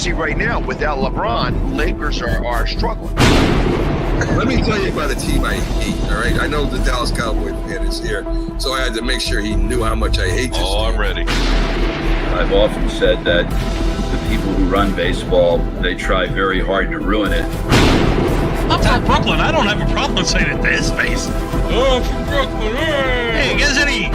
see right now, without LeBron, Lakers are struggling. Let me tell you about a team I hate, all right? I know the Dallas Cowboy fan is here, so I had to make sure he knew how much I hate this team. I'm ready. I've often said that the people who run baseball, they try very hard to ruin it. I'm from Brooklyn. I don't have a problem saying it to his face. Oh, I'm from Brooklyn. Hey, guess any.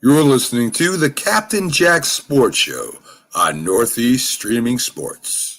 You're listening to the Captain Jack Sports Show on Northeast Streaming Sports.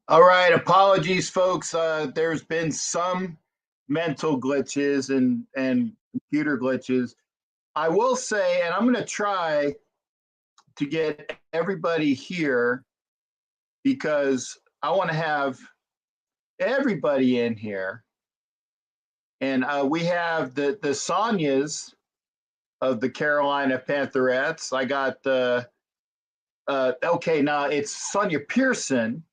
All right, apologies, folks. There's been some mental glitches and computer glitches. I will say, and I'm going to try to get everybody here because I want to have everybody in here. And we have the Sonias of the Carolina Pantherettes. I got okay, now it's Sonia Pearson.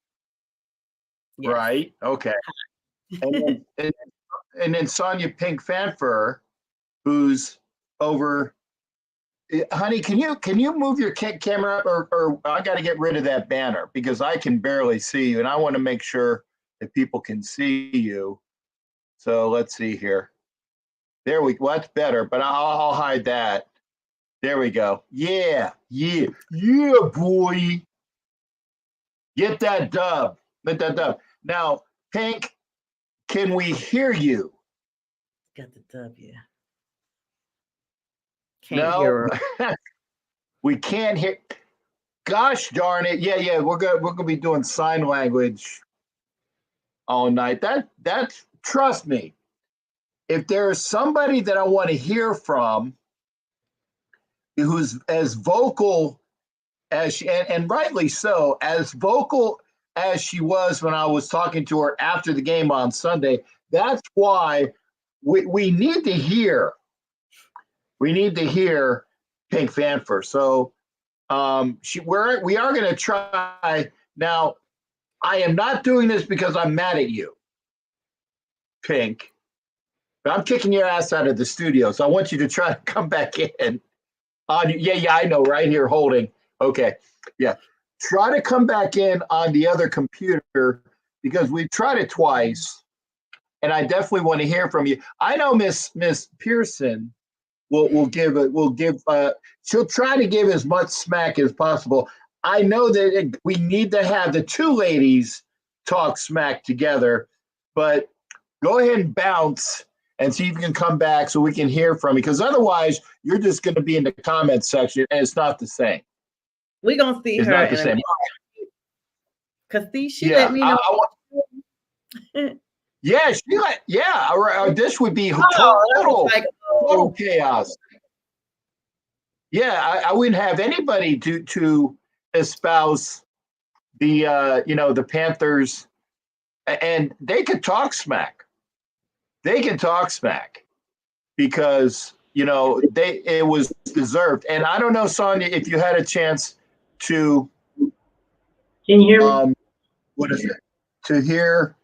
Yes. Right. Okay. And then Sonia Pink Fanfur, who's over honey, can you move your camera up, or I got to get rid of that banner because I can barely see you, and I want to make sure that people can see you. So let's see here. There we go. Well, that's better, but I'll hide that. There we go. Yeah, boy. Get that dub. Get that dub. Now, Pink, can we hear you? Got the W. Can't hear her. We can't hear. Gosh darn it! Yeah. We're gonna be doing sign language all night. That's trust me. If there's somebody that I want to hear from, who's as vocal as she, and rightly so, as vocal as she was when I was talking to her after the game on Sunday, that's why we need to hear. We need to hear Pink Fanfer. So we are going to try. Now, I am not doing this because I'm mad at you, Pink. But I'm kicking your ass out of the studio. So I want you to try to come back in. Yeah, I know, right here holding. Okay, yeah. Try to come back in on the other computer because we've tried it twice, and I definitely want to hear from you. I know Miss Pearson will give. She'll try to give as much smack as possible. I know that we need to have the two ladies talk smack together, but go ahead and bounce and see if you can come back so we can hear from you. Because otherwise, you're just going to be in the comments section, and it's not the same. We're going to see It's her. not the same. Because she let me know. This would be total chaos. Yeah, I wouldn't have anybody to espouse the the Panthers, and they could talk smack. They can talk smack because it was deserved. And I don't know, Sonia, if you had a chance to can you hear me? What is it? To hear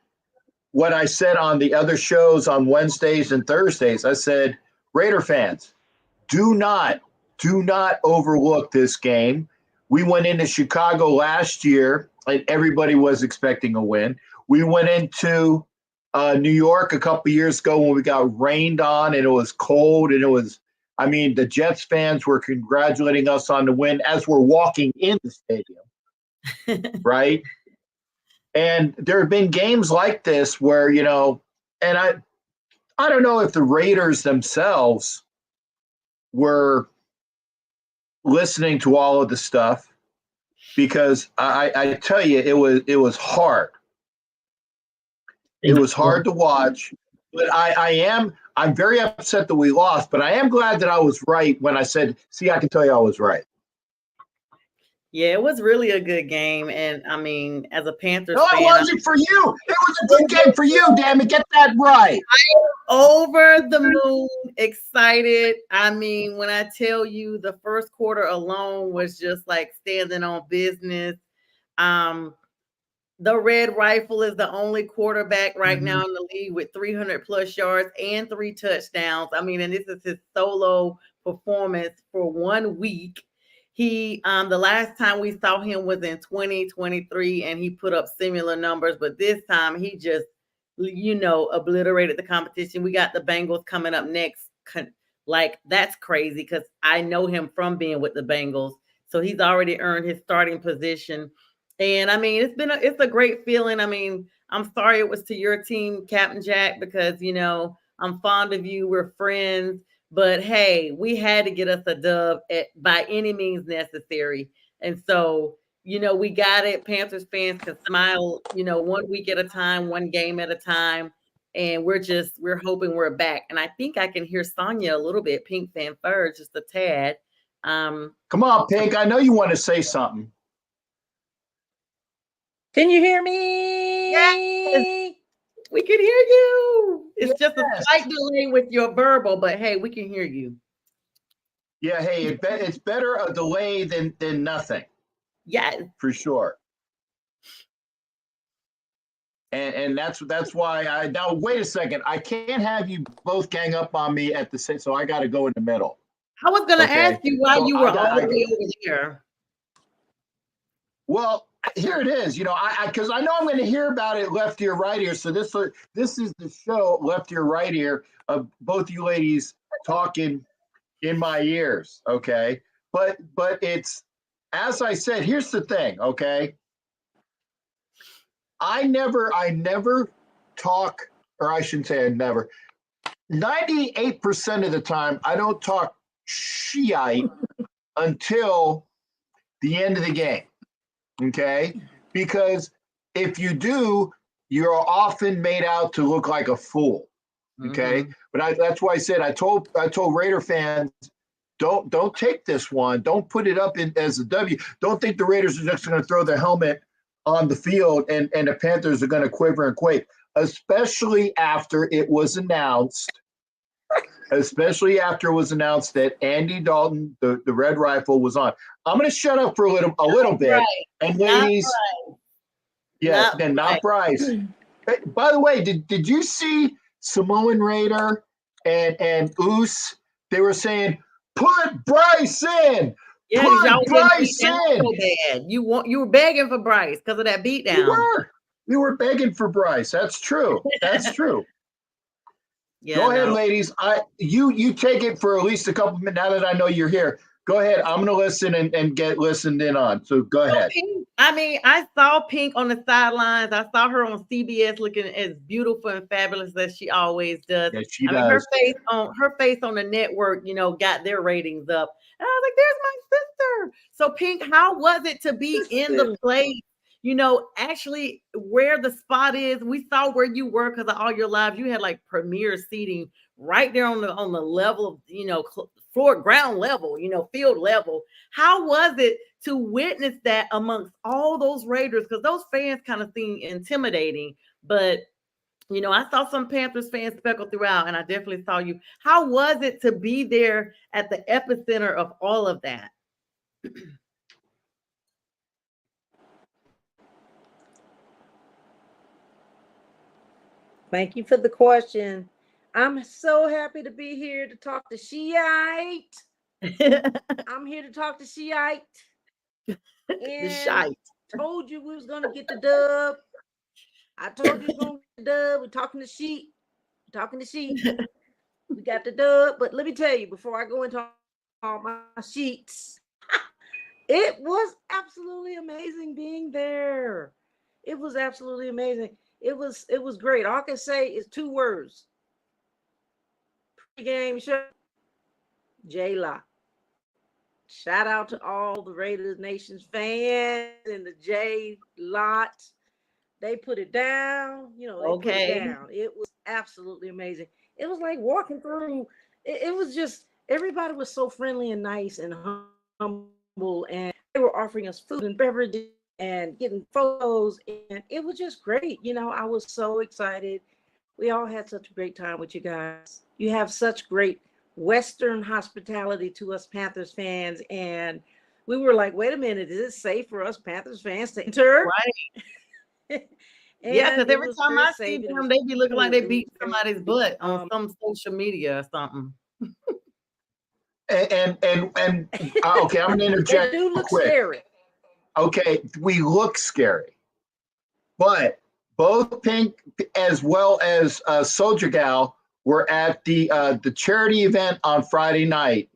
what I said on the other shows on Wednesdays and Thursdays. I said, Raider fans, do not overlook this game. We went into Chicago last year and everybody was expecting a win. We went into New York a couple of years ago when we got rained on and it was cold and the Jets fans were congratulating us on the win as we're walking in the stadium, right? And there have been games like this where, and I don't know if the Raiders themselves were listening to all of the stuff because I tell you, it was hard. It was hard to watch, but I'm very upset that we lost, but I am glad that I was right when I said, see, I can tell you I was right. Yeah, it was really a good game. And as a Panthers fan. No, it wasn't for you. It was a good game for you, damn it. Get that right. Over the moon, excited. When I tell you the first quarter alone was just like standing on business. The Red Rifle is the only quarterback right now in the league with 300 plus yards and 3 touchdowns. And this is his solo performance for 1 week. He, the last time we saw him was in 2023 and he put up similar numbers, but this time he just, obliterated the competition. We got the Bengals coming up next. Like, that's crazy because I know him from being with the Bengals. So he's already earned his starting position. And it's a great feeling. I'm sorry it was to your team, Captain Jack, because, I'm fond of you. We're friends. But hey, we had to get us a dub by any means necessary. And so, we got it. Panthers fans can smile, 1 week at a time, 1 game at a time. And we're hoping we're back. And I think I can hear Sonia a little bit, Pink Fanfer, just a tad. Come on, Pink. I know you want to say something. Can you hear me? Yes. We can hear you. It's just a slight delay with your verbal, but hey, we can hear you. Yeah, hey, it's better a delay than nothing. Yes, for sure. And that's why now wait a second. I can't have you both gang up on me at the same. So I got to go in the middle. I was going to ask you why So you were all the way over there. Well, here it is. You know, because I know I'm going to hear about it left ear, right ear. So this is the show left ear, right ear of both you ladies talking in my ears. Okay, but it's, as I said. Here's the thing. Okay, I never talk, or I shouldn't say I never. 98% of the time, I don't talk Shiite until the end of the game. Okay, because if you do, you're often made out to look like a fool. Okay, but that's why I said I told Raider fans, don't take this one. Don't put it up as a W. Don't think the Raiders are just going to throw their helmet on the field and the Panthers are going to quiver and quake, especially after it was announced. Especially after it was announced that Andy Dalton, the Red Rifle, was on. I'm going to shut up for a little bit. Right. And ladies, yes, not Bryce. By the way, did you see Samoan Raider and Oos? They were saying, put Bryce in. Yeah, put Bryce in. So bad. You were begging for Bryce because of that beatdown. We were begging for Bryce. That's true. That's true. Yeah, go ahead, ladies. You take it for at least a couple minutes. Now that I know you're here, go ahead. I'm going to listen and get listened in on. So go ahead. I mean, I saw Pink on the sidelines. I saw her on CBS looking as beautiful and fabulous as she always does. Yeah, she does. Mean, her face on the network, you know, got their ratings up. And I was like, "There's my sister." So, Pink, how was it to be in the place? You know, actually where the spot is. We saw where you were because of all your lives. You had like premier seating right there on the level of, you know, ground level, you know, field level. How was it to witness that amongst all those Raiders? Because those fans kind of seem intimidating, but you know, I saw some Panthers fans speckled throughout, and I definitely saw you. How was it to be there at the epicenter of all of that? Thank you for the question. I'm so happy to be here to talk to Shiite. I'm here to talk to Shiite. The Shiite. Told you we was going to get the dub. I told you we was going to get the dub. We're talking to sheep. We got the dub. But let me tell you, before I go into all my sheets, it was absolutely amazing being there. It was absolutely amazing. It was great. All I can say is 2 words. Pre-game show, J-Lock. Shout out to all the Raiders Nation's fans and the J-Lot. They put it down. You know, put it down. It was absolutely amazing. It was like walking through. It was just, everybody was so friendly and nice and humble. And they were offering us food and beverages and getting photos, and it was just great. You know, I was so excited. We all had such a great time with you guys. You have such great Western hospitality to us Panthers fans, and we were like, wait a minute, is it safe for us Panthers fans to enter? Right. Yeah, because every time I see them, they be looking like they beat somebody's butt on some social media or something. And okay, I'm going to interject. They do look quick. Scary. Okay, we look scary, but both Pink as well as Soldier Gal were at the charity event on Friday night,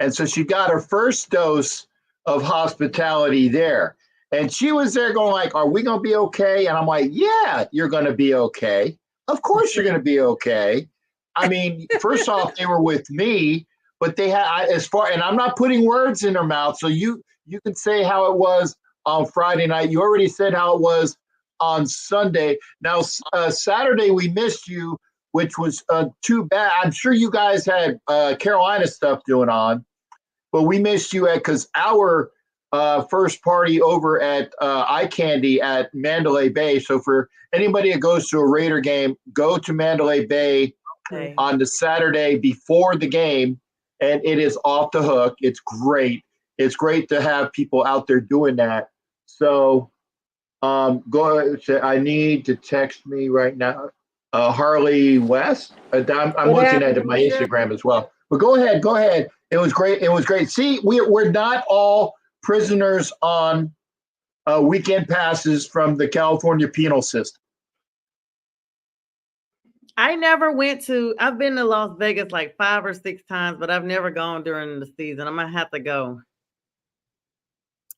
and so she got her first dose of hospitality there, and she was there going like, "Are we going to be okay?" And I'm like, "Yeah, you're going to be okay. Of course, you're going to be okay." I mean, first off, they were with me, but they had and I'm not putting words in her mouth, so you can say how it was on Friday night. You already said how it was on Sunday. Now, Saturday, we missed you, which was too bad. I'm sure you guys had Carolina stuff going on, but we missed you because our first party over at Eye Candy at Mandalay Bay. So for anybody that goes to a Raider game, go to Mandalay Bay on the Saturday before the game, and it is off the hook. It's great. It's great to have people out there doing that. So go. I need to text me right now. Harley West. I'm looking at my Instagram as well. But go ahead, go ahead. It was great. It was great. See, we're not all prisoners on weekend passes from the California penal system. I never went to. I've been to Las Vegas like 5 or 6 times, but I've never gone during the season. I'm gonna have to go.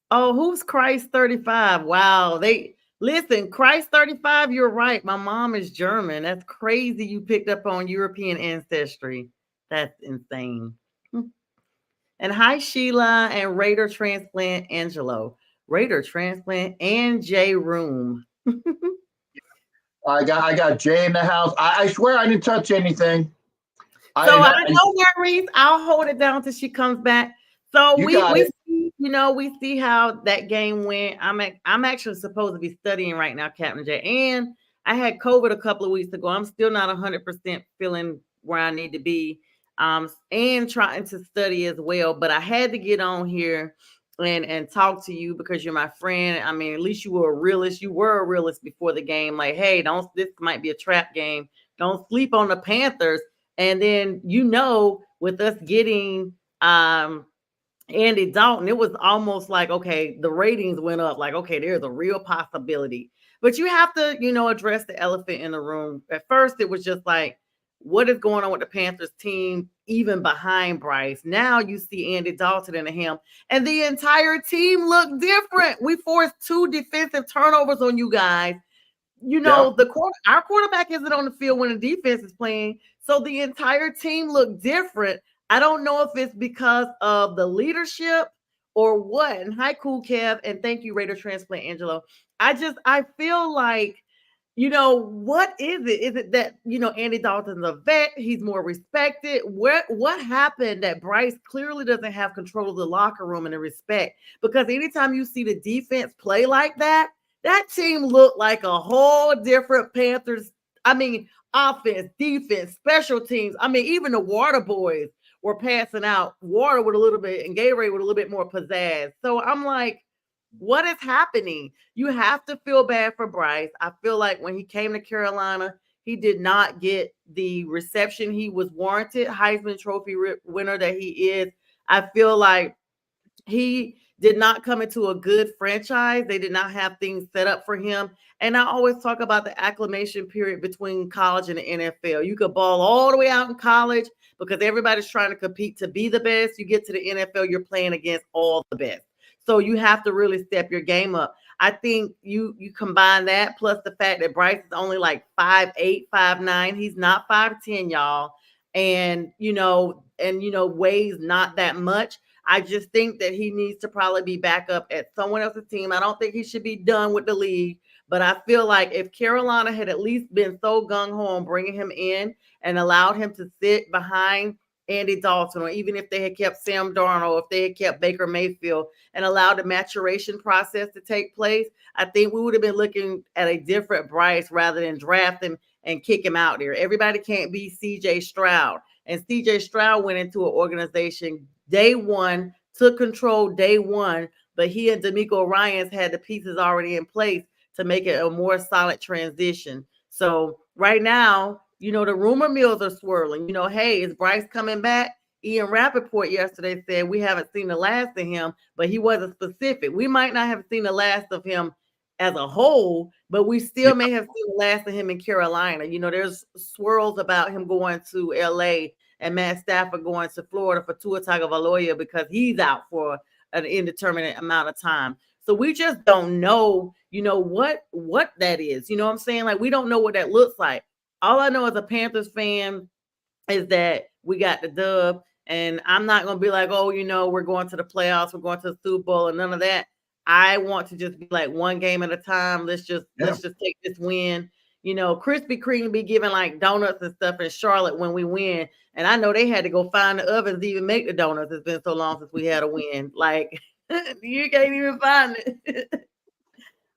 Oh, who's Christ 35? Wow. They listen, Christ 35, you're right. My mom is German. That's crazy. You picked up on European ancestry. That's insane. And hi, Sheila and Raider Transplant Angelo. Raider Transplant and J Room. I got Jay in the house. I swear I didn't touch anything. So I know Maurice. I'll hold it down till she comes back. So we see, we see how that game went. I'm actually supposed to be studying right now, Captain J. And I had COVID a couple of weeks ago. I'm still not 100% feeling where I need to be, and trying to study as well. But I had to get on here and talk to you because you're my friend. I mean, at least you were a realist. You were a realist before the game. Like, hey, this might be a trap game. Don't sleep on the Panthers. And then, with us getting Andy Dalton, it was almost like, okay, the ratings went up. Like, okay, there's a real possibility. But you have to, address the elephant in the room. At first, it was just like, what is going on with the Panthers team, even behind Bryce? Now you see Andy Dalton and him, and the entire team looked different. We forced 2 defensive turnovers on you guys. Our quarterback isn't on the field when the defense is playing, so the entire team looked different. I don't know if it's because of the leadership or what. And hi, Cool Kev, and thank you, Raider Transplant Angelo. I feel like, what is it? Is it that, Andy Dalton's a vet? He's more respected. What happened that Bryce clearly doesn't have control of the locker room and the respect? Because anytime you see the defense play like that team looked like a whole different Panthers. I mean, offense, defense, special teams. I mean, even the Water boys were passing out water with a little bit and Gatorade with a little bit more pizzazz. So I'm like, what is happening? You have to feel bad for Bryce. I feel like when he came to Carolina, he did not get the reception he was warranted, Heisman Trophy winner that he is. I feel like he did not come into a good franchise. They did not have things set up for him. And I always talk about the acclimation period between college and the NFL. You could ball all the way out in college because everybody's trying to compete to be the best. You get to the NFL, you're playing against all the best. So you have to really step your game up. I think you combine that plus the fact that Bryce is only like 5'8", 5'9". He's not 5'10", y'all. And, weighs not that much. I just think that he needs to probably be back up at someone else's team. I don't think he should be done with the league, but I feel like if Carolina had at least been so gung-ho on bringing him in and allowed him to sit behind Andy Dalton, or even if they had kept Sam Darnold, if they had kept Baker Mayfield and allowed the maturation process to take place, I think we would have been looking at a different Bryce rather than draft him and kick him out there. Everybody can't be C.J. Stroud. And C.J. Stroud went into an organization day one, took control day one, but he and DeMeco Ryans had the pieces already in place to make it a more solid transition. So right now, the rumor mills are swirling. Hey, is Bryce coming back? Ian Rappaport yesterday said we haven't seen the last of him, but he wasn't specific. We might not have seen the last of him as a whole, but we still may have seen the last of him in Carolina. There's swirls about him going to LA and Matt Stafford going to Florida for Tua Tagovailoa because he's out for an indeterminate amount of time. So we just don't know, what that is. You know what I'm saying? Like, we don't know what that looks like. All I know as a Panthers fan is that we got the dub, and I'm not going to be like, oh, we're going to the playoffs, we're going to the Super Bowl, and none of that. I want to just be like one game at a time. Let's just take this win. Krispy Kreme be giving like donuts and stuff in Charlotte when we win. And I know they had to go find the ovens to even make the donuts. It's been so long since we had a win. Like, you can't even find it.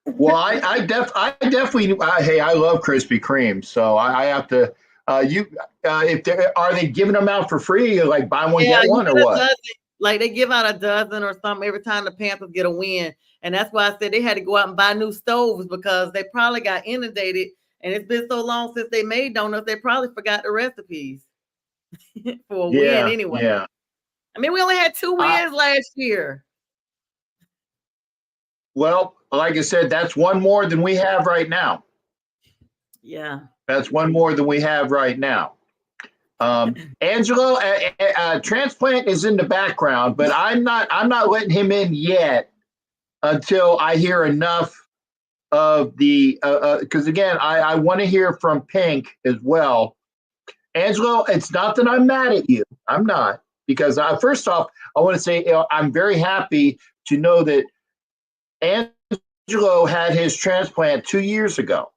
Well, I definitely, hey, I love Krispy Kreme. So I have to, are they giving them out for free? Like buy one, get one, or what? Like they give out a dozen or something every time the Panthers get a win. And that's why I said they had to go out and buy new stoves because they probably got inundated. And it's been so long since they made donuts, they probably forgot the recipes. for a Yeah, win anyway. yeah. I mean, we only had 2 wins last year. Well, like I said, that's one more than we have right now. Yeah. That's one more than we have right now. Angelo, transplant is in the background, but I'm not letting him in yet until I hear enough of the because again, I want to hear from Pink as well. Angelo, it's not that I'm mad at you. I'm not, because first off, I want to say I'm very happy to know that Angelo had his transplant 2 years ago.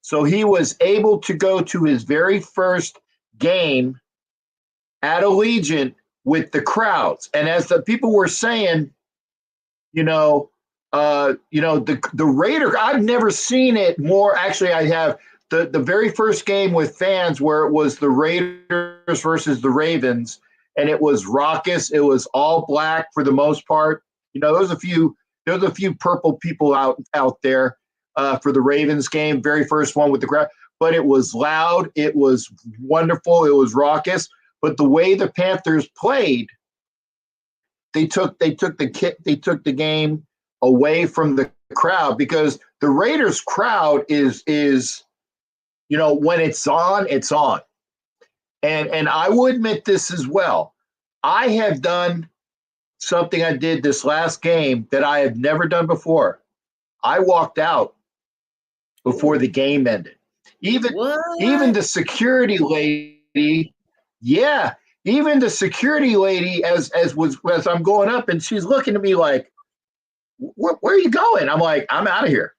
So he was able to go to his very first game at Allegiant with the crowds. And as the people were saying, the Raider, I've never seen it more. Actually, I have the very first game with fans where it was the Raiders versus the Ravens, and it was raucous. It was all black for the most part. There was a few purple people out there for the Ravens game, very first one with the crowd. But it was loud. It was wonderful. It was raucous. But the way the Panthers played, they took the game away from the crowd, because the Raiders crowd is when it's on, it's on. And I will admit this as well. I have done something I did this last game that I have never done before. I walked out before the game ended. Even the security lady, even the security lady, as I'm going up, and she's looking at me like, where are you going? I'm like, I'm out of here.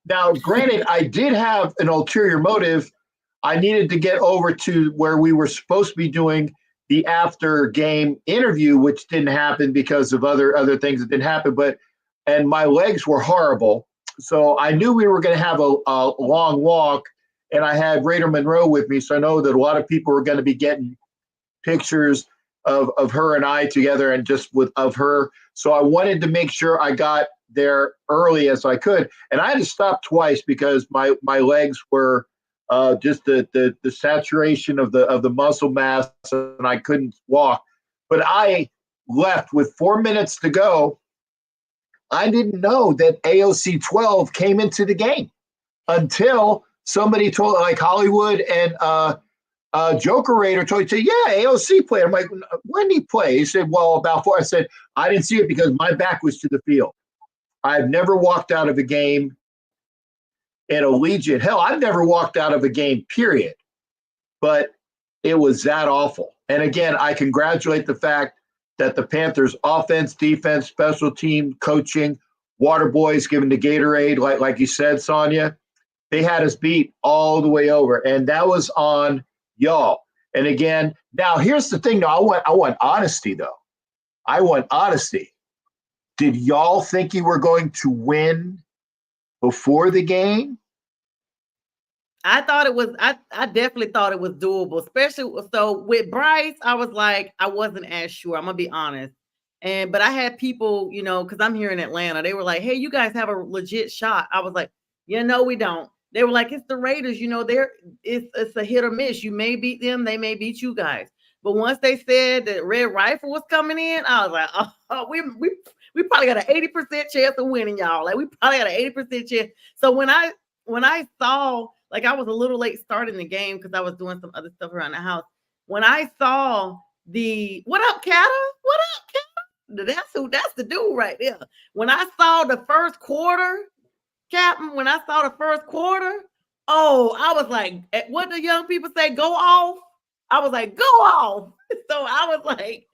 Now, granted, I did have an ulterior motive. I needed to get over to where we were supposed to be doing the after game interview, which didn't happen because of other things that didn't happen. And my legs were horrible. So I knew we were going to have a long walk, and I had Raider Monroe with me. So I know that a lot of people were going to be getting pictures of her and I together, and just of her. So I wanted to make sure I got there early as I could. And I had to stop twice because my legs were just the saturation of the muscle mass, and I couldn't walk. But I left with 4 minutes to go. I didn't know that AOC 12 came into the game until somebody told, like Hollywood and Joker Raider told you, yeah, AOC played. I'm like, when did he play? He said, well, about 4. I said, I didn't see it because my back was to the field. I've never walked out of a game at Allegiant. Hell, I've never walked out of a game, period. But it was that awful. And again, I congratulate the fact that the Panthers offense, defense, special team, coaching, water boys giving the Gatorade, like you said, Sonia, they had us beat all the way over. And that was on y'all. And again, now here's the thing, though. I want honesty, though. I want honesty. Did y'all think you were going to win before the game? I thought it was, I definitely thought it was doable, especially so with Bryce. I was like, I wasn't as sure. I'm gonna be honest. But I had people, because I'm here in Atlanta, they were like, hey, you guys have a legit shot. I was like, no, we don't. They were like, it's the Raiders, it's a hit or miss. You may beat them, they may beat you guys. But once they said that Red Rifle was coming in, I was like, oh, we probably got an 80% chance of winning, y'all. Like, we probably got an 80% chance. So when I saw, like, I was a little late starting the game because I was doing some other stuff around the house. When I saw what up, Catta? What up, Catta? That's the dude right there. When I saw the first quarter, Captain, when I saw the first quarter, I was like, what do young people say? Go off. I was like, go off. So I was like,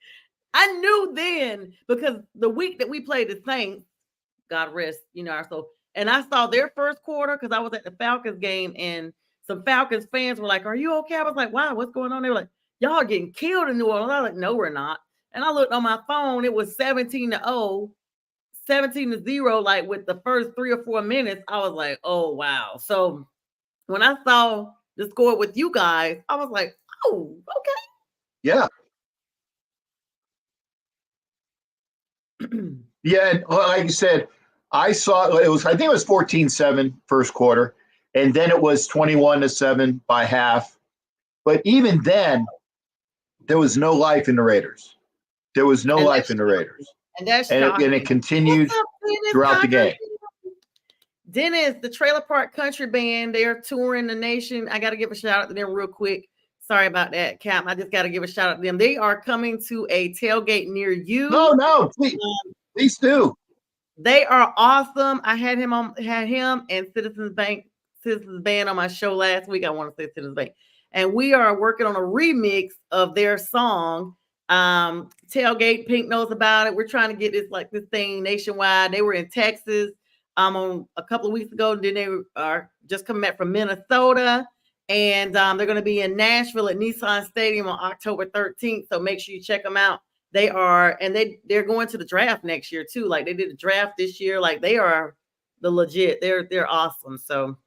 I knew then, because the week that we played the Saints, God rest, our soul. And I saw their first quarter because I was at the Falcons game, and some Falcons fans were like, are you okay? I was like, wow, what's going on? They were like, y'all are getting killed in New Orleans. I was like, no, we're not. And I looked on my phone, it was 17-0, 17-0, like with the first 3 or 4 minutes. I was like, oh, wow. So when I saw the score with you guys, I was like, oh, okay. Yeah. Yeah, and like you said, I saw I think it was 14-7 first quarter, and then it was 21-7 by half. But even then, there was no life in the Raiders. There was no And life in the Raiders. And that's And shocking. it continued What's up, Dennis throughout the Cocker? game. Dennis, the Trailer Park Country Band, they're touring the nation. I got to give a shout out to them real quick. Sorry about that, Cap. I just got to give a shout out to them. They are coming to a tailgate near you. No, please do. They are awesome. I had him and Citizens Band on my show last week. I want to say Citizens Bank. And we are working on a remix of their song. Tailgate. Pink knows about it. We're trying to get this thing nationwide. They were in Texas on a couple of weeks ago. Then they are just coming back from Minnesota. And they're going to be in Nashville at Nissan Stadium on October 13th. So make sure you check them out. They are, and they're going to the draft next year too. Like they did a draft this year. Like they are the legit. They're awesome. So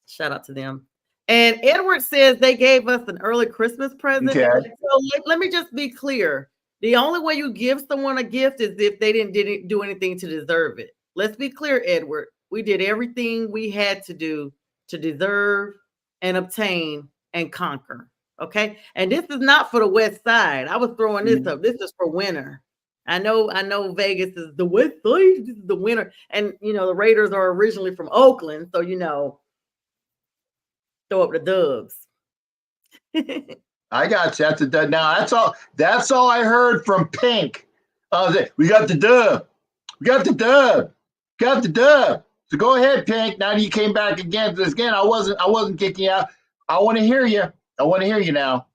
shout out to them. And Edward says they gave us an early Christmas present. Okay. So let me just be clear. The only way you give someone a gift is if they didn't do anything to deserve it. Let's be clear, Edward. We did everything we had to do to deserve and obtain and conquer. Okay. And this is not for the West Side. I was throwing this up. This is for winter. I know Vegas is the West Side. This is the winter. And the Raiders are originally from Oakland. So throw up the dubs. I got you. Now that's all I heard from Pink. We got the dub. We got the dub. Got the dub. So go ahead, Pink. Now that you came back again to this again, I wasn't kicking you out. I want to hear you. I want to hear you now.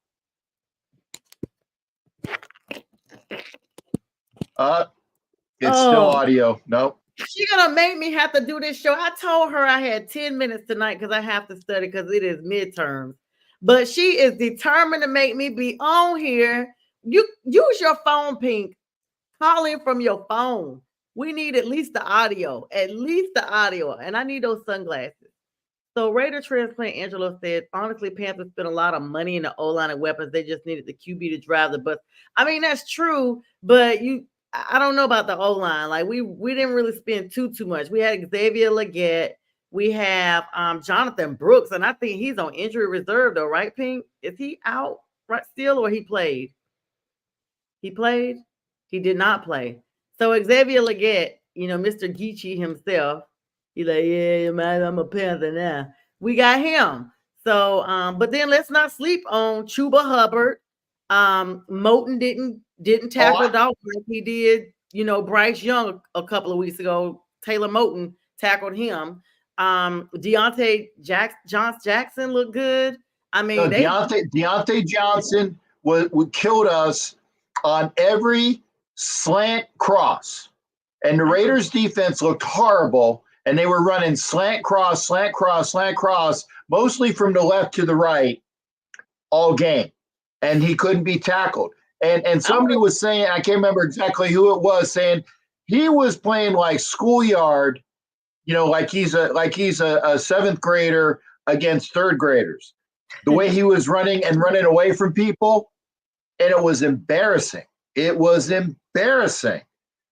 It's still audio. Nope. She's gonna make me have to do this show. I told her I had 10 minutes tonight because I have to study because it is midterms. But she is determined to make me be on here. You use your phone, Pink. Call in from your phone. We need at least the audio. And I need those sunglasses. So Raider transplant Angelo said, honestly, Panthers spent a lot of money in the O-line and weapons. They just needed the QB to drive the bus. I mean, that's true, but I don't know about the O-line. Like we didn't really spend too much. We had Xavier Legette. We have Jonathan Brooks, and I think he's on injury reserve though, right, Pink? Is he out right still or he played? He played? He did not play. So Xavier Legette, Mr. Geechee himself, he's like, yeah, man, I'm a Panther now. We got him. So, but then let's not sleep on Chuba Hubbard. Moten didn't tackle Dalton like he did, Bryce Young a couple of weeks ago. Taylor Moten tackled him. Deontay Jackson looked good. I mean, Deontay Johnson would killed us on every slant cross, and the Raiders defense looked horrible, and they were running slant cross, mostly from the left to the right all game, and he couldn't be tackled. And somebody was saying, I can't remember exactly who it was, saying he was playing like schoolyard, like he's a seventh grader against third graders. The way he was running away from people, and it was embarrassing. It was embarrassing.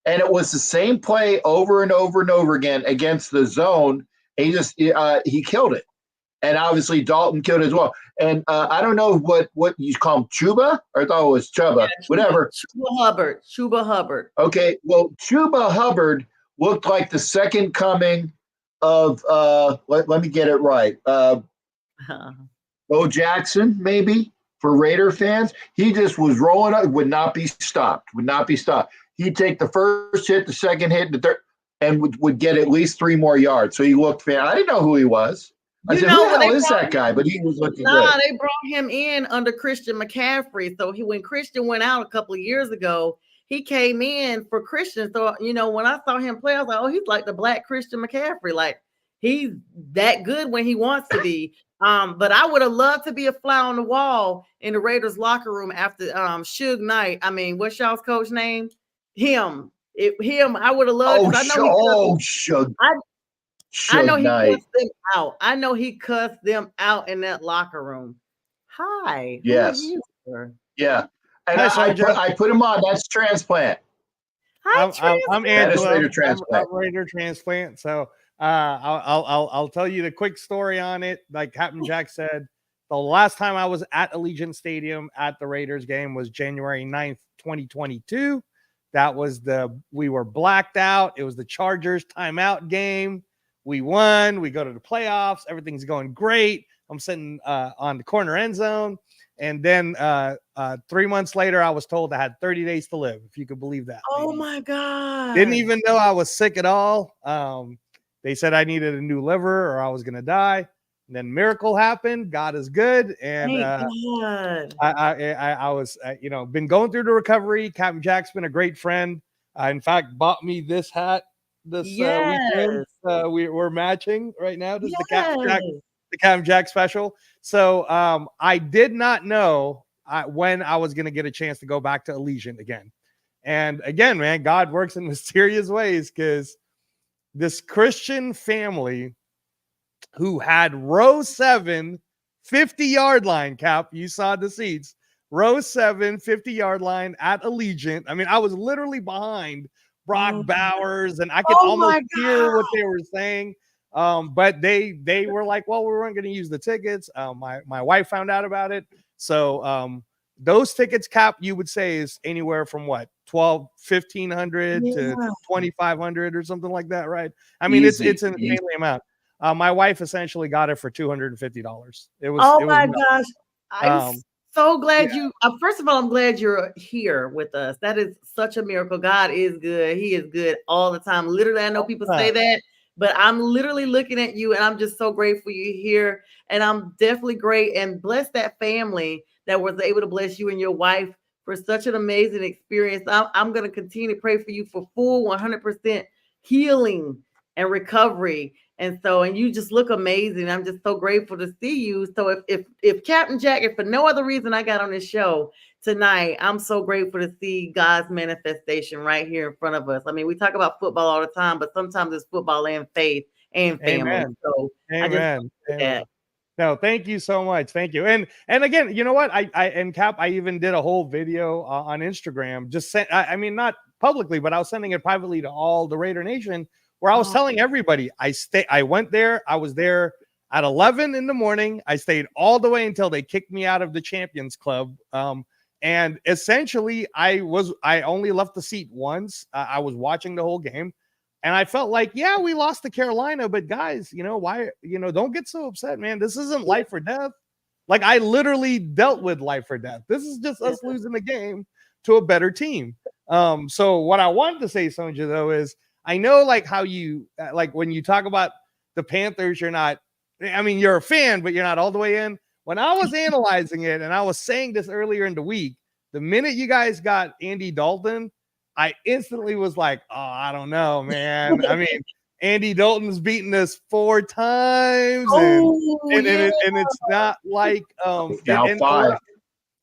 And it was the same play over and over and over again against the zone. And he killed it. And obviously Dalton killed it as well. And I don't know what you call him, Chuba? Or I thought it was Chuba. Whatever. Chuba Hubbard. Okay. Well, Chuba Hubbard looked like the second coming of let me get it right. Bo Jackson, maybe, for Raider fans. He just was rolling up, would not be stopped. He'd take the first hit, the second hit, the third, and would get at least 3 more yards. So he looked fan. I didn't know who he was. I said, who the hell is that guy? But he was looking good. They brought him in under Christian McCaffrey. So when Christian went out a couple of years ago, he came in for Christian. So, when I saw him play, I was like, oh, he's like the black Christian McCaffrey. Like, he's that good when he wants to be. But I would have loved to be a fly on the wall in the Raiders locker room after Suge Knight. I mean, what's y'all's coach name? Him. I would have loved. Suge. I know he cussed them out. I know he cussed them out in that locker room. Hi. Yes. Yeah. And I put him on. That's transplant. Hi, I'm Angelo. I'm Raider transplant. So I'll tell you the quick story on it. Like Captain Jack said, The last time I was at Allegiant Stadium at the Raiders game was January 9th, 2022. That was we were blacked out. It was the Chargers timeout game. We won. We go to the playoffs. Everything's going great. I'm sitting on the corner end zone. And then 3 months later, I was told I had 30 days to live, if you could believe that. Oh my God. Didn't even know I was sick at all. They said I needed a new liver or I was going to die. And then miracle happened. God is good. And God. I was, been going through the recovery. Captain Jack's been a great friend. In fact, bought me this hat this weekend. We're matching right now. This is the Captain Jack special. So I did not know when I was going to get a chance to go back to Allegiant again. And again, man, God works in mysterious ways, because this Christian family who had row 7, 50-yard line, Cap, you saw the seats, row 7, 50-yard line at Allegiant. I mean, I was literally behind Brock Bowers, and I could almost hear what they were saying. But they were like, well, we weren't going to use the tickets. My wife found out about it. So those tickets, Cap, you would say is anywhere from what, $1,500 to $2,500 or something like that, right? I mean, it's an insanely amount. My wife essentially got it for $250. It was. Oh my gosh! I'm so glad you. First of all, I'm glad you're here with us. That is such a miracle. God is good. He is good all the time. Literally, I know people say that, but I'm literally looking at you, and I'm just so grateful you're here. And I'm definitely great, and bless that family that was able to bless you and your wife for such an amazing experience. I'm going to continue to pray for you for full 100% healing and recovery. And you just look amazing. I'm just so grateful to see you. So if Captain Jack, if for no other reason I got on this show tonight, I'm so grateful to see God's manifestation right here in front of us. I mean, we talk about football all the time, but sometimes it's football and faith and family. Amen. So Amen. No, thank you so much. Thank you. And again, you know what? And Cap, I even did a whole video on Instagram. Just sent, I mean, not publicly, but I was sending it privately to all the Raider Nation, where I was telling everybody I went there. I was there at 11 in the morning. I stayed all the way until they kicked me out of the Champions Club. And essentially I only left the seat once. I was watching the whole game, and I felt like, yeah, we lost to Carolina, but guys, why, don't get so upset, man. This isn't life or death. Like, I literally dealt with life or death. This is just us losing the game to a better team. So what I wanted to say, Sonja, though, is I know, like, how you, like, when you talk about the Panthers, you're a fan, but you're not all the way in. When I was analyzing it, and I was saying this earlier in the week, the minute you guys got Andy Dalton, I instantly was like, oh, I don't know, man. I mean, Andy Dalton's beaten us 4 times, and it's not like now 5.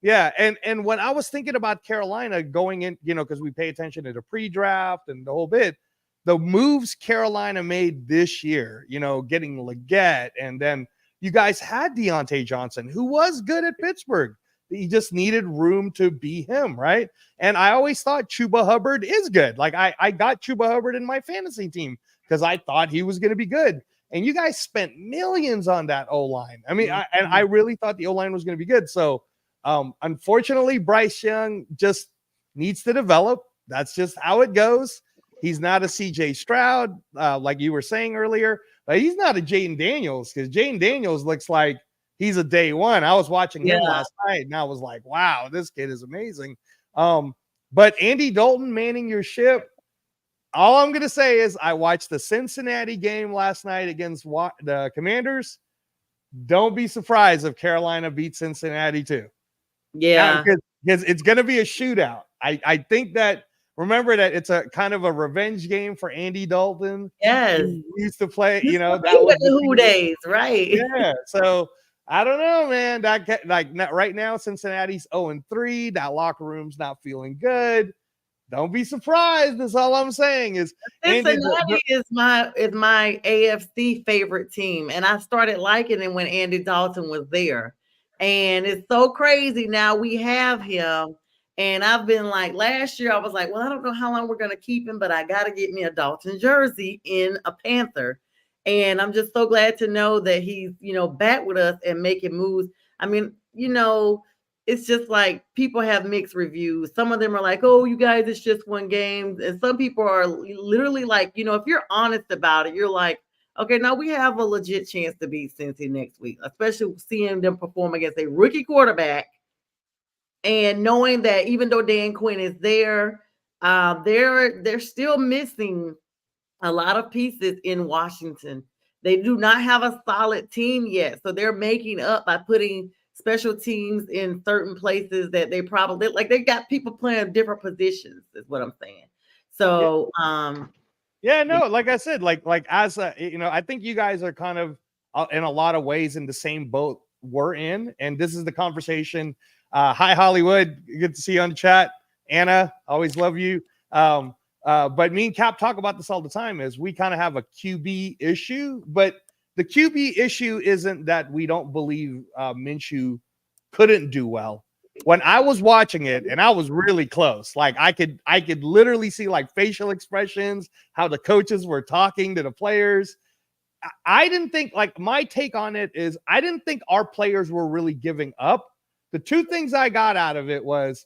And when I was thinking about Carolina going in, because we pay attention to the pre-draft and the whole bit, the moves Carolina made this year, getting Leggett, and then you guys had Deontay Johnson, who was good at Pittsburgh. He just needed room to be him, right? And I always thought Chuba Hubbard is good. Like, I got Chuba Hubbard in my fantasy team because I thought he was going to be good. And you guys spent millions on that O-line. I mean, I really thought the O-line was going to be good. So, unfortunately, Bryce Young just needs to develop. That's just how it goes. He's not a CJ Stroud, like you were saying earlier, but he's not a Jaden Daniels, because Jaden Daniels looks like he's a day one. I was watching him last night, and I was like, wow, this kid is amazing. But Andy Dalton manning your ship, all I'm going to say is I watched the Cincinnati game last night against the Commanders. Don't be surprised if Carolina beats Cincinnati too. Yeah. Because it's going to be a shootout. I think that, remember that it's a kind of a revenge game for Andy Dalton. Yes. He used to play, that was the Who days, right? Yeah. So I don't know, man. Right now, Cincinnati's 0-3. That locker room's not feeling good. Don't be surprised. That's all I'm saying is Cincinnati is my AFC favorite team, and I started liking it when Andy Dalton was there. And it's so crazy now we have him. And I've been like, last year I was like, well, I don't know how long we're going to keep him, but I got to get me a Dalton jersey in a Panther. And I'm just so glad to know that he's, back with us and making moves. I mean, it's just like people have mixed reviews. Some of them are like, oh, you guys, it's just one game. And some people are literally like, if you're honest about it, you're like, okay, now we have a legit chance to beat Cincy next week, especially seeing them perform against a rookie quarterback and knowing that even though Dan Quinn is there, they're still missing a lot of pieces in Washington. They do not have a solid team yet. So they're making up by putting special teams in certain places that they probably like. They got people playing different positions, is what I'm saying. So, yeah, no, like I said, like as I think you guys are kind of in a lot of ways in the same boat we're in, and this is the conversation. Hi, Hollywood, good to see you on the chat. Anna, always love you. But me and Cap talk about this all the time. Is we kind of have a QB issue, but the QB issue isn't that we don't believe Minshew couldn't do well. When I was watching it, and I was really close, like I could literally see like facial expressions, how the coaches were talking to the players. I didn't think, like, my take on it is I didn't think our players were really giving up. The two things I got out of it was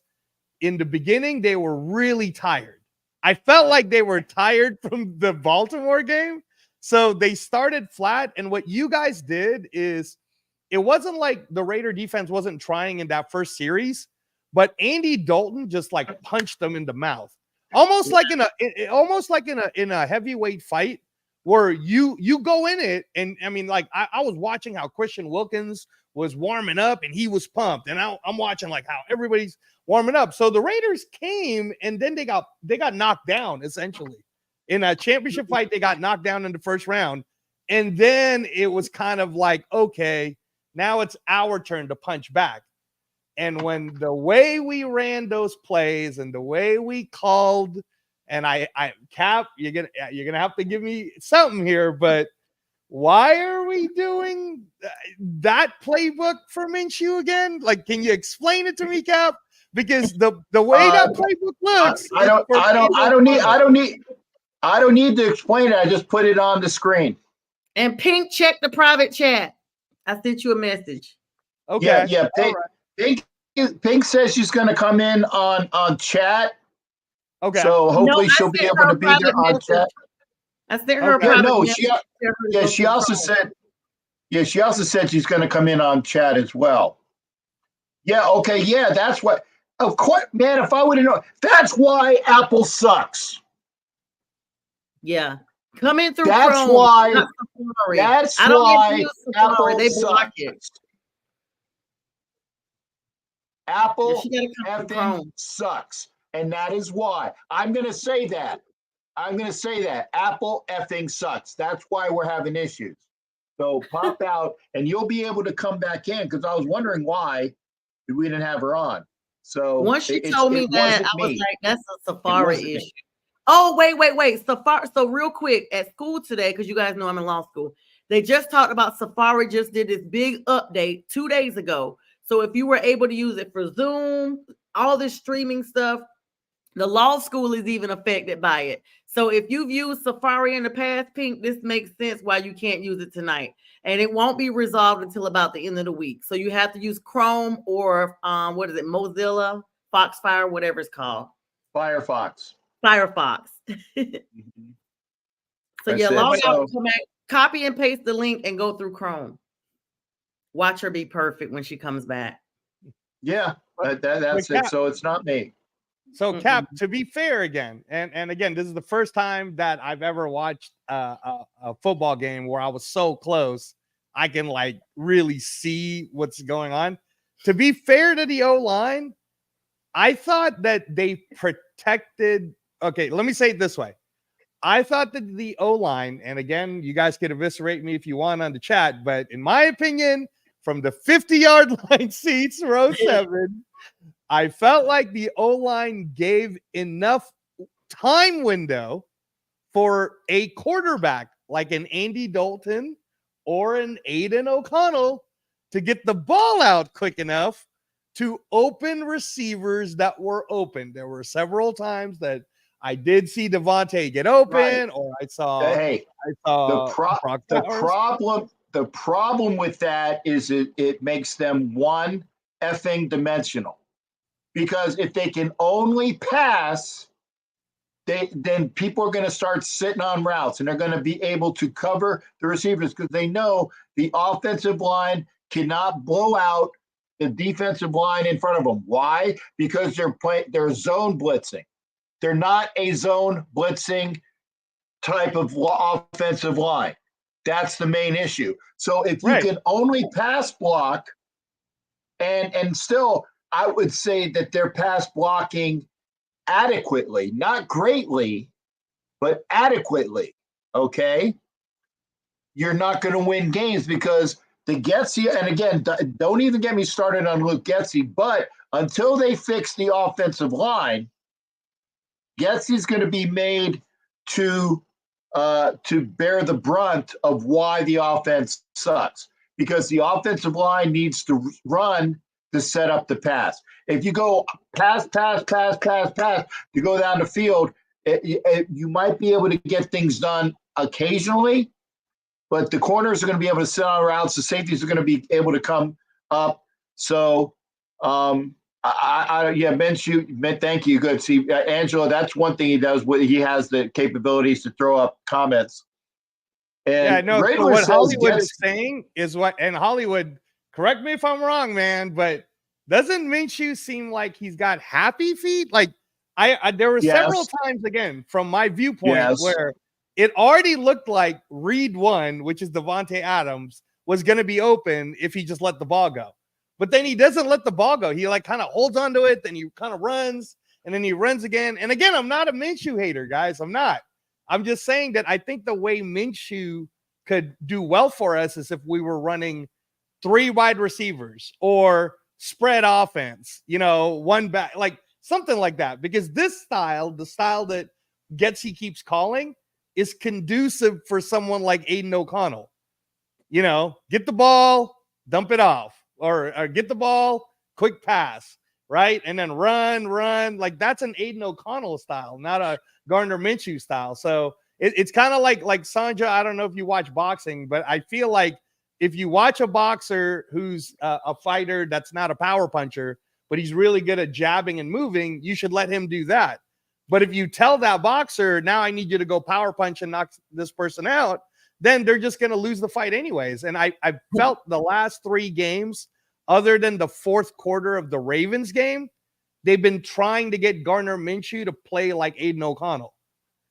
in the beginning, they were really tired. I felt like they were tired from the Baltimore game. So they started flat. And what you guys did is it wasn't like the Raider defense wasn't trying in that first series, but Andy Dalton just like punched them in the mouth. Almost like in a heavyweight fight where you go in it. And I mean, like I was watching how Christian Wilkins was warming up and he was pumped. And I'm watching like how everybody's warming up. So the Raiders came and then they got knocked down essentially. In a championship fight, they got knocked down in the first round. And then it was kind of like, okay, now it's our turn to punch back. And when the way we ran those plays and the way we called, and I Cap, you're gonna have to give me something here, but why are we doing that playbook for Minshew again? Like, can you explain it to me, Cap? Because the way that playbook looks, I don't need to explain it. I just put it on the screen. And Pink, check the private chat. I sent you a message. Okay. Yeah. Pink says she's going to come in on chat. Okay. So hopefully she'll be able to be there on chat. I sent her a private message. She also said she's going to come in on chat as well. Yeah. Okay. Yeah. That's what. Of course, man. If I would have known, that's why Apple sucks. Yeah. Come in through That's Chrome, why. That's why Apple they block it. Apple effing sucks, and that is why I'm going to say that. Apple effing sucks. That's why we're having issues. So pop out, and you'll be able to come back in because I was wondering why we didn't have her on. So once she told me that, I was like, "That's a Safari issue." Oh, wait. Safari. So real quick, at school today, because you guys know I'm in law school, they just talked about Safari just did this big update 2 days ago. So if you were able to use it for Zoom, all this streaming stuff, the law school is even affected by it. So if you've used Safari in the past, Pink, this makes sense why you can't use it tonight. And it won't be resolved until about the end of the week. So you have to use Chrome or Mozilla, Foxfire, whatever it's called. Firefox. So log out, come back, copy and paste the link and go through Chrome. Watch her be perfect when she comes back. Yeah, that's it. So it's not me. So Cap, to be fair again, and again, this is the first time that I've ever watched a football game where I was so close, I can like really see what's going on. To be fair to the O-line, I thought that they protected. Okay, let me say it this way. I thought that the O-line, and again, you guys can eviscerate me if you want on the chat, but in my opinion, from the 50-yard line seats, row 7, I felt like the O-line gave enough time window for a quarterback like an Andy Dalton or an Aiden O'Connell to get the ball out quick enough to open receivers that were open. There were several times that I did see Devontae get open, or I saw. The The problem with that is it makes them one effing dimensional, because if they can only pass, then people are going to start sitting on routes, and they're going to be able to cover the receivers because they know the offensive line cannot blow out the defensive line in front of them. Why? Because they're zone blitzing. They're not a zone blitzing type of offensive line. That's the main issue. So if you can only pass block, and still, I would say that they're pass blocking adequately, not greatly, but adequately. Okay, you're not going to win games because the Getsy, and again, don't even get me started on Luke Getsy, but until they fix the offensive line, Getsy's going to be made to bear the brunt of why the offense sucks, because the offensive line needs to run to set up the pass. If you go pass, you go down the field, you might be able to get things done occasionally, but the corners are going to be able to sit on routes. The safeties are going to be able to come up. So, Minshew, thank you. Good. See, Angelo, that's one thing he does. He has the capabilities to throw up comments. And So what Hollywood is saying is and Hollywood, correct me if I'm wrong, man, but doesn't Minshew seem like he's got happy feet? Like there were several times, again, from my viewpoint, where it already looked like read one, which is Devontae Adams, was going to be open if he just let the ball go. But then he doesn't let the ball go. He like kind of holds on to it, then he kind of runs, and then he runs again. And again, I'm not a Minshew hater, guys. I'm not. I'm just saying that I think the way Minshew could do well for us is if we were running 3 wide receivers or spread offense, one back, like something like that. Because this style, the style that Getsy keeps calling, is conducive for someone like Aiden O'Connell. Get the ball, dump it off, or get the ball, quick pass, right? And then run. Like that's an Aiden O'Connell style, not a Gardner Minshew style. So it's kind of like Sanja. I don't know if you watch boxing, but I feel like if you watch a boxer who's a fighter that's not a power puncher, but he's really good at jabbing and moving, you should let him do that. But if you tell that boxer, now I need you to go power punch and knock this person out, then they're just going to lose the fight anyways. And I felt the last 3 games, other than the fourth quarter of the Ravens game, they've been trying to get Gardner Minshew to play like Aiden O'Connell.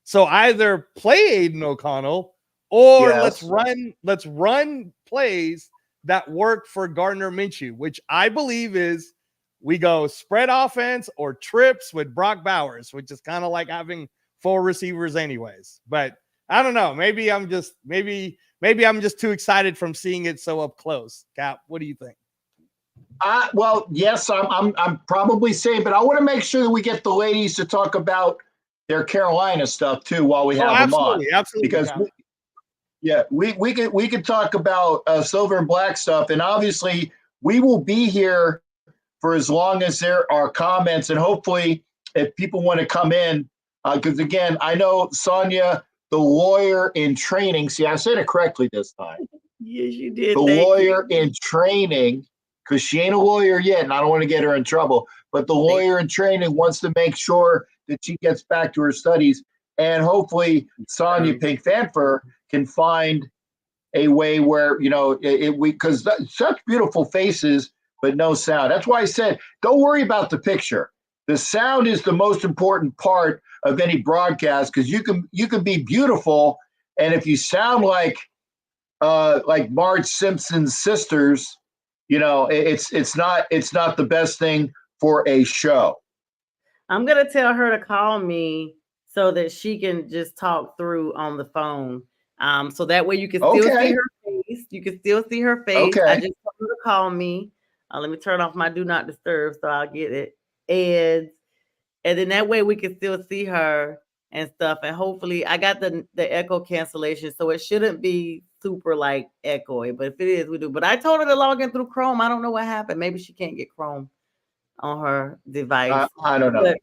So either play Aiden O'Connell or let's run plays that work for Gardner Minshew, which I believe is we go spread offense or trips with Brock Bowers, which is kind of like having 4 receivers anyways. But I don't know. Maybe I'm just too excited from seeing it so up close. Cap, what do you think? Well, yes, I'm probably saying, but I want to make sure that we get the ladies to talk about their Carolina stuff too while we have them on. Absolutely, because we could talk about silver and black stuff, and obviously we will be here for as long as there are comments, and hopefully if people want to come in, because again, I know Sonia, the lawyer in training. See, I said it correctly this time. Yes, you did. The lawyer in training, because she ain't a lawyer yet, and I don't want to get her in trouble. But the lawyer in training wants to make sure that she gets back to her studies, and hopefully Sonia Pink Fanfur can find a way where because such beautiful faces, but no sound. That's why I said don't worry about the picture. The sound is the most important part of any broadcast, because you can be beautiful, and if you sound like Marge Simpson's sisters, it's not the best thing for a show. I'm gonna tell her to call me so that she can just talk through on the phone. So that way you can still see her face. You can still see her face. Okay. I just told her to call me. Let me turn off my do not disturb so I'll get it. And then that way we can still see her and stuff. And hopefully I got the echo cancellation, so it shouldn't be super like echoey. But if it is, we do. But I told her to log in through Chrome. I don't know what happened. Maybe she can't get Chrome on her device. I don't know. But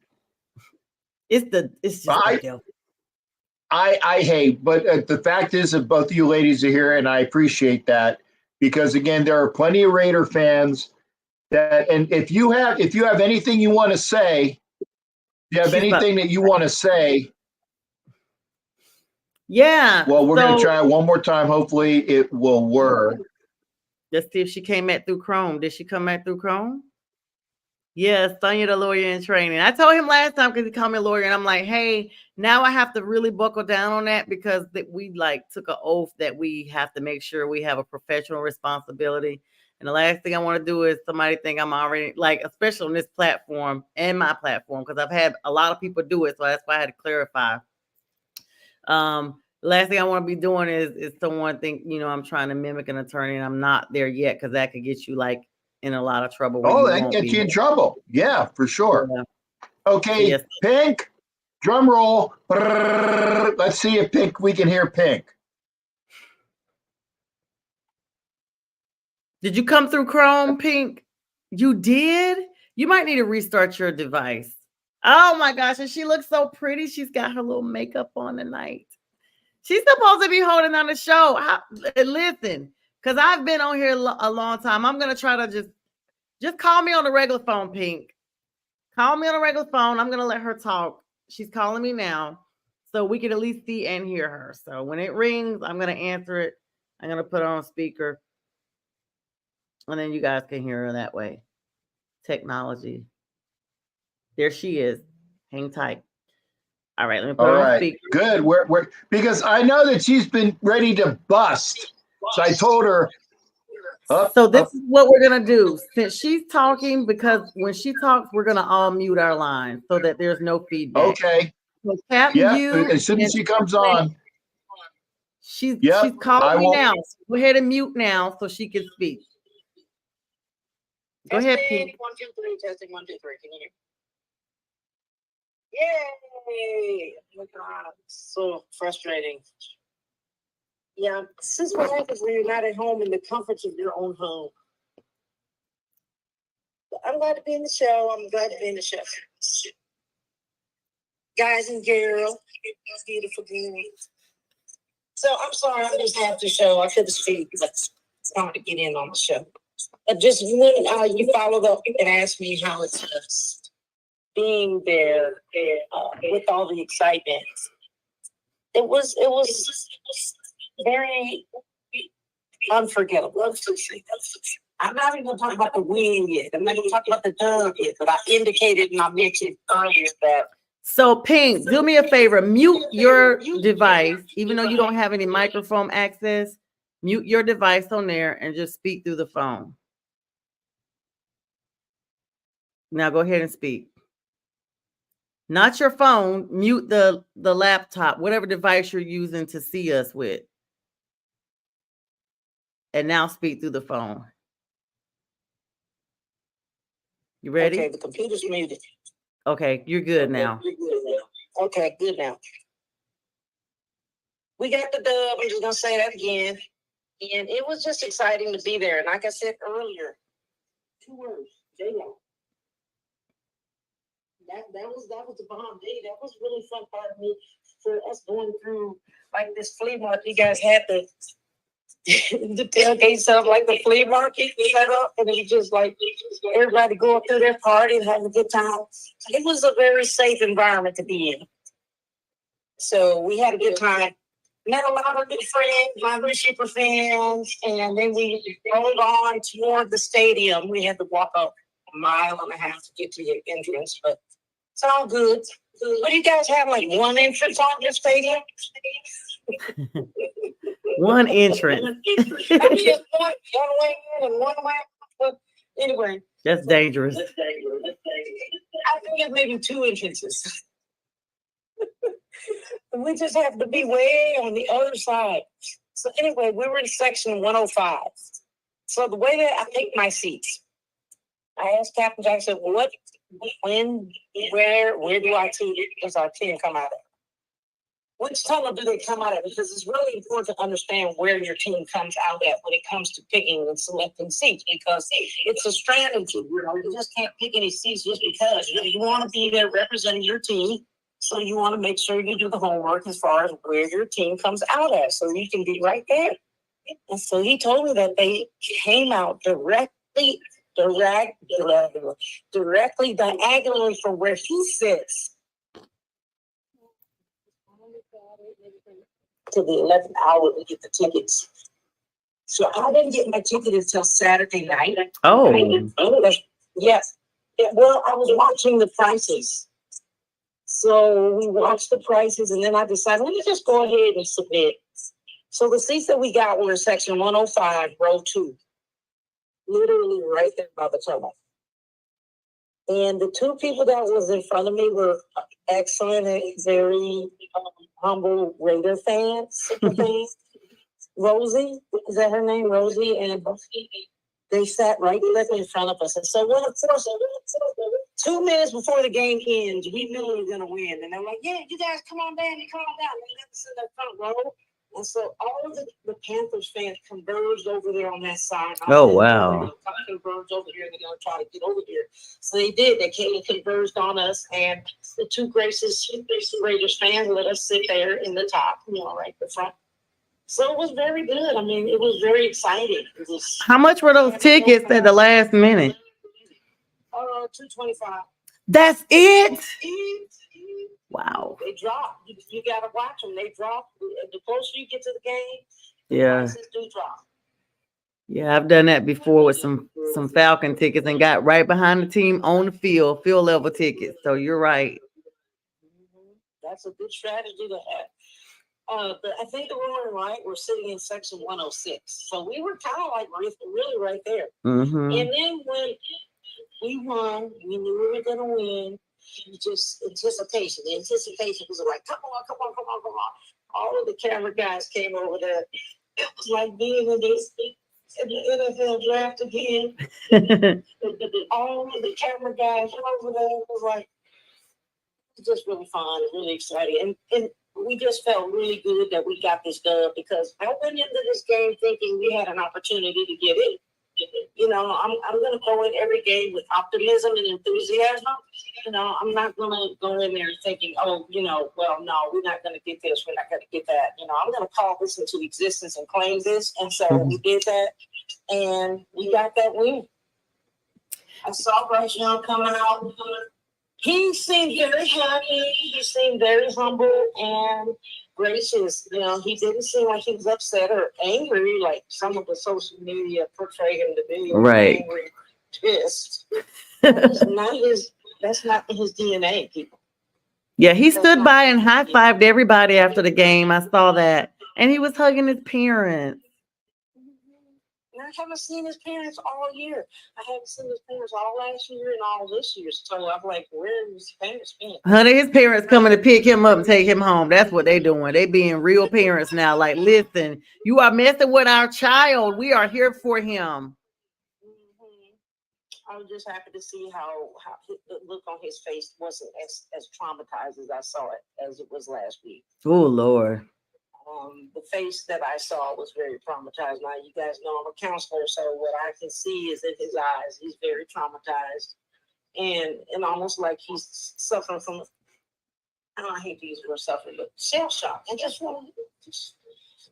it's just I hate, but the fact is that both of you ladies are here, and I appreciate that because again, there are plenty of Raider fans that, and if you have anything you want to say, that you want to say, yeah. well, we're going to try it one more time. Hopefully, it will work. Let's see if she came back through Chrome. Did she come back through Chrome? Yes, Sonya, the lawyer in training. I told him last time because he called me a lawyer, and I'm like, hey, now I have to really buckle down on that because we like took an oath that we have to make sure we have a professional responsibility. And the last thing I want to do is somebody think I'm already like, especially on this platform and my platform, because I've had a lot of people do it, so that's why I had to clarify. The last thing I want to be doing is someone think, I'm trying to mimic an attorney, and I'm not there yet because that could get you like in a lot of trouble. Oh, that gets you in trouble. Yeah, for sure. Yeah. Okay, yes. Pink, drum roll. Let's see if we can hear Pink. Did you come through Chrome, Pink? You did? You might need to restart your device. Oh my gosh, and she looks so pretty. She's got her little makeup on tonight. She's supposed to be holding on the show. Listen, because I've been on here a long time. I'm going to try to just call me on the regular phone, Pink. Call me on the regular phone. I'm going to let her talk. She's calling me now so we can at least see and hear her. So when it rings, I'm going to answer it. I'm going to put her on speaker. And then you guys can hear her that way. Technology. There she is. Hang tight. All right, let me put her on speaker. Good. We're because I know that she's been ready to bust. So I told her. So this is what we're gonna do. Since she's talking, because when she talks, we're gonna all mute our line so that there's no feedback. Okay. So Capt, as soon as she comes on. She's calling me now. So go ahead and mute now so she can speak. Go ahead, Pete. 1, 2, 3, testing 1, 2, 3. Can you hear? Yay! Oh my God, so frustrating. Yeah, since what happens when you're not at home in the comforts of your own home. But I'm glad to be in the show. Guys and girls, beautiful girls. So I'm sorry, I'm just after the show. I couldn't speak, but it's time to get in on the show. Just when you followed up and asked me how it's being there with all the excitement, it was very unforgettable. I'm not even going to talk about the win yet. I'm not going to talk about the dub yet, but I indicated and I mentioned earlier that. So, Pink, do me a favor. Mute your device, even though you don't have any microphone access. Mute your device on there and just speak through the phone. Now go ahead and speak. Not your phone. Mute the laptop, whatever device you're using to see us with. And now speak through the phone. You ready? Okay, the computer's muted. Okay, you're good now. Okay, good now. We got the dub. I'm just going to say that again. And it was just exciting to be there. And like I said earlier, 2 words, J-Lo. That was the bomb day. That was really fun part of me for us going through like this flea market. You guys had the tailgate stuff like the flea market set up, and it was just like everybody going through their party and having a good time. It was a very safe environment to be in. So we had a good time. Met a lot of good friends, my super fans, and then we rolled on toward the stadium. We had to walk up 1.5 miles to get to the entrance, but it's all good. What do you guys have, like one entrance on the stadium? One entrance. one way in and one way out. But anyway. That's dangerous. I think it's maybe 2 entrances. We just have to be way on the other side. So anyway, we were in section 105. So the way that I picked my seats, I asked Captain Jackson, where do our team, does our team come out of? Which tunnel do they come out of? Because it's really important to understand where your team comes out at when it comes to picking and selecting seats, because it's a strategy. You just can't pick any seats just because. You want to be there representing your team. So you want to make sure you do the homework as far as where your team comes out at, so you can be right there. And so he told me that they came out directly diagonally from where he sits to the 11th hour to get the tickets. So I didn't get my ticket until Saturday night. Oh. Yes. Well, I was watching the prices. So we watched the prices, and then I decided, let me just go ahead and submit. So the seats that we got were in section 105, row 2. Literally right there by the tunnel. And the two people that was in front of me were excellent and very humble Raider fans. Rosie, is that her name? Rosie, and they sat right directly in front of us. And so when, of course, 2 minutes before the game ends, we knew we were going to win. And they're like, yeah, you guys come on down. Come on down. We got to sit in that front row. And so all of the Panthers fans converged over there on that side. Oh, wow. Converged over here, and they're going to try to get over here. So they did. They came and converged on us. And the two gracious Raiders fans let us sit there in the top, right in the front. So it was very good. I mean, it was very exciting. It was. How much were those tickets at the last minute? $225. That's it? Wow. They drop. You got to watch them. They drop. The closer you get to the game, yeah, prices do drop. Yeah, I've done that before with some Falcon tickets and got right behind the team on the field level tickets. So you're right. That's a good strategy to have. But I think the Roaring Right were sitting in section 106. So we were kind of like really right there. Mm-hmm. And then when we won, we knew we were going to win. Just anticipation. The anticipation was like, come on. All of the camera guys came over there. It was like being in the NFL draft again. All of the camera guys over there. It was like, just really fun and really exciting. And we just felt really good that we got this dub, because I went into this game thinking we had an opportunity to get in. I'm going to go in every game with optimism and enthusiasm. I'm not going to go in there thinking, well, no, we're not going to get this. We're not going to get that. I'm going to call this into existence and claim this. And so we did that, and we got that win. I saw Bryce Young come out. He seemed very happy. He seemed very humble and gracious. He didn't seem like he was upset or angry like some of the social media portray him to be. Right. Angry, pissed. That's not his DNA, people. Yeah, he stood by and high-fived everybody after the game. I saw that. And he was hugging his parents. I haven't seen his parents all year. I haven't seen his parents all last year and all this year. So I'm like, where is his parents been? Honey, his parents coming to pick him up and take him home. That's what they doing. They being real parents now. Like, listen, you are messing with our child. We are here for him. I was just happy to see how the look on his face wasn't as traumatized as I saw it as it was last week. Oh, Lord. The face that I saw was very traumatized. Now, you guys know I'm a counselor, so what I can see is in his eyes, he's very traumatized, and almost like he's suffering from, I hate to use the word suffering, but shell shock. And just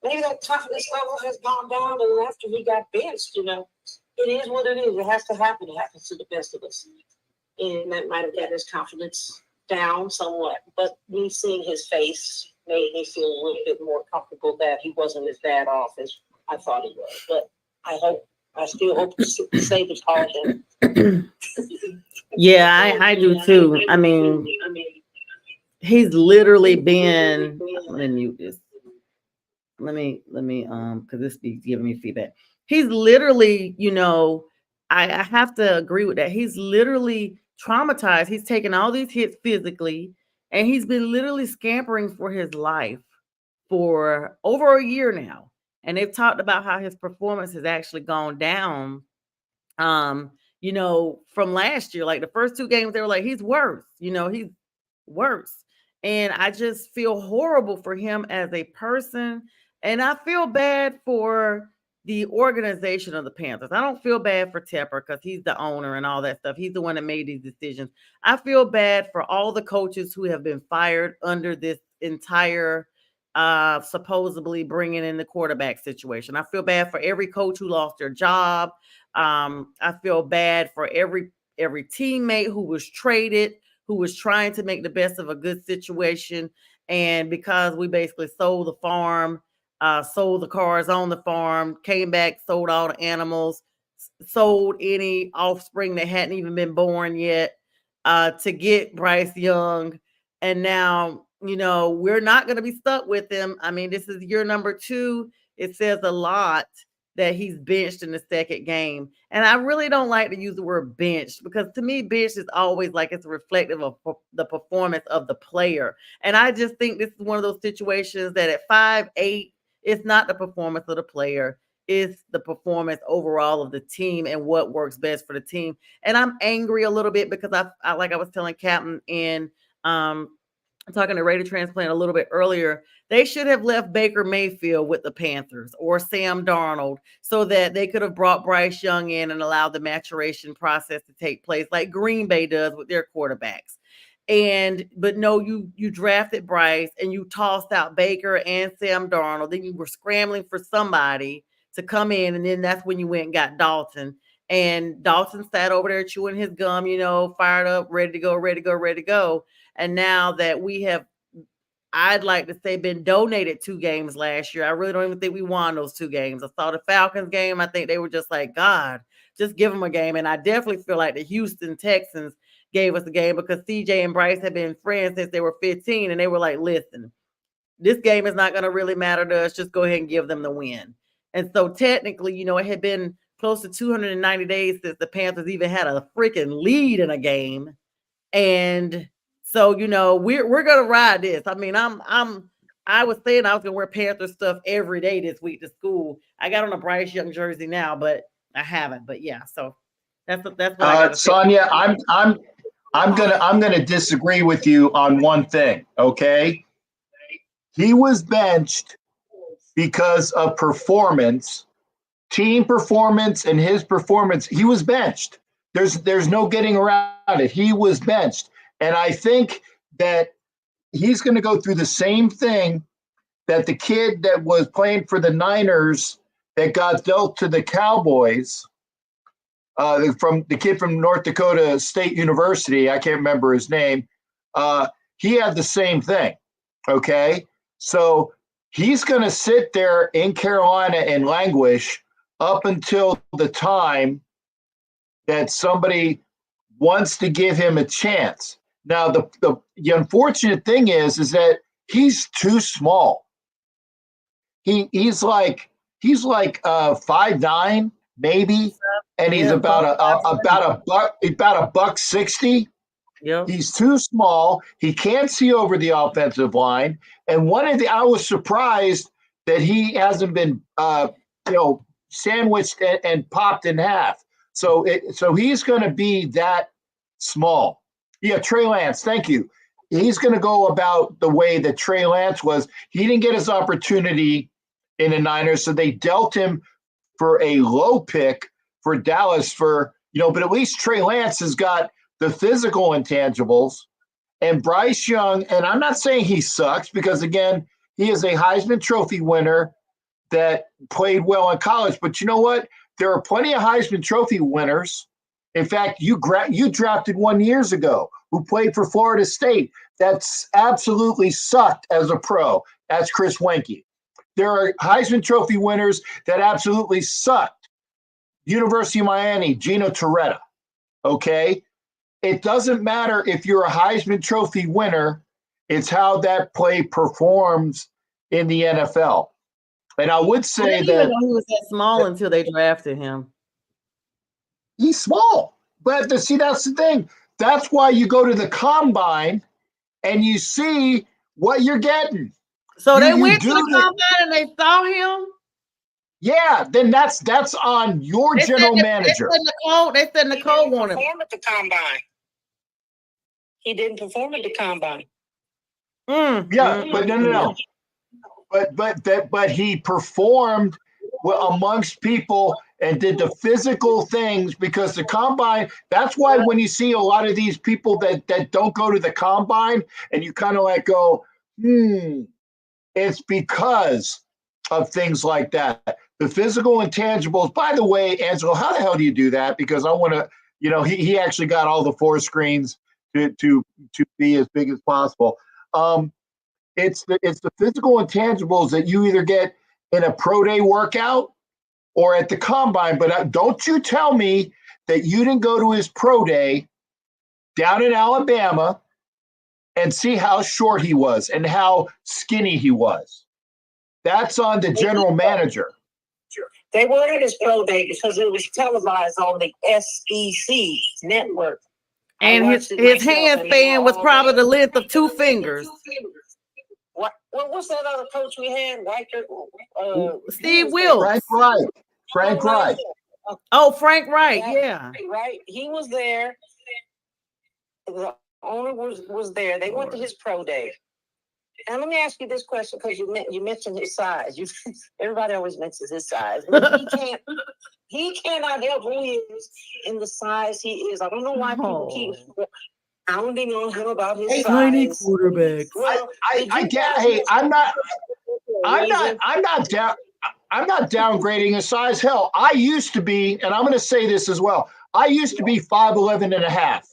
maybe that toughness level has gone down, and after he got benched, it is what it is. It has to happen. It happens to the best of us, and that might have got his confidence down somewhat. But me seeing his face made me feel a little bit more comfortable that he wasn't as bad off as I thought he was. But I still hope to save his heart. Yeah, I do too. I mean, he's literally been. Let me mute this. Let me because this be giving me feedback. He's literally, I have to agree with that. He's literally traumatized. He's taken all these hits physically. And he's been literally scampering for his life for over a year now. And they've talked about how his performance has actually gone down, from last year. Like the first 2 games, they were like, he's worse. He's worse. And I just feel horrible for him as a person. And I feel bad for the organization of the Panthers. I don't feel bad for Tepper because he's the owner and all that stuff. He's the one that made these decisions. I feel bad for all the coaches who have been fired under this entire supposedly bringing in the quarterback situation. I feel bad for every coach who lost their job. I feel bad for every teammate who was traded, who was trying to make the best of a good situation. And because we basically sold the farm, sold the cars on the farm, came back, sold all the animals, sold any offspring that hadn't even been born yet to get Bryce Young. And now, we're not going to be stuck with him. I mean, this is year number 2. It says a lot that he's benched in the second game. And I really don't like to use the word benched because to me, benched is always like it's reflective of the performance of the player. And I just think this is one of those situations that at 5'8", it's not the performance of the player. It's the performance overall of the team and what works best for the team. And I'm angry a little bit because I like I was telling Captain and talking to Raider Transplant a little bit earlier, they should have left Baker Mayfield with the Panthers or Sam Darnold so that they could have brought Bryce Young in and allowed the maturation process to take place like Green Bay does with their quarterbacks. But no, you drafted Bryce and you tossed out Baker and Sam Darnold. Then you were scrambling for somebody to come in, and then that's when you went and got Dalton. And Dalton sat over there chewing his gum, fired up, ready to go. And now that we have, I'd like to say, been donated 2 games last year, I really don't even think we won those 2 games. I saw the Falcons game. I think they were just like, God, just give them a game. And I definitely feel like the Houston Texans gave us a game because CJ and Bryce have been friends since they were 15. And they were like, listen, this game is not going to really matter to us. Just go ahead and give them the win. And so technically, it had been close to 290 days since the Panthers even had a freaking lead in a game. And so, we're going to ride this. I mean, I was saying I was going to wear Panther stuff every day this week to school. I got on a Bryce Young jersey now, but I haven't. But yeah, so that's what I got to say. Sonia, I'm gonna disagree with you on one thing. Okay, he was benched because of performance, team performance, and his performance. He was benched. There's no getting around it. He was benched. And I think that he's going to go through the same thing that the kid that was playing for the Niners that got dealt to the Cowboys, from the kid from North Dakota State University, I can't remember his name. He had the same thing. Okay. So he's going to sit there in Carolina and languish up until the time that somebody wants to give him a chance. Now, the unfortunate thing is that he's too small. He's like 5'9", maybe, and he's about a buck 60. Yeah. He's too small. He can't see over the offensive line. And I was surprised that he hasn't been sandwiched and popped in half. So he's going to be that small. Yeah, Trey Lance, thank you. He's going to go about the way that Trey Lance was. He didn't get his opportunity in the Niners, so they dealt him for a low pick for Dallas but at least Trey Lance has got the physical intangibles. And Bryce Young, and I'm not saying he sucks because, again, he is a Heisman Trophy winner that played well in college. But you know what? There are plenty of Heisman Trophy winners. In fact, you drafted 1 years ago who played for Florida State. That's absolutely sucked as a pro. That's Chris Wenke. There are Heisman Trophy winners that absolutely sucked. University of Miami, Gino Torretta. Okay? It doesn't matter if you're a Heisman Trophy winner. It's how that play performs in the NFL. And I would say that he was that small until they drafted him. He's small. But that's the thing. That's why you go to the combine and you see what you're getting. So they went to the combine and they saw him? Yeah, then that's on your general manager. They said Nicole wanted him. Perform at the combine. He didn't perform at the combine. But no. But he performed amongst people and did the physical things, because the combine, that's why when you see a lot of these people that don't go to the combine and you kind of like go, it's because of things like that. The physical intangibles. By the way, Angelo, how the hell do you do that? Because I want to, he actually got all the 4 screens to be as big as possible. It's the physical intangibles that you either get in a pro day workout or at the combine. But don't you tell me that you didn't go to his pro day down in Alabama and see how short he was and how skinny he was. That's on the general manager. They were at his pro day because it was televised on the SEC network. And his handstand was probably the length of 2 fingers. What's that other coach we had? Steve Wilkes. Frank Wright. Oh, Frank Wright, yeah. Right. He was there. The owner was there. They went to his pro day. And let me ask you this question, because you mentioned his size. Everybody always mentions his size. He cannot help who he is in the size he is. I don't know why people keep pounding on him about his tiny size. Quarterbacks. Well, I'm not downgrading his size. Hell, I used to be, and I'm going to say this as well. I used to be 5'11" and a half.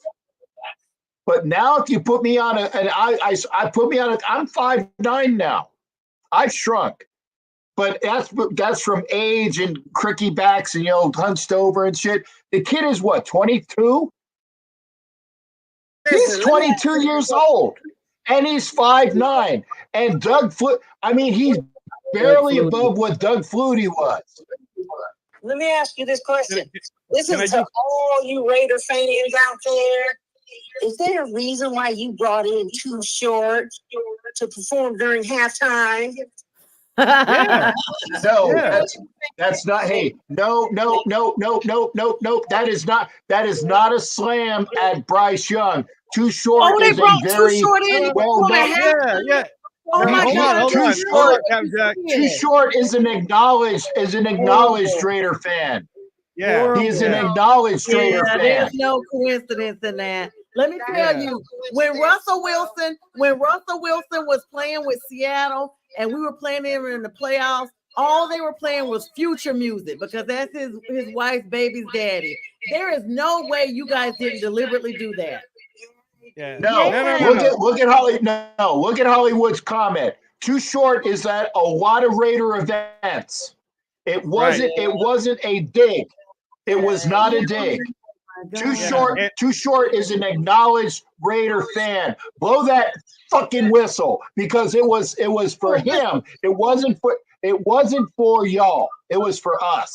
But now if you put me on I'm 5'9" now. I've shrunk. But that's from age and cricky backs and hunched over and shit. The kid is what, 22? He's 22 years old. And he's 5'9". And Doug Flutie, he's barely above what Doug Flutie was. Let me ask you this question. Listen to all you Raider fans out there. Is there a reason why you brought in Too Short to perform during halftime? Yeah. No, that's not. Hey, no. That is not a slam at Bryce Young. Too Short is a very well known. Yeah. Oh my God! Too Short is an acknowledged Raider fan. Yeah, he is an acknowledged Raider fan. There's no coincidence in that. Let me tell you, when Russell Wilson was playing with Seattle and we were playing them in the playoffs, all they were playing was Future music because that's his wife's baby's daddy. There is no way you guys didn't deliberately do that. Yeah. No. Look at Holly. No, look at Hollywood's comment. Too Short is at a lot of Raider events. It wasn't. Right. It wasn't a dig. It was not a dig. Too Short is an acknowledged Raider fan. Blow that fucking whistle because it was for him. It wasn't for y'all. It was for us.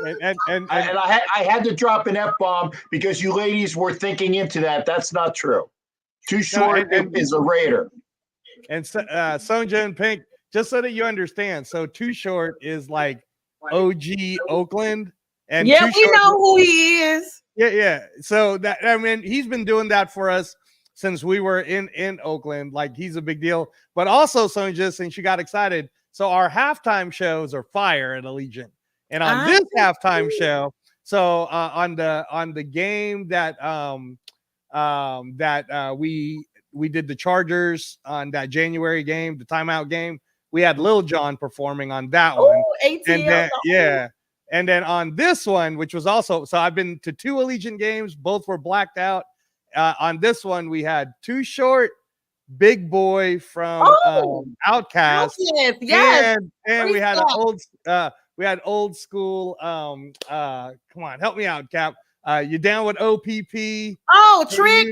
And I had to drop an F-bomb because you ladies were thinking into that. That's not true. Too Short is a Raider. And Sonja and Pink, just so that you understand, so Too Short is like OG Oakland. And yeah, we know who he is. Yeah. So he's been doing that for us since we were in Oakland. Like he's a big deal. But also, Sonja, since you got excited, so our halftime shows are fire at Allegiant. And on this halftime show, so on the game that we did the Chargers on that January game, the timeout game, we had Lil Jon performing on that one. ATL. And then on this one, which was also, so I've been to 2 Allegiant games, both were blacked out. On this one, we had Too Short, Big Boy from Outkast, and we had old school. Come on, help me out, Cap. You down with OPP? Oh, Trick,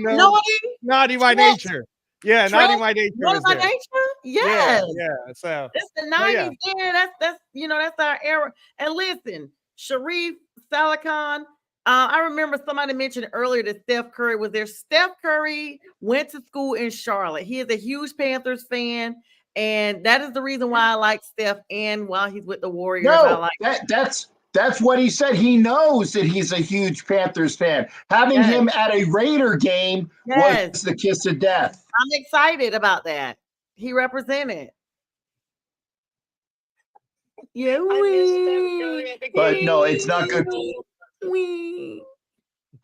Naughty by Nature. Yeah, Trent, Naughty by Nature. Naughty by Nature? Yes. Yeah. So it's the 90s there. That's our era. And listen, Sharif Salakhon, I remember somebody mentioned earlier that Steph Curry was there. Steph Curry went to school in Charlotte. He is a huge Panthers fan, and that is the reason why I like Steph and while he's with the Warriors. That's what he said. He knows that he's a huge Panthers fan. Having him at a Raider game was the kiss of death. I'm excited about that. He represented. Yeah, But no, it's not good.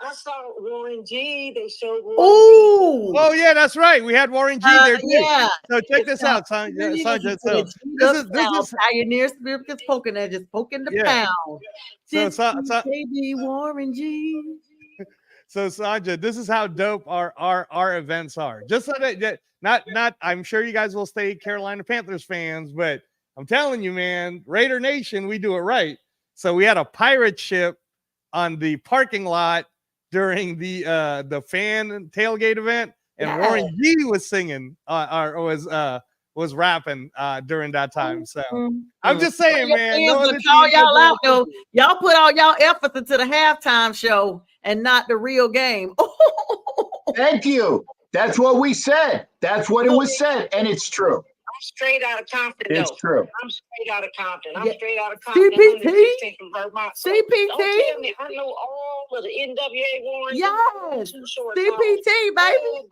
I saw Warren G. They showed Warren Oh, Oh yeah, that's right. We had Warren G there too. yeah. So check this out, Sanja. So this is Pioneer Spirit is poking at, just poking the pound. So baby Warren G. So Sanja, this is how dope our events are. Just so that not I'm sure you guys will stay Carolina Panthers fans, but I'm telling you, man, Raider Nation, we do it right. So we had a pirate ship on the parking lot during the fan tailgate event, and Warren G was singing or was rapping during that time. So I'm just saying, man. No call y'all out though. Y'all put all y'all efforts into the halftime show and not the real game. Thank you. That's what we said. That's what it was said, and it's true. I'm straight out of Compton. It's true. I'm straight out of Compton. I'm straight out of Compton. CPT. CPT. Don't tell me I know all of the NWA Warren. Yes. CPT, baby.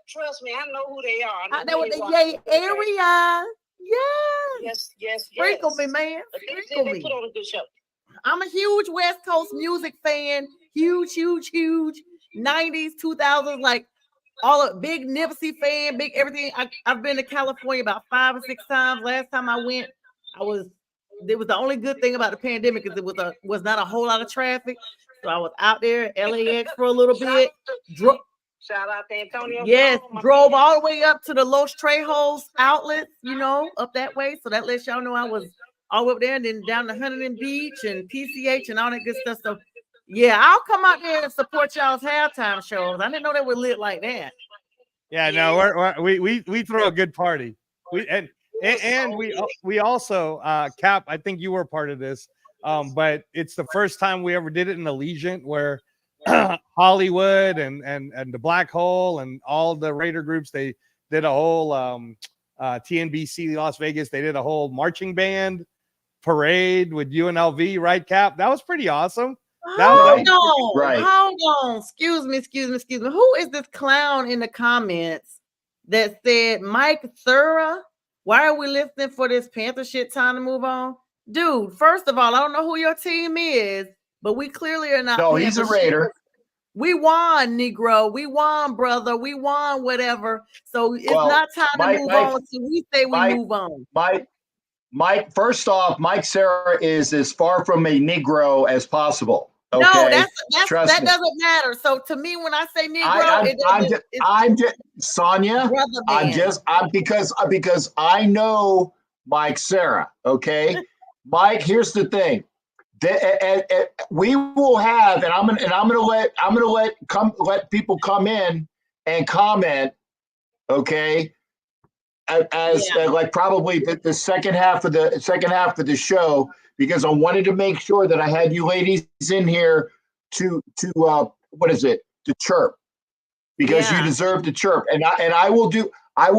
Trust me, I know who they are. I know what the Yay area. Yes. Sprinkle me, man. Sprinkle me. Put on a good show. I'm a huge West Coast music fan. Huge. 90s, 2000s, like all of big Nipsey fan, big everything. I've been to California about 5 or 6 times. Last time I went, it was the only good thing about the pandemic is it was not a whole lot of traffic. So I was out there at LAX for a little bit. Shout out to Antonio. Yes, drove all the way up to the Los Trejos outlets, up that way. So that lets y'all know I was all up there and then down to Huntington Beach and PCH and all that good stuff. So yeah, I'll come out there and support y'all's halftime shows. I didn't know they were lit like that. Yeah, no, we throw a good party. We also Cap, I think you were part of this. But it's the first time we ever did it in Allegiant where Hollywood and the Black Hole and all the Raider groups, they did a whole TNBC Las Vegas, they did a whole marching band parade with UNLV, right, Cap? That was pretty awesome. Hold on. Excuse me. Who is this clown in the comments that said Mike Thura? Why are we listening for this Panther shit? Time to move on. Dude, first of all, I don't know who your team is, but we clearly are not. No, he's a Raider. We won, Negro. We won, brother. We won, whatever. So it's not time to move on. So we say we move on. Mike, first off, Mike Sarah is as far from a Negro as possible. Okay? No, that doesn't matter. So to me, when I say Negro, I'm just Sonia. Because I know Mike Sarah. Okay, Mike. Here's the thing. We will have, and I'm gonna let people come in and comment. Okay, like probably the second half of the show, because I wanted to make sure that I had you ladies in here to chirp, because you deserve to chirp, and I will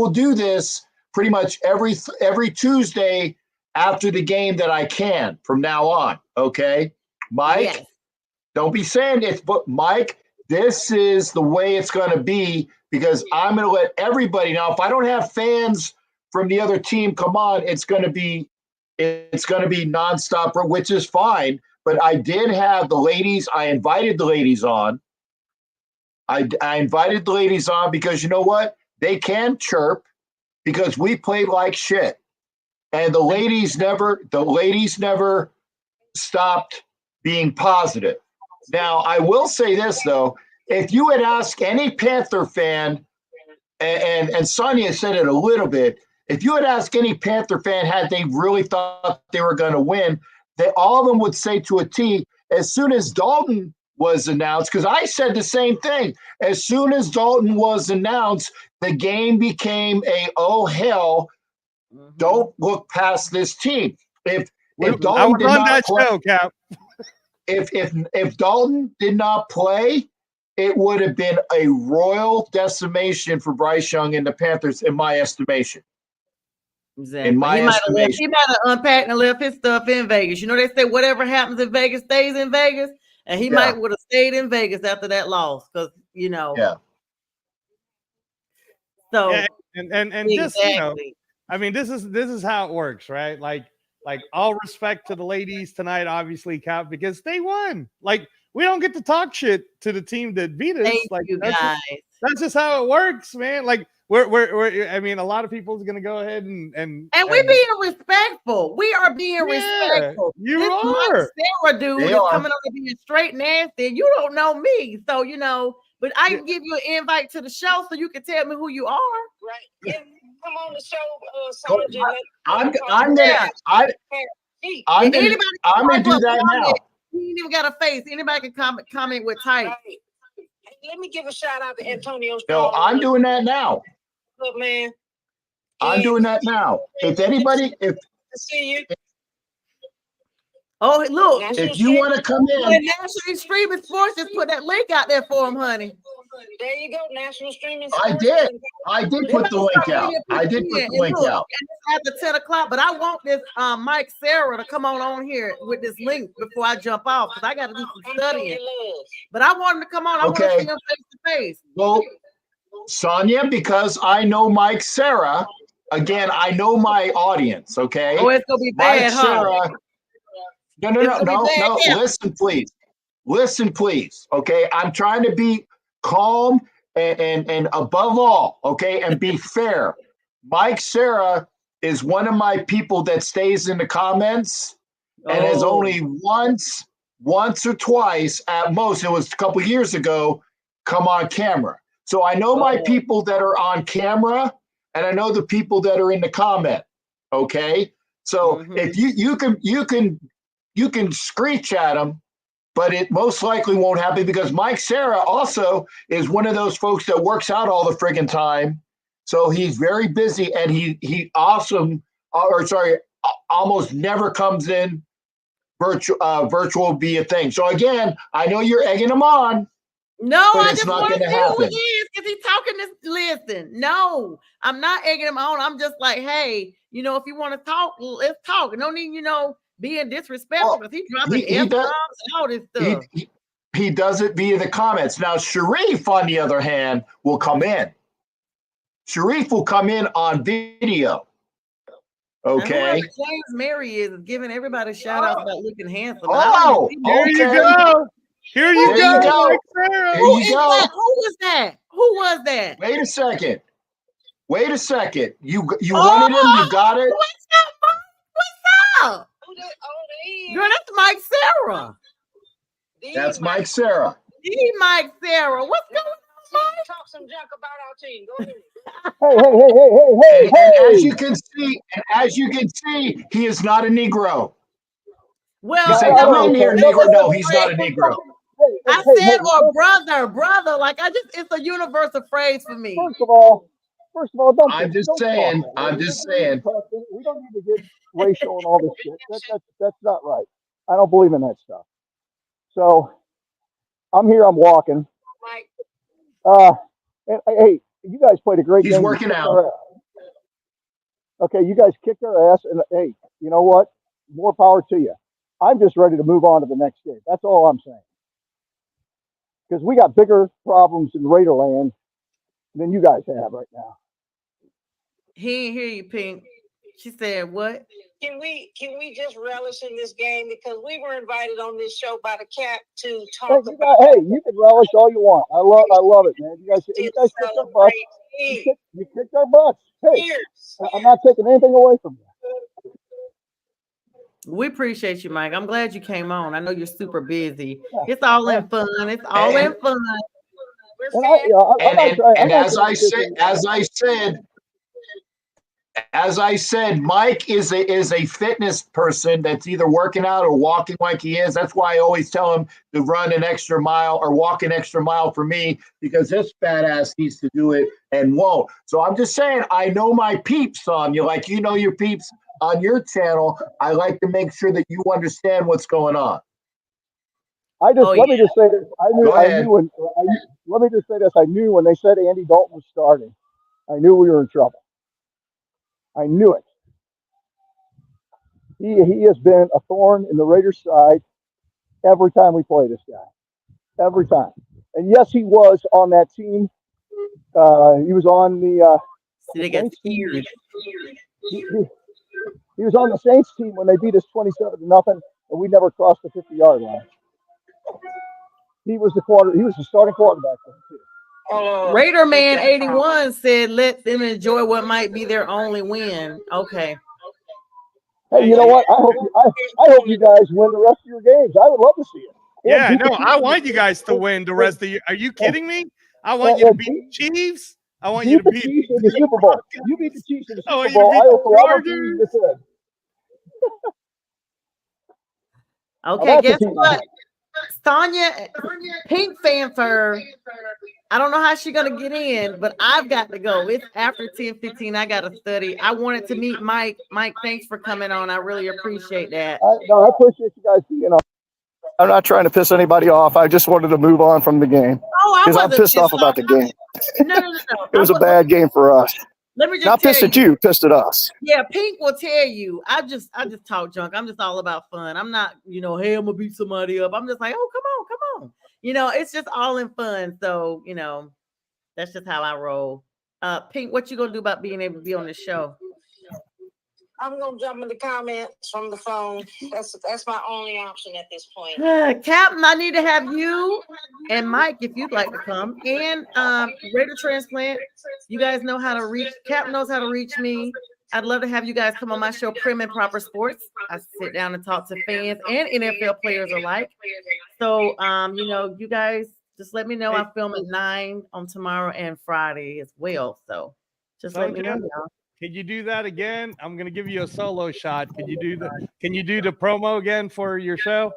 do this pretty much every Tuesday after the game that I can from now on. Okay, Mike, don't be saying it, but Mike, this is the way it's going to be, because I'm going to let everybody know. If I don't have fans from the other team come on, it's going to be nonstop, which is fine. But I did have the ladies. I invited the ladies on. I invited the ladies on because you know what? They can chirp because we play like shit. And the ladies never stopped being positive. Now, I will say this, though. If you had asked any Panther fan, and Sonia said it a little bit, if you had asked any Panther fan, had they really thought they were going to win, all of them would say to a T, as soon as Dalton was announced, because I said the same thing. As soon as Dalton was announced, the game became oh hell, don't look past this team. If Dalton did not play, Cap. If Dalton did not play, it would have been a royal decimation for Bryce Young and the Panthers, in my estimation. Exactly. In my estimation. He might have unpacked and left his stuff in Vegas. You know, they say whatever happens in Vegas stays in Vegas, and he might would have stayed in Vegas after that loss, because Yeah. So and just I mean, this is how it works, right? Like like all respect to the ladies tonight, obviously, Cap, because they won. Like we don't get to talk shit to the team that beat us. Thank Like you that's guys. that's just how it works, man. Like we're I mean, a lot of people's gonna go ahead and we're being respectful. We are being respectful. You this are. Mike Sarah dude They is are. coming on to being straight nasty. You don't know me, so you know. But I can give you an invite to the show so you can tell me who you are. Right. Yeah. Come on the show, Sandra. I'm gonna do that now. He ain't even got a face. Anybody can comment with type. Right. Hey, let me give a shout out to Antonio. No, I'm doing that now. Look, man. I'm doing that now. If anybody, if see you. Oh, look. If you want to come in, National Streaming Sports just put that link out there for him, honey. There you go, National Streaming Sports. I did put the link out. I did put the link out. And it's after 10 o'clock, but I want this Mike Sarah to come on here with this link before I jump off because I got to do some studying. But I want him to come on. I want to see him face to face. Well, Sonia, because I know Mike Sarah, again, I know my audience, okay? Oh, it's going to be bad, Mike Sarah. No. Listen, please. Okay. I'm trying to be calm and above all, okay, and be fair. Mike Sarah is one of my people that stays in the comments and has only once or twice at most, it was a couple years ago, come on camera. So I know my people that are on camera and I know the people that are in the comment. Okay. So if you can screech at them, but it most likely won't happen because Mike Sarah also is one of those folks that works out all the friggin' time. So he's very busy and he almost never comes in virtual be a thing. So again, I know you're egging him on. No, but I it's just not want to going to see who happen. he is because he's talking this. Listen, no, I'm not egging him on. I'm just like, hey, you know, if you want to talk, let's talk. No need, you know, being disrespectful because he's dropping F-bombs and all this stuff. He does it via the comments. Now, Sharif, on the other hand, will come in. Sharif will come in on video. Okay. James Mary is giving everybody shout outs about looking handsome. Oh, here you go. Here you go. Who was that? Who was that? Wait a second. You wanted him. You got it. What's up? Girl, that's Mike Sarah. That's Mike Sarah. Mike Sarah. What's going on, Mike? Talk some junk about our team. Go ahead. Hey. And as you can see, he is not a Negro. Well, you said, come in here, Negro. No, he's not a Negro. I said, or brother. Like it's a universal phrase for me. First of all, don't. I'm just saying. We don't need to get racial and all this shit. That's not right. I don't believe in that stuff. So, I'm here. I'm walking. And hey, you guys played a great game. He's working out. Okay, you guys kicked our ass, and hey, you know what? More power to you. I'm just ready to move on to the next game. That's all I'm saying. Because we got bigger problems in Raiderland than you guys have right now. He ain't hear you, Pink. She said, "What? Can we just relish in this game because we were invited on this show by the Capt to talk about? Hey, you can relish all you want. I love it, man. You guys kicked our butts. You kicked our butts. Hey, I'm not taking anything away from you. We appreciate you, Mike. I'm glad you came on. I know you're super busy. It's all in fun. It's all in fun. And as I said, Mike is a fitness person that's either working out or walking like he is. That's why I always tell him to run an extra mile or walk an extra mile for me because this badass needs to do it and won't. So I'm just saying, I know my peeps on you, like you know your peeps on your channel. I like to make sure that you understand what's going on. Let me just say this. Let me just say this. I knew when they said Andy Dalton was starting, I knew we were in trouble. I knew it. He has been a thorn in the Raiders' side every time we play this guy. Every time. And yes, he was on that team. He was on the. They got scared. He was on the Saints team when they beat us 27-0, and we never crossed the 50-yard line. He was the starting quarterback then too. Raider Man 81 said, "Let them enjoy what might be their only win." Okay. Hey, you know what? I hope you guys win the rest of your games. I would love to see it. Yeah, no, I want you guys to win the rest of you. Are you kidding me? I want you to beat the Chiefs. I want you to beat the Chiefs in the Super Bowl. You beat the Chiefs in the I Super Bowl. I will forever be your fan. Okay, guess what? Sonya, Pink Fanfare. I don't know how she's gonna get in, but I've got to go. It's after 10:15. I gotta study. I wanted to meet Mike. Mike, thanks for coming on. I really appreciate that. I appreciate you guys being on. I'm not trying to piss anybody off. I just wanted to move on from the game because I'm pissed off about the game. No. It was a bad game for us. Let me just not pissed at you, pissed at us. Yeah, Pink will tell you. I just talk junk. I'm just all about fun. I'm not, hey, I'm gonna beat somebody up. I'm just like, oh, come on. It's just all in fun. So, that's just how I roll. Pink, what you gonna do about being able to be on the show? I'm gonna jump in the comments from the phone. That's my only option at this point. Capt, I need to have you and Mike if you'd like to come. And Raider Transplant, you guys know how to reach. Capt knows how to reach me. I'd love to have you guys come on my show, Prim and Proper Sports. I sit down and talk to fans and NFL players alike. So you guys just let me know. I film at 9 on tomorrow and Friday as well. So just let me know, y'all. Can you do that again? I'm gonna give you a solo shot. Can you do the promo again for your show?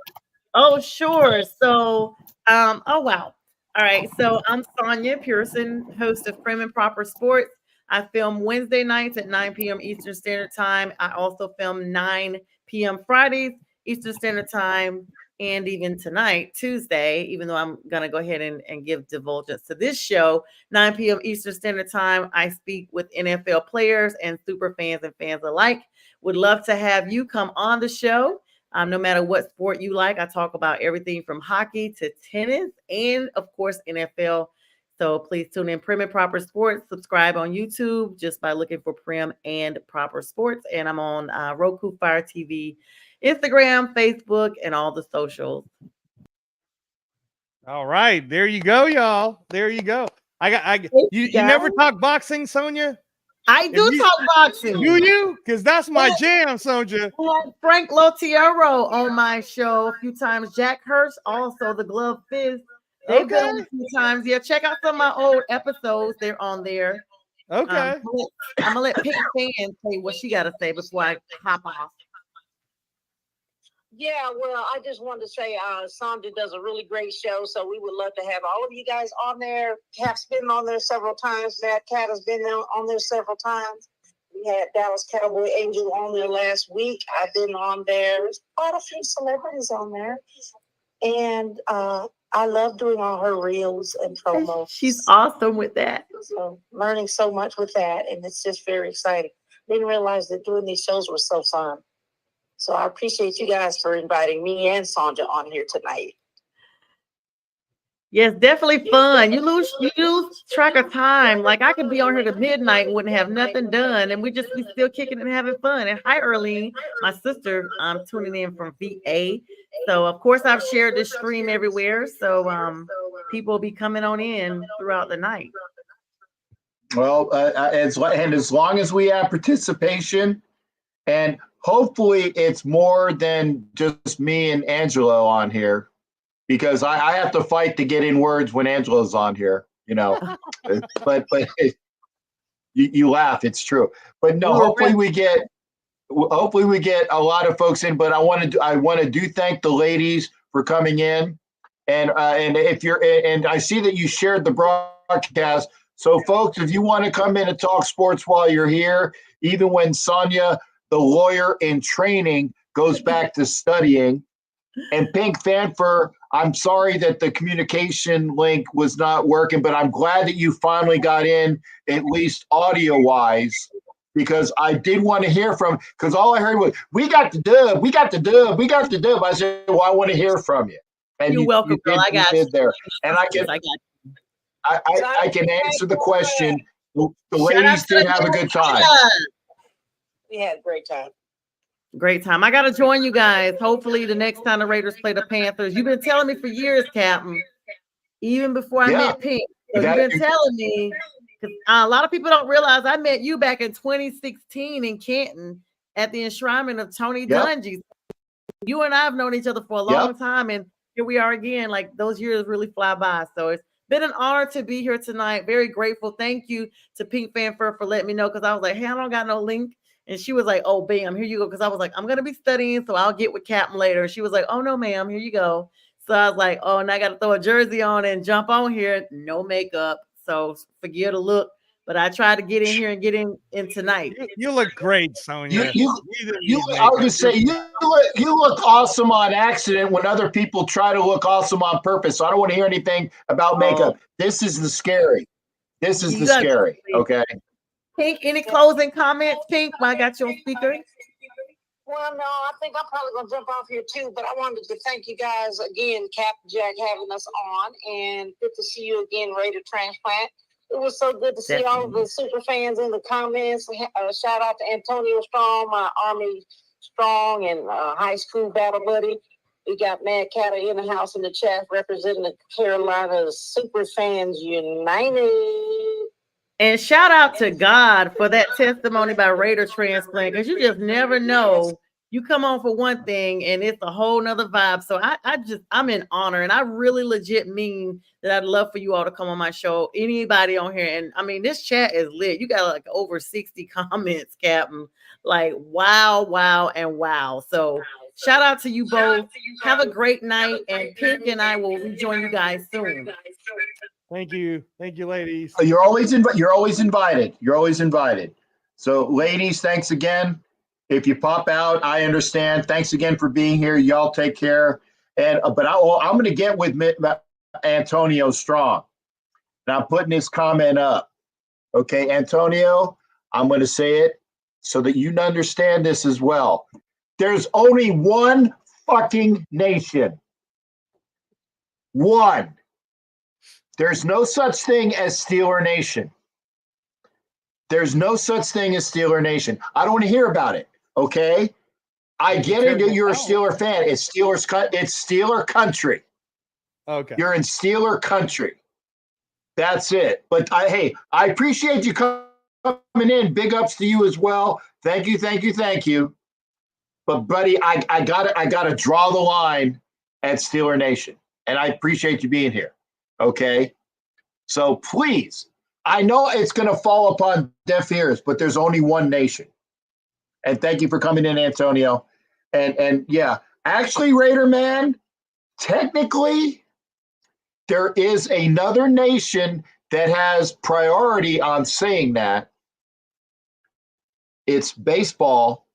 Oh, sure. So, oh wow. All right. So I'm Sonya Pearson, host of Prim and Proper Sports. I film Wednesday nights at 9 p.m. Eastern Standard Time. I also film 9 p.m. Fridays Eastern Standard Time, and even tonight, Tuesday, even though I'm going to go ahead and give divulgence to this show, 9 p.m. Eastern Standard Time, I speak with NFL players and super fans and fans alike. Would love to have you come on the show. No matter what sport you like, I talk about everything from hockey to tennis and, of course, NFL. So please tune in Prim and Proper Sports. Subscribe on YouTube just by looking for Prim and Proper Sports. And I'm on Roku, Fire TV, Instagram, Facebook, and all the socials. All right, there you go, y'all. There you go. You never talk boxing, Sonya? I do talk boxing. Do you? Because that's my jam, Sonya. Frank Lotiero on my show a few times. Jack Hurst, also the Glove Fist. They've been on a few times. Yeah, check out some of my old episodes. They're on there. Okay. I'm gonna let Pink Fan say what she got to say before I hop off. Yeah, well, I just wanted to say Sandra does a really great show, so we would love to have all of you guys on there. Cap's been on there several times. Matt Cat has been on there several times. We had Dallas Cowboy Angel on there last week. I've been on there. There's quite a few celebrities on there. And I love doing all her reels and promos. She's awesome with that. So learning so much with that, and it's just very exciting. Didn't realize that doing these shows was so fun. So I appreciate you guys for inviting me and Sandra on here tonight. Yes, definitely fun. You lose track of time. Like I could be on here to midnight and wouldn't have nothing done, and we just be still kicking and having fun. And hi, Earlene, my sister. I'm tuning in from VA. So of course I've shared this stream everywhere. So people will be coming on in throughout the night. Well, as long as we have participation, and hopefully it's more than just me and Angelo on here, because I have to fight to get in words when Angelo's on here, but you laugh, it's true. But no, hopefully we get a lot of folks in. But I want to thank the ladies for coming in, and I see that you shared the broadcast. So folks, if you want to come in and talk sports while you're here, even when Sonya, the lawyer in training, goes back to studying, and Pink Fanfare, I'm sorry that the communication link was not working, but I'm glad that you finally got in, at least audio-wise, because I did want to hear from, because all I heard was, we got the dub, we got the dub, we got the dub. I said, well, I want to hear from you. And you're welcome, girl. I got you. There. And I can answer the question. The ladies did have a good time. We had a great time. Great time. I got to join you guys. Hopefully, the next time the Raiders play the Panthers. You've been telling me for years, Captain, even before I met Pink. So you've been telling me, because a lot of people don't realize I met you back in 2016 in Canton at the enshrinement of Tony Dungy. You and I have known each other for a long time, and here we are again. Like, those years really fly by. So it's been an honor to be here tonight. Very grateful. Thank you to Pink Fanfare for letting me know, because I was like, hey, I don't got no link. And she was like, oh, bam, here you go. Because I was like, I'm going to be studying, so I'll get with Captain later. And she was like, oh, no, ma'am, here you go. So I was like, oh, and I got to throw a jersey on and jump on here. No makeup. So forget the look. But I tried to get in here and get in tonight. You look great, Sonia. I was just say you look awesome on accident when other people try to look awesome on purpose. So I don't want to hear anything about makeup. This is the scary. This is the scary. Okay. Pink, any closing comments? Pink, I got you on speaker. Well, no, I think I'm probably going to jump off here too, but I wanted to thank you guys again, Cap, Jack, having us on, and good to see you again, Raider Transplant. It was so good to see all of the super fans in the comments. Shout out to Antonio Strong, my Army Strong and high school battle buddy. We got Mad Catter in the house in the chat representing the Carolina Super Fans United. And shout out to God for that testimony by Raider Transplant, because you just never know. You come on for one thing and it's a whole nother vibe. So I'm in honor, and I really legit mean that I'd love for you all to come on my show. Anybody on here. And I mean, this chat is lit. You got like over 60 comments, Captain. Like, wow, and wow. So shout out to you both. Have a great night. And Pink and I will rejoin you guys soon. Thank you, ladies. You're always invited. You're always invited. So, ladies, thanks again. If you pop out, I understand. Thanks again for being here. Y'all take care. And I'm going to get with Antonio Strong. And I'm putting his comment up. Okay, Antonio, I'm going to say it so that you understand this as well. There's only one fucking nation. One. There's no such thing as Steeler Nation. There's no such thing as Steeler Nation. I don't want to hear about it. Okay, I get it that you're a Steeler fan. It's Steeler country. Okay, you're in Steeler country. That's it. But I appreciate you coming in. Big ups to you as well. Thank you. But buddy, I gotta draw the line at Steeler Nation, and I appreciate you being here. Okay, so please, I know it's going to fall upon deaf ears, but there's only one nation. And thank you for coming in, Antonio. And yeah, actually, Raider man, technically, there is another nation that has priority on saying that. It's baseball.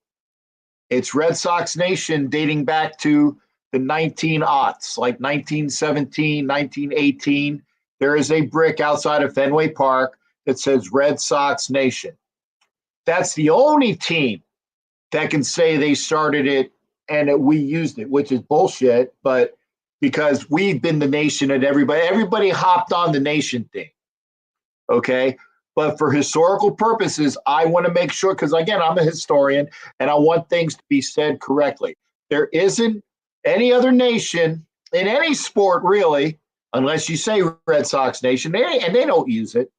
It's Red Sox Nation, dating back to the 1900s, like 1917, 1918. There is a brick outside of Fenway Park that says Red Sox Nation. That's the only team that can say they started it and that we used it, which is bullshit, but because we've been the nation and everybody hopped on the nation thing. Okay. But for historical purposes, I want to make sure, because again, I'm a historian and I want things to be said correctly. There isn't any other nation in any sport, really, unless you say Red Sox Nation, and they don't use it.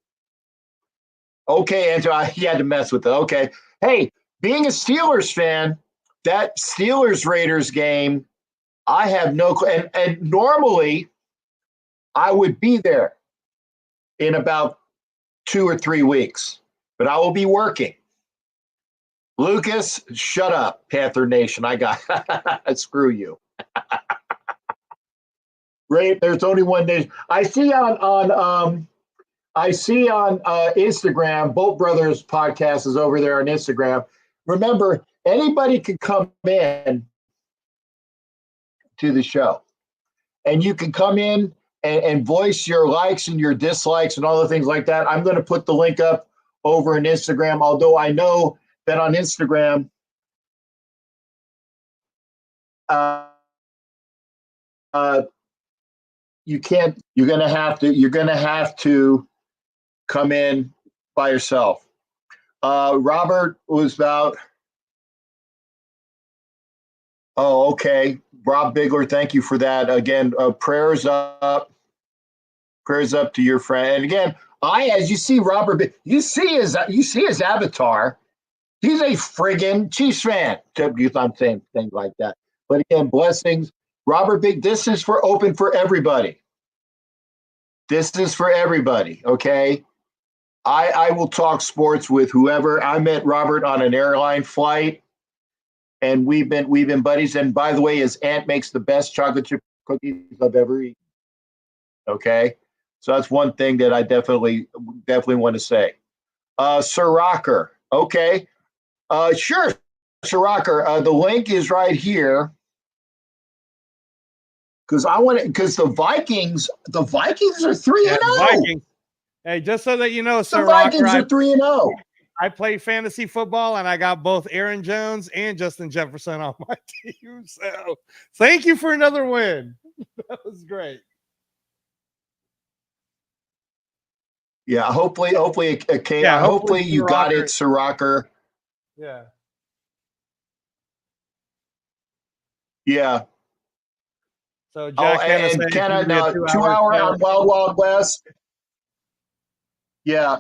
Okay, Andrew, he had to mess with it. Okay. Hey, being a Steelers fan, that Steelers-Raiders game, I have no clue. And normally, I would be there in about 2 or 3 weeks, but I will be working. Lucas, shut up, Panther Nation. I got screw you. Right? There's only one nation. I see on Instagram, Bolt Brothers podcast is over there on Instagram. Remember, anybody can come in to the show, and you can come in and voice your likes and your dislikes and all the things like that. I'm going to put the link up over on Instagram, although I know that on Instagram, you can't. You're going to have to come in by yourself. Robert was about Oh, okay. Rob Bigler, thank you for that. Again, prayers up to your friend. And again, as you see, you see his avatar. He's a friggin' Chiefs fan. Because I'm saying things like that. But again, blessings, Robert Big. This is open for everybody. This is for everybody. Okay. I will talk sports with whoever. I met Robert on an airline flight, and we've been buddies. And by the way, his aunt makes the best chocolate chip cookies I've ever eaten. Okay, so that's one thing that I definitely want to say. Sir Rocker. Okay, sure, Sir Rocker. The link is right here because the Vikings are 3-0. Vikings. Hey, just so that you know, Sir The Vikings Rocker, are 3-0. I play fantasy football, and I got both Aaron Jones and Justin Jefferson on my team. So thank you for another win. That was great. Yeah, hopefully it came. Yeah, hopefully hopefully you got it, Sir Rocker. Yeah. Yeah. So Jack and Canada, 2-hour on Wild Wild West. Yeah,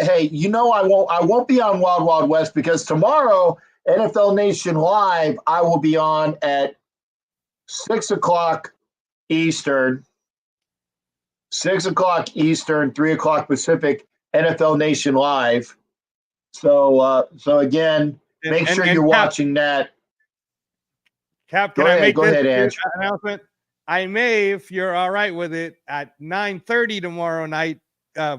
hey, I won't be on Wild Wild West because tomorrow, NFL Nation Live, I will be on at 6:00 Eastern, 6:00 Eastern, 3:00 Pacific, NFL Nation Live. So again, make sure you're watching that. Cap, can I make this announcement? I may, if you're all right with it, at 9:30 tomorrow night,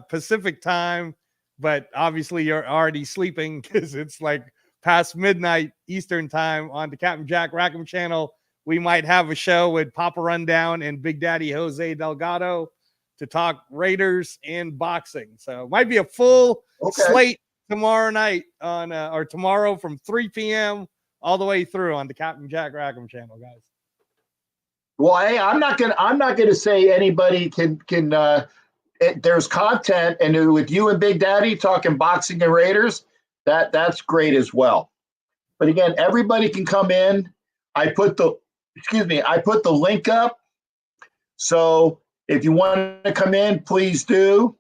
Pacific time, but obviously you're already sleeping because it's like past midnight Eastern time on the Captain Jack Rackham channel. We might have a show with Papa Rundown and Big Daddy Jose Delgado to talk Raiders and boxing. So it might be a full slate tomorrow night or tomorrow from 3 p.m. all the way through on the Captain Jack Rackham channel, guys. Well, hey, I'm not gonna say anybody can. There's content, and with you and Big Daddy talking boxing and Raiders, that's great as well. But again, everybody can come in. I put the link up. So if you want to come in, please do.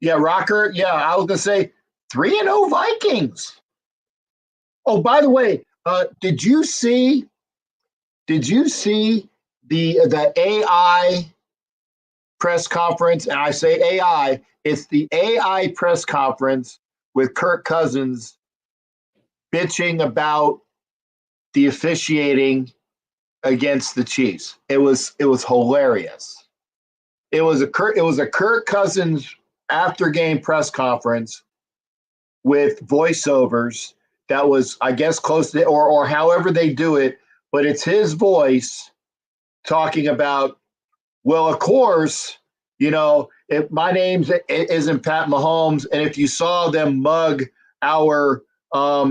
Yeah, Rocker. Yeah, I was gonna say 3-0 Vikings. Oh, by the way, did you see the AI press conference? And I say AI, it's the AI press conference with Kirk Cousins bitching about the officiating against the Chiefs. It was hilarious. It was a Kirk Cousins after game press conference with voiceovers that was, I guess, close to or however they do it, but it's his voice talking about, well, of course, if my name isn't Pat Mahomes, and if you saw them mug our what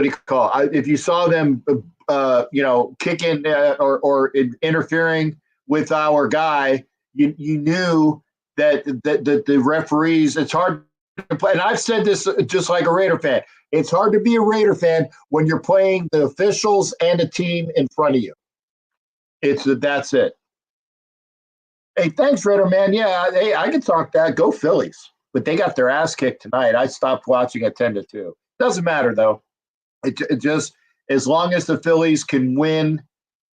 do you call it? If you saw them kicking or interfering with our guy, you knew that the referees, it's hard to play. And I've said this just like a Raider fan. It's hard to be a Raider fan when you're playing the officials and a team in front of you. That's it. Hey, thanks, Raider man. Yeah, hey, I can talk that. Go Phillies. But they got their ass kicked tonight. I stopped watching at 10-2. Doesn't matter, though. It just, as long as the Phillies can win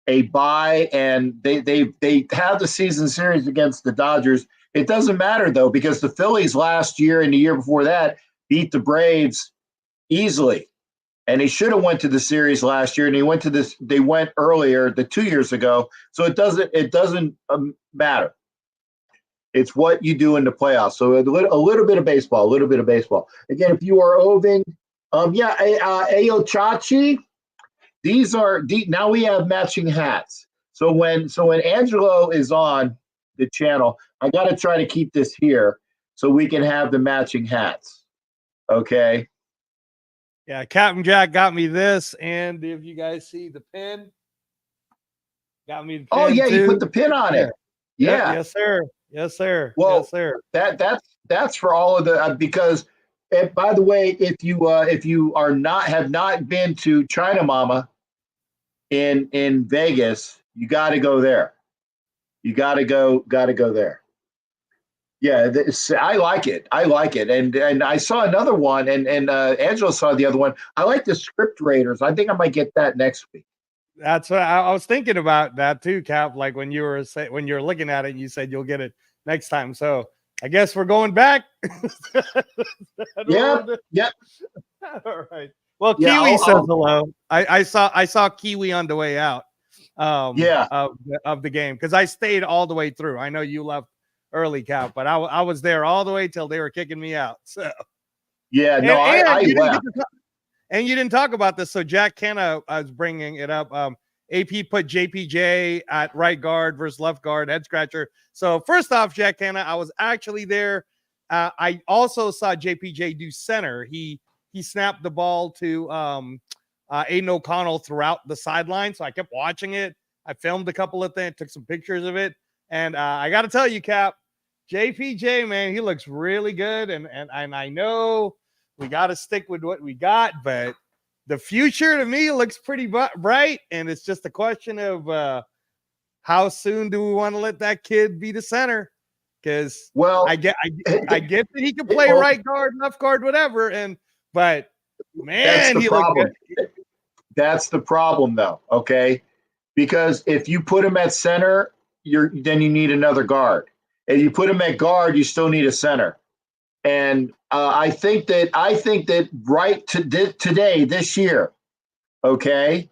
a bye and they have the season series against the Dodgers, it doesn't matter, though, because the Phillies last year and the year before that beat the Braves easily. And they should have went to the series last year, and they went earlier, 2 years ago. So it doesn't matter. It's what you do in the playoffs. So a little bit of baseball, Again, if you are oving, Ayo Chachi, now we have matching hats. So when Angelo is on the channel, I got to try to keep this here so we can have the matching hats. Okay. Yeah, Captain Jack got me this, and if you guys see the pin, got me the pin. Oh yeah, too. you put the pin on it. Yeah. Yes, sir. Yes, sir. Well, yes, sir. That's for all of the because. And by the way, if you have not been to China Mama, in Vegas, you got to go there. You got to go there. Yeah, I like it. I like it. And I saw another one, and Angela saw the other one. I like the Script Raiders. I think I might get that next week. That's what I was thinking about that too, Cap. Like when you were looking at it, you said you'll get it next time. So I guess we're going back. Yep. All right. Well, Yeah, Kiwi says hello. I saw Kiwi on the way out. Of the game, because I stayed all the way through. I know you left early, Cap, but I was there all the way till they were kicking me out. So yeah, no, I left. And you didn't talk about this, so Jack Kenna was bringing it up. AP put JPJ at right guard versus left guard, head scratcher. So first off, Jack Kenna, I was actually there. I also saw JPJ do center. He snapped the ball to Aiden O'Connell throughout the sideline, so I kept watching it. I filmed a couple of things, took some pictures of it, and I got to tell you, Cap, JPJ, man, he looks really good, and I know we got to stick with what we got, but the future to me looks pretty bright, and it's just a question of how soon do we want to let that kid be the center? Because I get that he can play right guard, left guard, whatever, but man, he looks good. That's the problem, though. Okay, because if you put him at center, then you need another guard. If you put him at guard, you still need a center. And I think that right today, this year, okay,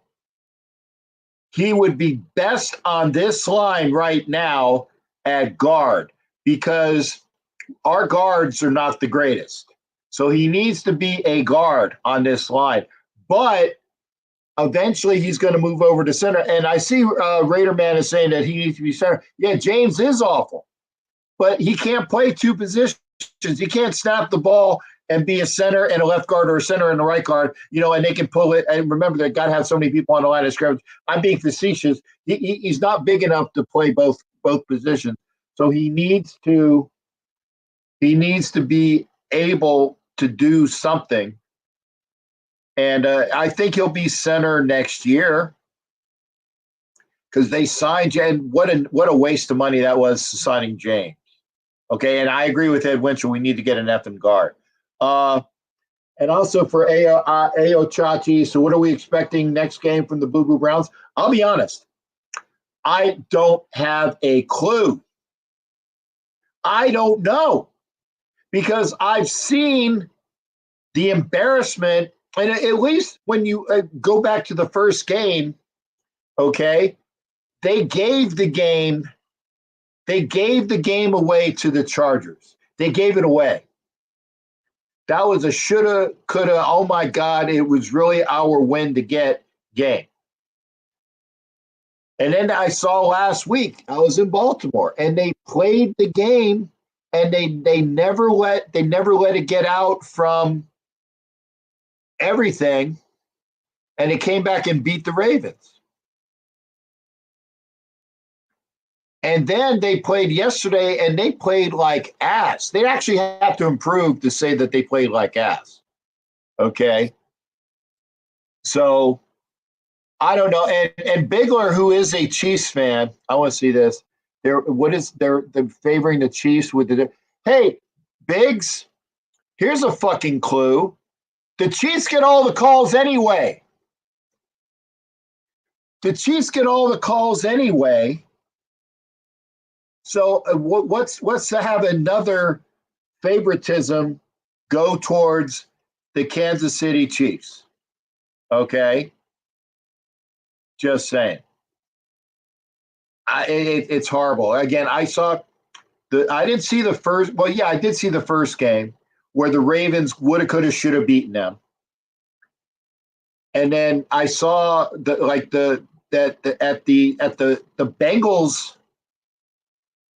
he would be best on this line right now at guard, because our guards are not the greatest. So he needs to be a guard on this line. But eventually he's going to move over to center. And I see Raider Man is saying that he needs to be center. Yeah, James is awful, but he can't play two positions. He can't snap the ball and be a center and a left guard, or a center and a right guard, and they can pull it. And remember, they've got to have so many people on the line of scrimmage. I'm being facetious. He's not big enough to play both positions. So he needs to be able to do something. And I think he'll be center next year, because they signed, and what a waste of money that was, signing James. Okay, and I agree with Ed Winchell. We need to get an effing guard. And also for Ao Chachi. So what are we expecting next game from the Boo Boo Browns? I'll be honest. I don't have a clue. I don't know, because I've seen the embarrassment. And at least when you go back to the first game, okay, they gave the game away to the Chargers. They gave it away. That was a shoulda, coulda, oh my God, it was really our win to get game. And then I saw last week, I was in Baltimore, and they played the game, and they never let it get out from everything, and they came back and beat the Ravens. And then they played yesterday, and they played like ass. They actually have to improve to say that they played like ass. Okay. So I don't know. And Bigler, who is a Chiefs fan, I want to see this. They're favoring the Chiefs with the. Hey, Biggs, here's a fucking clue. The Chiefs get all the calls anyway. So what's to have another favoritism go towards the Kansas City Chiefs? Okay, just saying. It's horrible. Again, I didn't see the first. Well, yeah, I did see the first game where the Ravens woulda, coulda, shoulda beaten them, and then I saw the Bengals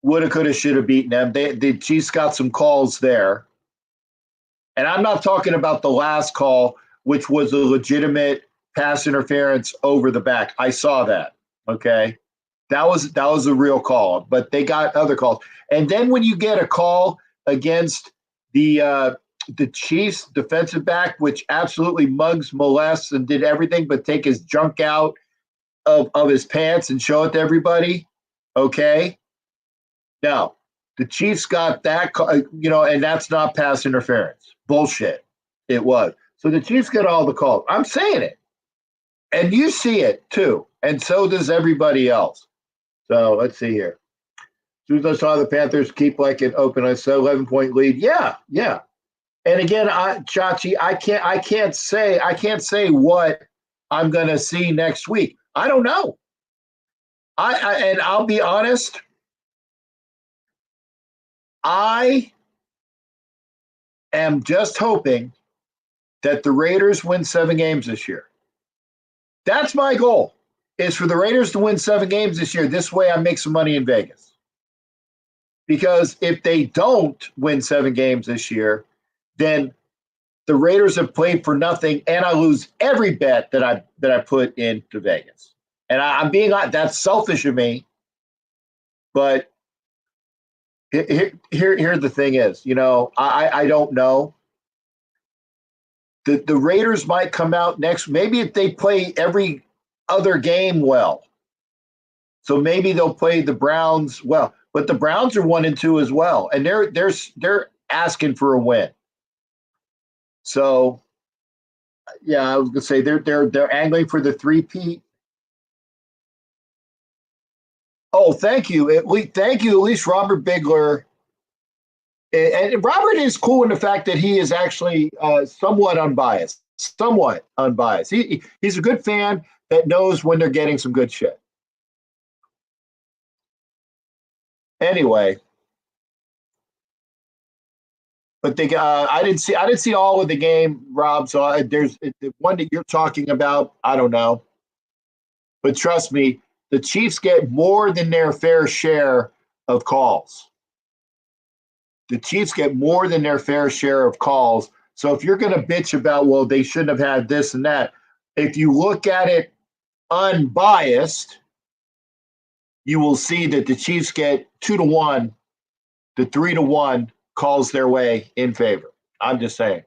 woulda, coulda, shoulda beaten them. The Chiefs got some calls there, and I'm not talking about the last call, which was a legitimate pass interference over the back. I saw that. Okay. That was a real call, but they got other calls. And then when you get a call against the Chiefs defensive back, which absolutely mugs, molests, and did everything but take his junk out of his pants and show it to everybody. Okay. Now, the Chiefs got that, and that's not pass interference. Bullshit. It was. So the Chiefs get all the calls. I'm saying it. And you see it too. And so does everybody else. So let's see here. As soon as I saw the Panthers keep like it open, I saw 11-point lead. Yeah. And again, Chachi, I can't say what I'm gonna see next week. I don't know. And I'll be honest. I am just hoping that the Raiders win 7 games this year. That's my goal, is for the Raiders to win 7 games this year. This way I make some money in Vegas. Because if they don't win 7 games this year, then the Raiders have played for nothing, and I lose every bet that I put into Vegas. And I'm being honest, that's selfish of me, but here the thing is, I don't know. The Raiders might come out next, maybe if they play every other game well. So maybe they'll play the Browns well, but the Browns are 1-2 as well, and they're asking for a win. So, yeah, I was gonna say they're angling for the 3-peat. Oh, thank you. Thank you, at least Robert Bigler. And Robert is cool in the fact that he is actually somewhat unbiased. He's a good fan that knows when they're getting some good shit. Anyway, but I didn't see all of the game, Rob. So there's the one that you're talking about. I don't know, but trust me, the Chiefs get more than their fair share of calls. The Chiefs get more than their fair share of calls. So if you're going to bitch about, well, they shouldn't have had this and that, if you look at it unbiased, you will see that the Chiefs get 2-1 to 3-1 calls their way in favor. I'm just saying.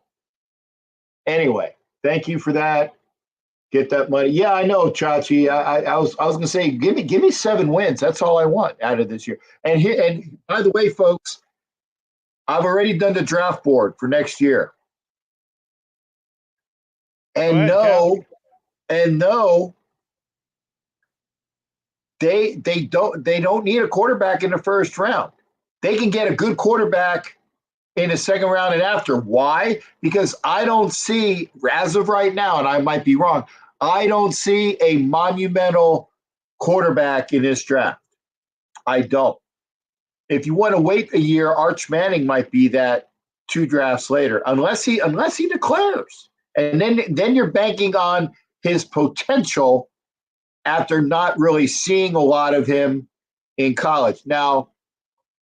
Anyway, thank you for that. Get that money. Yeah, I know, Chachi. I was gonna say, give me 7 wins. That's all I want out of this year. And by the way, folks, I've already done the draft board for next year. And no, they don't need a quarterback in the first round. They can get a good quarterback in the second round and after. Why? Because I don't see, as of right now, and I might be wrong, I don't see a monumental quarterback in this draft. I don't. If you want to wait a year, Arch Manning might be that 2 drafts later, unless he declares. And then you're banking on his potential after not really seeing a lot of him in college. Now,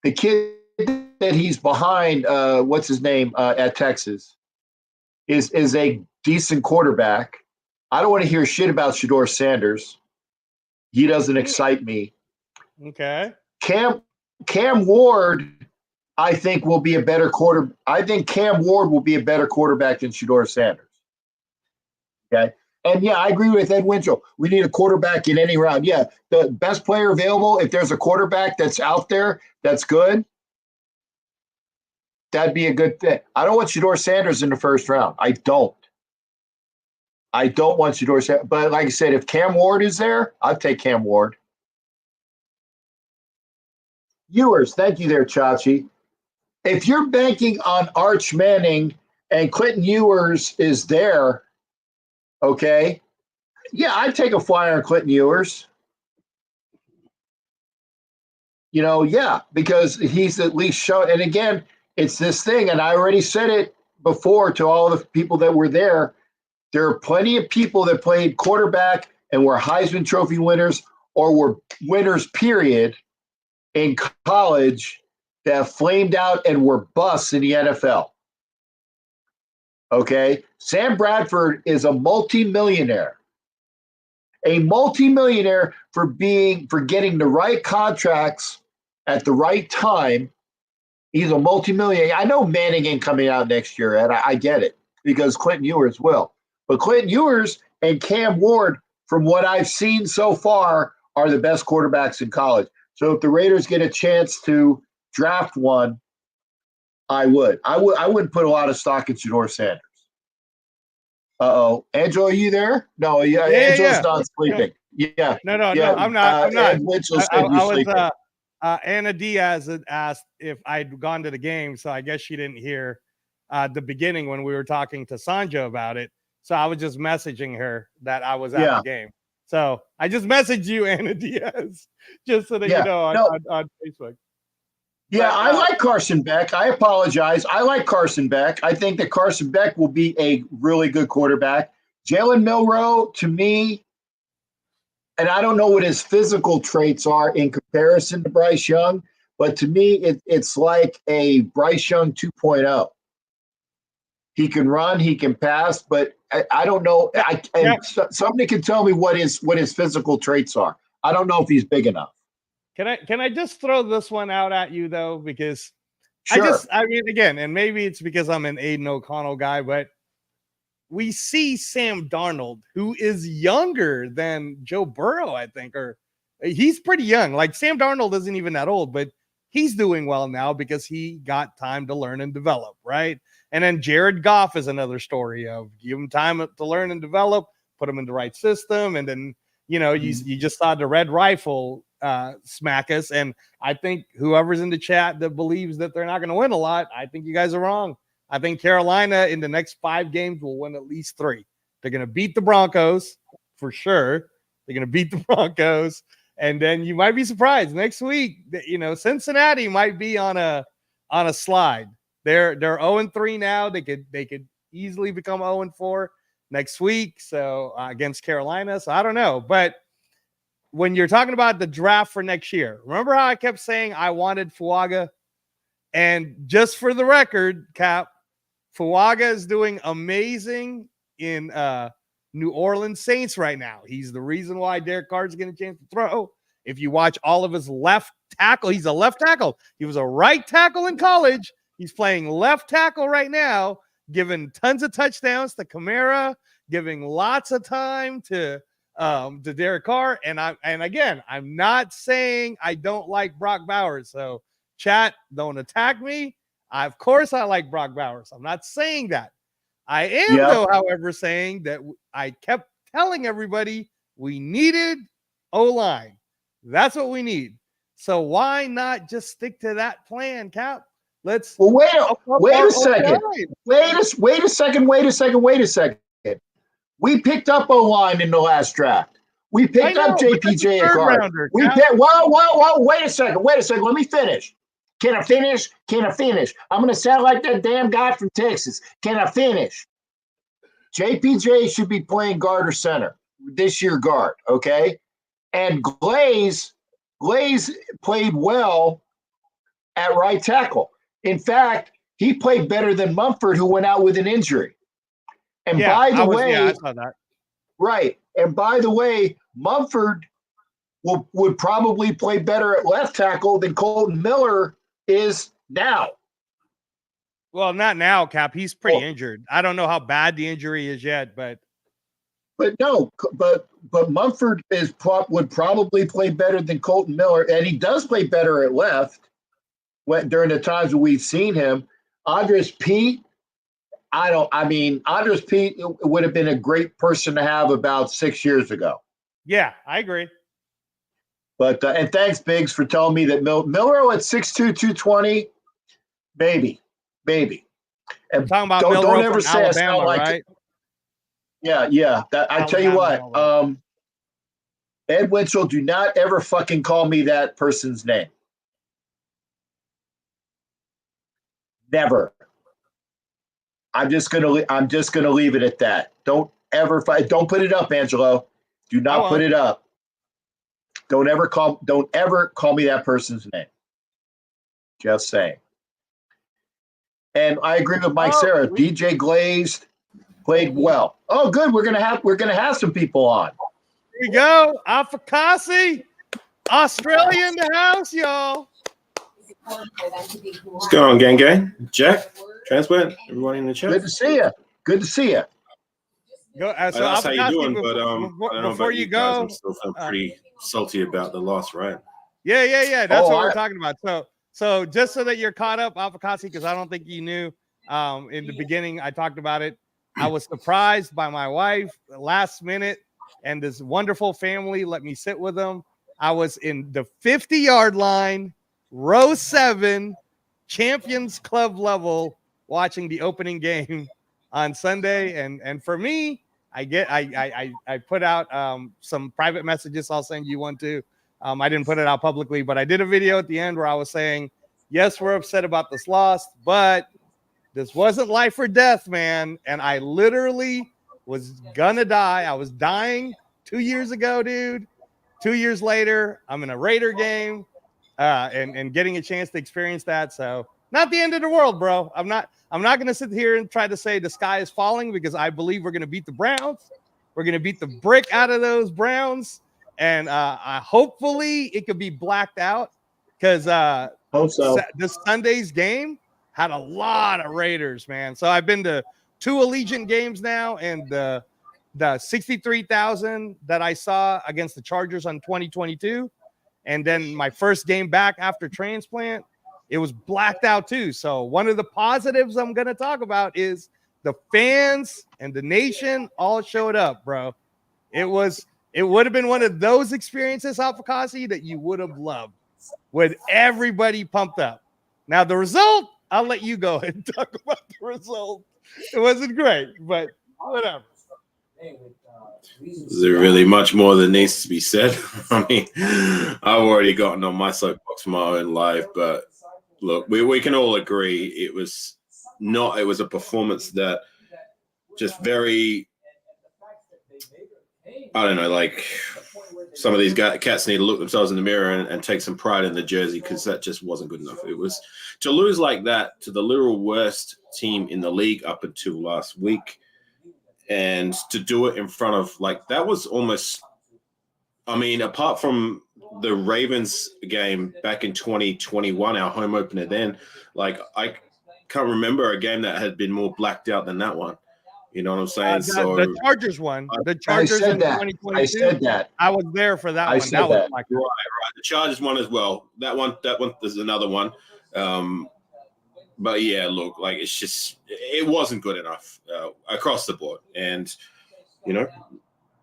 the kid that he's behind, what's his name, at Texas, is a decent quarterback. I don't want to hear shit about Shedeur Sanders. He doesn't excite me. Okay. Cam Ward, I think will be a better quarter. I think Cam Ward will be a better quarterback than Shedeur Sanders. Okay. And yeah, I agree with Ed Winchell. We need a quarterback in any round. Yeah, the best player available, if there's a quarterback that's out there that's good, that'd be a good thing. I don't want Shedeur Sanders in the first round. I don't want Shedeur Sanders. But like I said, if Cam Ward is there, I'd take Cam Ward. Ewers, thank you there, Chachi. If you're banking on Arch Manning and Clinton Ewers is there, okay, yeah, I'd take a flyer on Clinton Ewers. Yeah, because he's at least shown. And again, it's this thing, and I already said it before to all the people that were there. There are plenty of people that played quarterback and were Heisman Trophy winners or were winners, period, in college that have flamed out and were busts in the NFL. Okay? Sam Bradford is a multimillionaire. A multimillionaire for getting the right contracts at the right time. He's a multimillionaire. I know Manning ain't coming out next year, and I get it, because Clinton Ewers will. But Clinton Ewers and Cam Ward from what I've seen so far, are the best quarterbacks in college. So if the Raiders get a chance to draft one, I would. I wouldn't put a lot of stock in Jador Sanders. Angelo, are you there? No, Angelo's not sleeping. Yeah. No, I'm not. I'm not. Ed Mitchell said you're sleeping. Anna Diaz had asked if I'd gone to the game, so I guess she didn't hear the beginning when we were talking to Sanja about it. So I was just messaging her that I was at the game. So I just messaged you, Anna Diaz, just so that you know on Facebook. Yeah, I like Carson Beck. I apologize. I like Carson Beck. I think that Carson Beck will be a really good quarterback. Jalen Milroe, to me, and I don't know what his physical traits are in comparison to Bryce Young, but to me, it's like a Bryce Young 2.0. He can run, he can pass, but I don't know. Somebody can tell me what his physical traits are. I don't know if he's big enough. Can I just throw this one out at you though? Because sure. I mean, again, and maybe it's because I'm an Aiden O'Connell guy, but we see Sam Darnold, who is younger than Joe Burrow, I think, or he's pretty young. Like Sam Darnold isn't even that old, but he's doing well now because he got time to learn and develop, right? And then Jared Goff is another story of give him time to learn and develop, put him in the right system, and then you just saw the Red Rifle smack us. And I think whoever's in the chat that believes that they're not going to win a lot, I think you guys are wrong. I think Carolina in the next 5 games will win at least 3. They're going to beat the Broncos for sure. They're going to beat the Broncos. And then you might be surprised next week that, Cincinnati might be on a slide. They're 0-3 now. They could easily become 0-4 next week. So against Carolina. So I don't know. But when you're talking about the draft for next year, remember how I kept saying I wanted Fuaga? And just for the record, Cap, Fuaga is doing amazing in New Orleans Saints right now. He's the reason why Derek Carr's getting a chance to throw. If you watch all of his left tackle, he's a left tackle. He was a right tackle in college. He's playing left tackle right now, giving tons of touchdowns to Kamara, giving lots of time to Derek Carr. And again, I'm not saying I don't like Brock Bowers. So chat, don't attack me. Of course I like Brock Bowers. I'm not saying that. I am, though, however, saying that I kept telling everybody we needed O-line. That's what we need. So why not just stick to that plan, Cap? Wait a second. We picked up O-line in the last draft. We picked up JPJ at guard. Wait a second. Let me finish. Can I finish? I'm going to sound like that damn guy from Texas. Can I finish? JPJ should be playing guard or center this year, guard, okay? And Glaze played well at right tackle. In fact, he played better than Mumford, who went out with an injury. And by the way, I saw that. Right. And by the way, Mumford would probably play better at left tackle than Colton Miller is now. Well, not now, Cap. He's pretty injured. I don't know how bad the injury is yet, but Mumford would probably play better than Colton Miller, and he does play better at left during the times when we've seen him. Andres Pete, Andres Pete would have been a great person to have about 6 years ago. Yeah, I agree. But and thanks, Biggs, for telling me that Milroe at 6'2", 220, baby. And talking about don't ever say Alabama, I sound like right? Yeah. I tell you what, Ed Winchell, do not ever fucking call me that person's name. Never. I'm just gonna leave it at that. Don't ever don't put it up, Angelo. Do not put it up. Don't ever call me that person's name. Just saying. And I agree with Mike Sarah. DJ Glazed played well. Oh, good. We're gonna have some people on. Here we go. Afakasi, Australia in the house, y'all. What's going on, gang? Jack, Transplant, everybody in the chat. Good to see you. Go. So That's how you Alpha doing, Costi, but I don't know before about you you guys. go, I'm still feeling pretty salty about the loss, right? yeah. That's Oh, what we're talking about. So just so that you're caught up, Alpha Costi, because I don't think you knew. In the beginning, I talked about it. I was surprised by my wife last minute, and this wonderful family let me sit with them. I was in the 50-yard line, row 7, Champions Club level, watching the opening game on Sunday. And for me, I put out some private messages. I'll send you one too. I didn't put it out publicly, but I did a video at the end where I was saying, yes, we're upset about this loss, but this wasn't life or death, man. And I literally was gonna die. I was dying 2 years ago, dude. 2 years later, I'm in a Raider game and getting a chance to experience that. So not the end of the world, bro. I'm not gonna sit here and try to say the sky is falling, because I believe we're gonna beat the Browns. We're gonna beat the brick out of those Browns. And hopefully it could be blacked out, because hope so. this Sunday's game had a lot of Raiders, man. So I've been to 2 Allegiant games now, and the 63,000 that I saw against the Chargers on 2022, and then my first game back after transplant, it was blacked out too. So one of the positives I'm going to talk about is the fans and the nation all showed up, bro. It would have been one of those experiences, Alpha Costi, that you would have loved, with everybody pumped up. Now the result, I'll let you go and talk about the result. It wasn't great, but whatever. Is there really much more that needs to be said? I mean, I've already gotten on my soapbox for my own life, but look, we can all agree it was a performance that just very, I don't know, like some of these cats need to look themselves in the mirror and take some pride in the jersey, because that just wasn't good enough. It was to lose like that to the literal worst team in the league up until last week, and to do it in front of, like, that was almost, I mean, apart from the Ravens game back in 2021, our home opener then, like, I can't remember a game that had been more blacked out than that one. You know what I'm saying? The Chargers one. The Chargers in 2022. I said that. I was there for that one. That was like right. The Chargers one as well. That one. There's another one. But yeah, look, like, it's just, it wasn't good enough across the board. And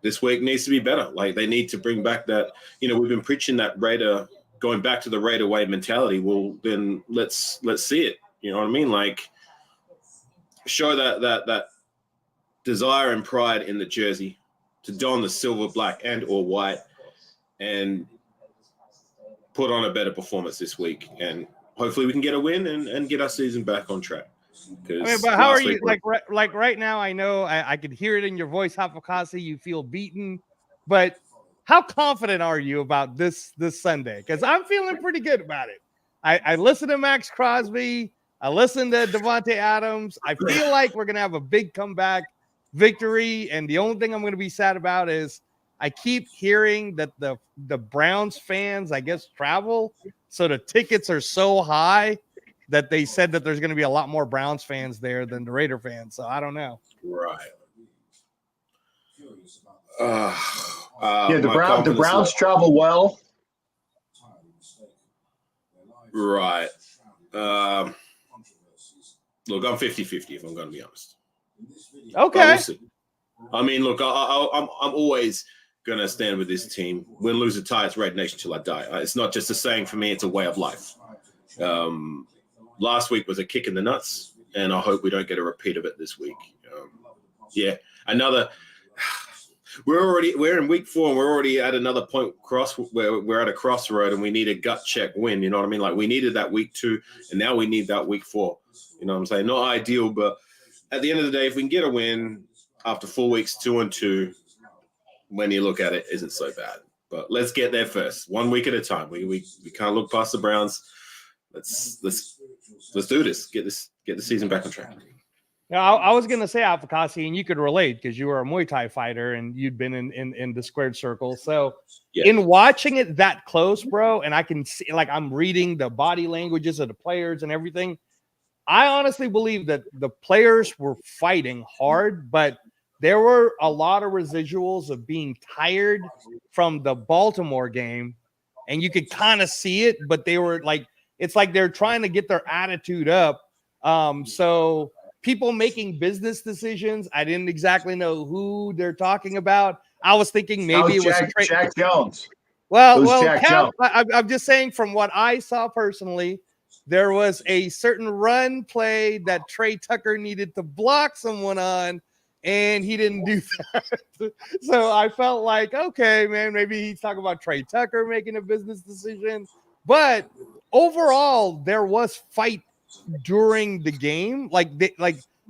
this week needs to be better. Like, they need to bring back that. We've been preaching that Raider, going back to the Raider way mentality. Well, then let's see it. You know what I mean? Like, show that desire and pride in the jersey, to don the silver, black, and or white, and put on a better performance this week. And hopefully we can get a win and get our season back on track. I mean, but how are you? Like right now, I know I could hear it in your voice, Alpha Costi. You feel beaten, but how confident are you about this Sunday? Because I'm feeling pretty good about it. I listened to Max Crosby. I listened to Devontae Adams. I feel like we're gonna have a big comeback victory, and the only thing I'm going to be sad about is I keep hearing that the Browns fans, I guess, travel, so the tickets are so high that they said that there's going to be a lot more Browns fans there than the Raider fans. So I don't know. Right. The Browns travel well. Right. Look, I'm 50-50 if I'm going to be honest. Okay. I mean, look, I'm always going to stand with this team. Win, lose, or tie, it's Raider Nation till I die. It's not just a saying for me, it's a way of life. Last week was a kick in the nuts, and I hope we don't get a repeat of it this week. We're in week 4, and we're already at another point where we're at a crossroad, and we need a gut check win. You know what I mean? Like, we needed that week 2, and now we need that week 4. You know what I'm saying? Not ideal, but at the end of the day, if we can get a win after 4 weeks, 2-2, when you look at it, isn't so bad. But let's get there first, 1 week at a time. We can't look past the Browns. Let's do this. Get the season back on track. Now, I was going to say, Alpha Costi, and you could relate because you were a Muay Thai fighter and you'd been in the squared circle. So in watching it that close, bro, and I can see, like, I'm reading the body languages of the players and everything. I honestly believe that the players were fighting hard, but there were a lot of residuals of being tired from the Baltimore game, and you could kind of see it, but they were like, it's like they're trying to get their attitude up. So people making business decisions, I didn't exactly know who they're talking about. I was thinking maybe it was Jack Jones. Well, Jack Capt, Jones. I'm just saying from what I saw personally, there was a certain run play that Trey Tucker needed to block someone on, and he didn't do that. So I felt like, okay, man, maybe he's talking about Trey Tucker making a business decision. But overall, there was fight during the game. Like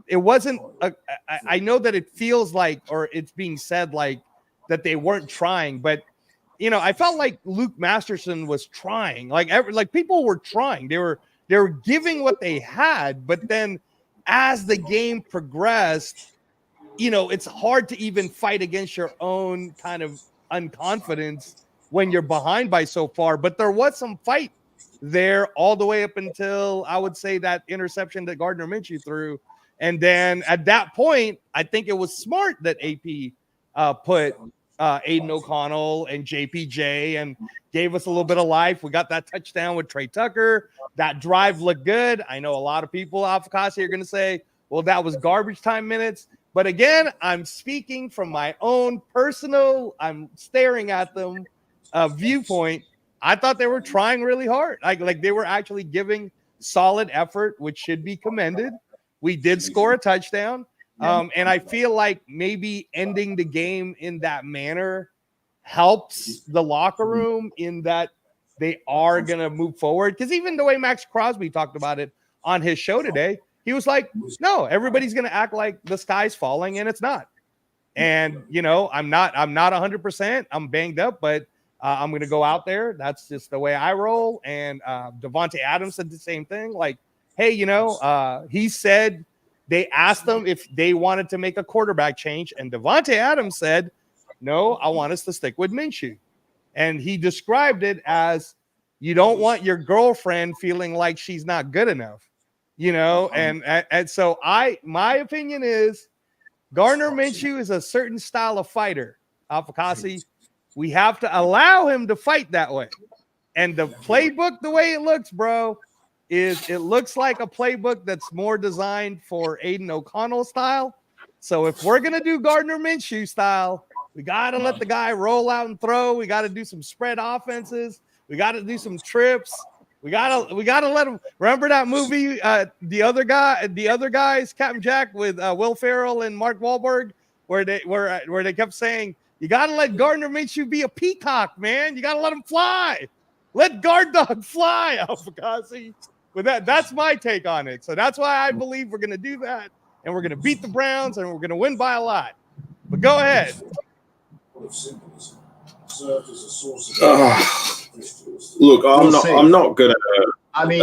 it wasn't. I know that it feels like, or it's being said like that they weren't trying, but I felt like Luke Masterson was trying. Like people were trying. They were giving what they had, but then as the game progressed, it's hard to even fight against your own kind of unconfidence when you're behind by so far. But there was some fight there all the way up until, I would say, that interception that Gardner Minshew threw. And then at that point, I think it was smart that AP put Aiden O'Connell and JPJ and gave us a little bit of life. We got that touchdown with Trey Tucker. That drive looked good. I know a lot of people, Alfakasi, are going to say, well, that was garbage time minutes. But again, I'm speaking from my own personal, I'm staring at them viewpoint. I thought they were trying really hard. Like they were actually giving solid effort, which should be commended. We did score a touchdown. And I feel like maybe ending the game in that manner helps the locker room in that they are going to move forward. Because even the way Max Crosby talked about it on his show today, he was like, no, everybody's going to act like the sky's falling, and it's not. And, I'm not 100%. I'm banged up, but I'm going to go out there. That's just the way I roll. And Devontae Adams said the same thing. Like, hey, he said they asked them if they wanted to make a quarterback change. And Devontae Adams said, no, I want us to stick with Minshew. And he described it as, you don't want your girlfriend feeling like she's not good enough, and so my opinion is Gardner Minshew is a certain style of fighter, Alfakasi. We have to allow him to fight that way. And the playbook, the way it looks, bro, is it looks like a playbook that's more designed for Aiden O'Connell style. So if we're going to do Gardner Minshew style, we got to let the guy roll out and throw. We got to do some spread offenses. We got to do some trips. We gotta let him. Remember that movie, the other guys, Captain Jack with Will Ferrell and Mark Wahlberg, where they kept saying, you gotta let Gardner Minshew be a peacock, man. You gotta let him fly. Let Guard Dog fly, Alfakasi. But that's my take on it. So that's why I believe we're gonna do that, and we're gonna beat the Browns, and we're gonna win by a lot. But go ahead. Look, I'm not gonna. I mean,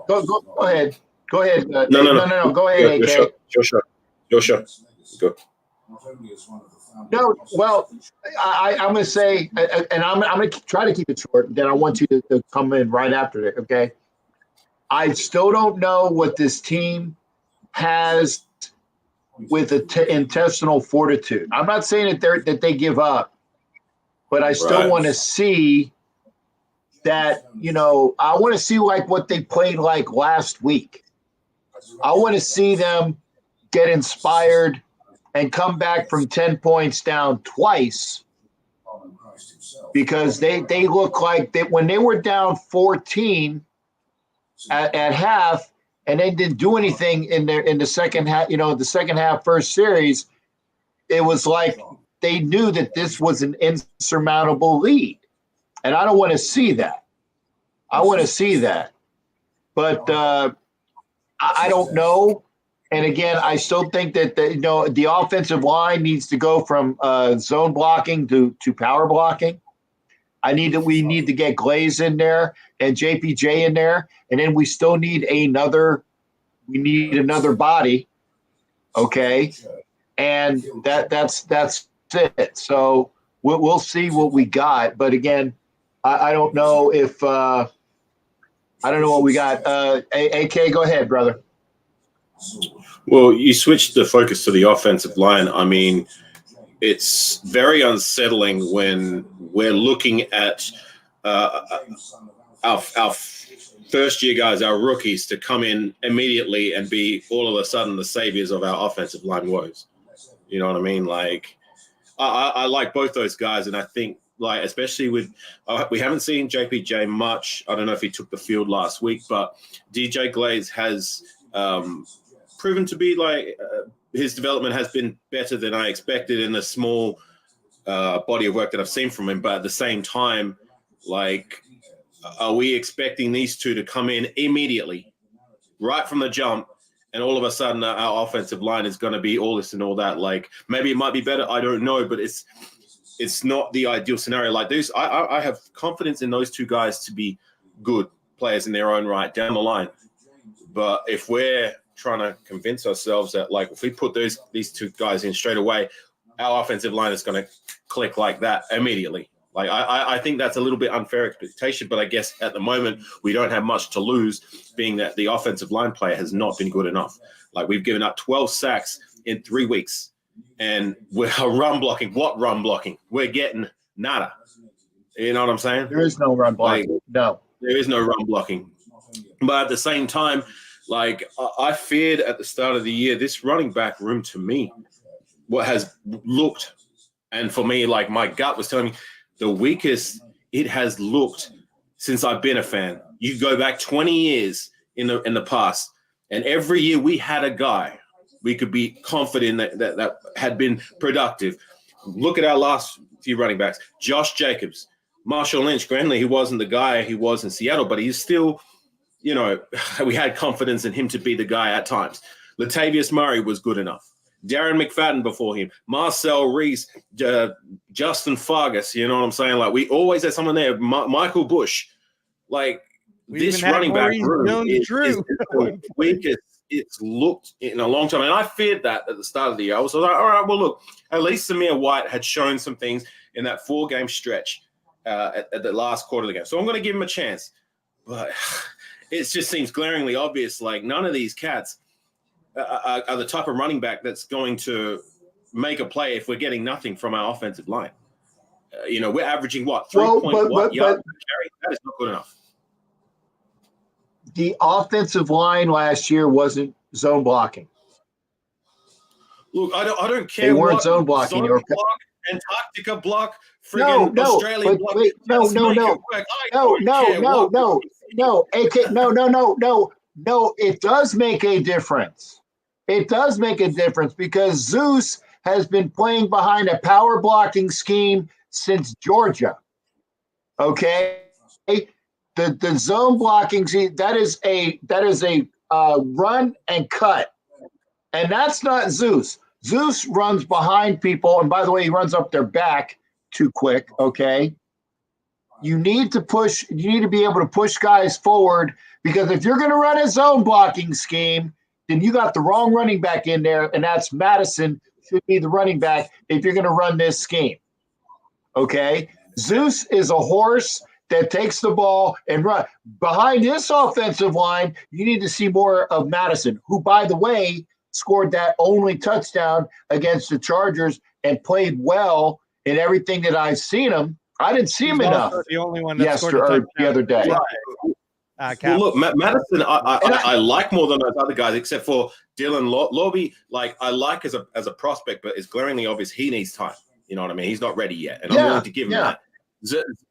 Go ahead. Go ahead. No. Go ahead, AK. Sure. Go. No, well, I'm going to say, and I'm going to try to keep it short. Then I want you to come in right after it. Okay. I still don't know what this team has with intestinal fortitude. I'm not saying that they give up, but I still want to see that, I want to see like what they played like last week. I want to see them get inspired and come back from 10 points down twice, because they look like when they were down 14 at half and they didn't do anything in the second half, the second half first series, it was like they knew that this was an insurmountable lead. And I don't want to see that. I want to see that. But I don't know. And again, I still think that the offensive line needs to go from zone blocking to power blocking. We need to get Glaze in there and JPJ in there, and then we still need another body. Okay, and that's it. So we'll see what we got. But again, I don't know if I don't know what we got. AK, go ahead, brother. Well, you switched the focus to the offensive line. I mean, it's very unsettling when we're looking at our first year guys, our rookies, to come in immediately and be all of a sudden the saviors of our offensive line woes. You know what I mean? Like, I like both those guys, and I think, like, especially with we haven't seen JPJ much. I don't know if he took the field last week, but DJ Glaze has proven to be like his development has been better than I expected in the small body of work that I've seen from him. But at the same time, like, are we expecting these two to come in immediately, right from the jump, and all of a sudden our offensive line is going to be all this and all that? Like, maybe it might be better, I don't know, but it's not the ideal scenario. Like this, I have confidence in those two guys to be good players in their own right down the line. But if we're trying to convince ourselves that, like, if we put these two guys in straight away, our offensive line is going to click like that immediately. Like, I think that's a little bit unfair expectation, but I guess at the moment we don't have much to lose, being that the offensive line play has not been good enough. Like, we've given up 12 sacks in 3 weeks, and we're run blocking. What run blocking? We're getting nada. You know what I'm saying? There is no run blocking. Like, no. There is no run blocking. But at the same time, like, I feared at the start of the year, this running back room to me, what has looked, and for me, like, my gut was telling me, the weakest it has looked since I've been a fan. You go back 20 years in the past, and every year we had a guy we could be confident that had been productive. Look at our last few running backs. Josh Jacobs, Marshall Lynch. Granted, he wasn't the guy he was in Seattle, but he's still, you know, we had confidence in him to be the guy at times. Latavius Murray was good enough. Darren McFadden before him, Marcel Reese, Justin Fargas, you know what I'm saying? Like, we always had someone there, Michael Bush. Like, this running back room is the weakest it's looked in a long time. And I feared that at the start of the year. I was like, all right, well, look, at least Samir White had shown some things in that 4-game stretch at the last quarter of the game. So I'm going to give him a chance. But it just seems glaringly obvious, like, none of these cats are the type of running back that's going to make a play if we're getting nothing from our offensive line. You know, we're averaging what, 3.1 yards per carry? That is not good enough. The offensive line last year wasn't zone blocking. Look, I don't care. They weren't zone blocking. Zone block, Antarctica block, friggin' Australian block. No. It does make a difference. It does make a difference because Zeus has been playing behind a power blocking scheme since Georgia. Okay. The zone blocking, that is a run and cut, and that's not Zeus. Zeus runs behind people, and by the way, he runs up their back too quick. Okay, you need to push. You need to be able to push guys forward, because if you're going to run a zone blocking scheme, then you got the wrong running back in there, and that's Madison should be the running back if you're going to run this scheme. Okay, Zeus is a horse that takes the ball and run. Behind this offensive line, you need to see more of Madison, who, by the way, scored that only touchdown against the Chargers and played well in everything that I've seen him. I didn't see him enough. The only one that scored the other day. Well, look, Madison, I like more than those other guys, except for Dylan Lobby. Like, I like as a prospect, but it's glaringly obvious he needs time. You know what I mean? He's not ready yet, and I'm willing to give him that.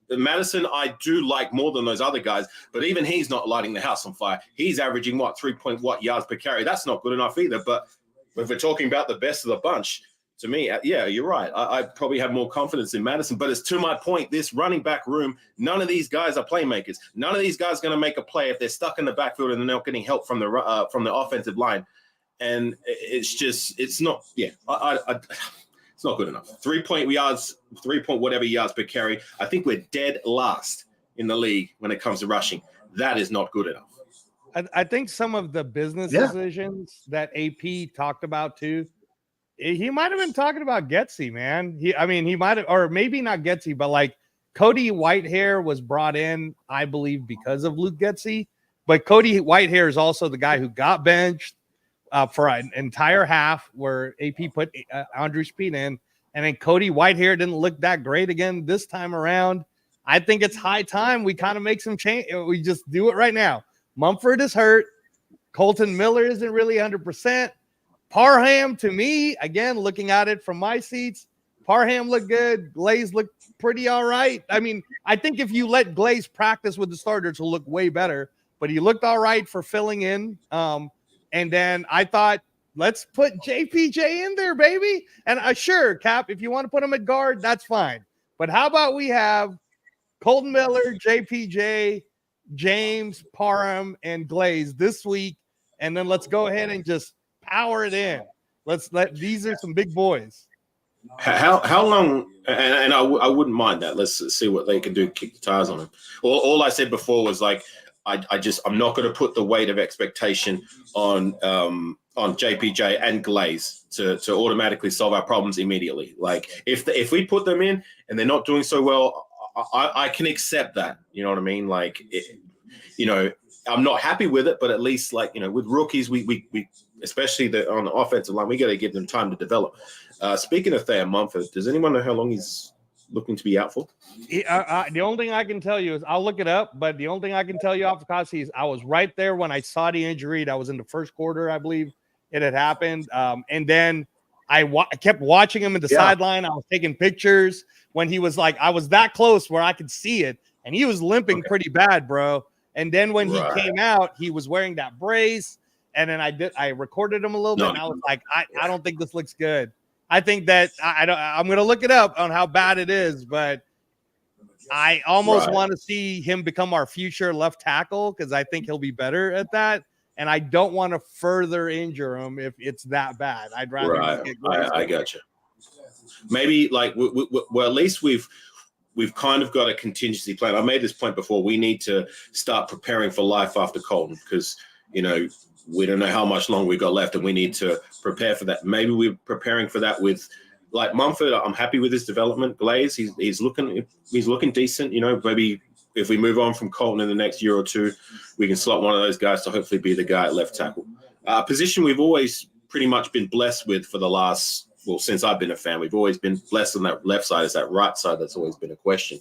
Madison, I do like more than those other guys, but even he's not lighting the house on fire. He's averaging what, 3 yards per carry. That's not good enough either. But if we're talking about the best of the bunch, to me, yeah, you're right. I probably have more confidence in Madison, but it's to my point, this running back room, none of these guys are playmakers. None of these guys are going to make a play if they're stuck in the backfield and they're not getting help from the offensive line. And it's not, it's not good enough. 3 whatever yards per carry. I think we're dead last in the league when it comes to rushing. That is not good enough. I think some of the business decisions that AP talked about too, he might have been talking about Getsy, man. He might have, or maybe not Getsy, but like Cody Whitehair was brought in, I believe, because of Luke Getsy. But Cody Whitehair is also the guy who got benched. for an entire half where AP put Andrew Speed in, and then Cody Whitehair didn't look that great again this time around. I think it's high time we kind of make some change. We just do it right now. Mumford is hurt. Colton Miller isn't really 100%. Parham, to me, again, looking at it from my seats, Parham looked good. Glaze looked pretty all right. I mean, I think if you let Glaze practice with the starters, he'll look way better. But he looked all right for filling in. And then I thought, let's put JPJ in there, baby. And sure, Cap, if you want to put him at guard, that's fine. But how about we have Colton Miller, JPJ, James, Parham, and Glaze this week, and then let's go ahead and just power it in. These are some big boys. How long? And I wouldn't mind that. Let's see what they can do. Kick the tires on him. All I said before was like I'm not going to put the weight of expectation on JPJ and Glaze to automatically solve our problems immediately. Like if we put them in and they're not doing so well, I can accept that. You know what I mean? Like, I'm not happy with it, but at least with rookies, we especially on the offensive line, we got to give them time to develop. Speaking of Thayer Mumford, does anyone know how long he's looking to be out for? The only thing I can tell you is I'll look it up, but the only thing I can tell you off the cuff is I was right there when I saw the injury. That was in the first quarter, I believe it had happened. And then I kept watching him in the sideline. I was taking pictures when he was I was that close where I could see it, and he was limping pretty bad, bro. And then when he came out, he was wearing that brace, and then I recorded him a little bit, and I was like, I don't think this looks good. I think that I'm going to look it up on how bad it is, but I almost want to see him become our future left tackle because I think he'll be better at that. And I don't want to further injure him if it's that bad. I'd rather just get going. I got you. Maybe well, at least we've kind of got a contingency plan. I made this point before. We need to start preparing for life after Colton because, we don't know how much longer we got left and we need to prepare for that. Maybe we're preparing for that with Mumford. I'm happy with his development. Glaze, he's looking decent. Maybe if we move on from Colton in the next year or two, we can slot one of those guys to hopefully be the guy at left tackle. Position we've always pretty much been blessed with for the last, since I've been a fan, we've always been blessed on that left side. It's that right side that's always been a question.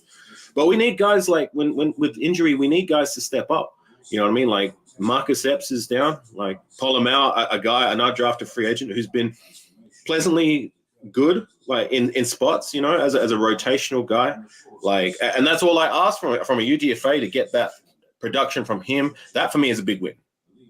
But we need guys when with injury, we need guys to step up. You know what I mean? Like Marcus Epps is down. Like Polamalu, a guy, an undrafted free agent who's been pleasantly good, in spots, as a rotational guy. And that's all I asked from a UDFA to get that production from him. That for me is a big win.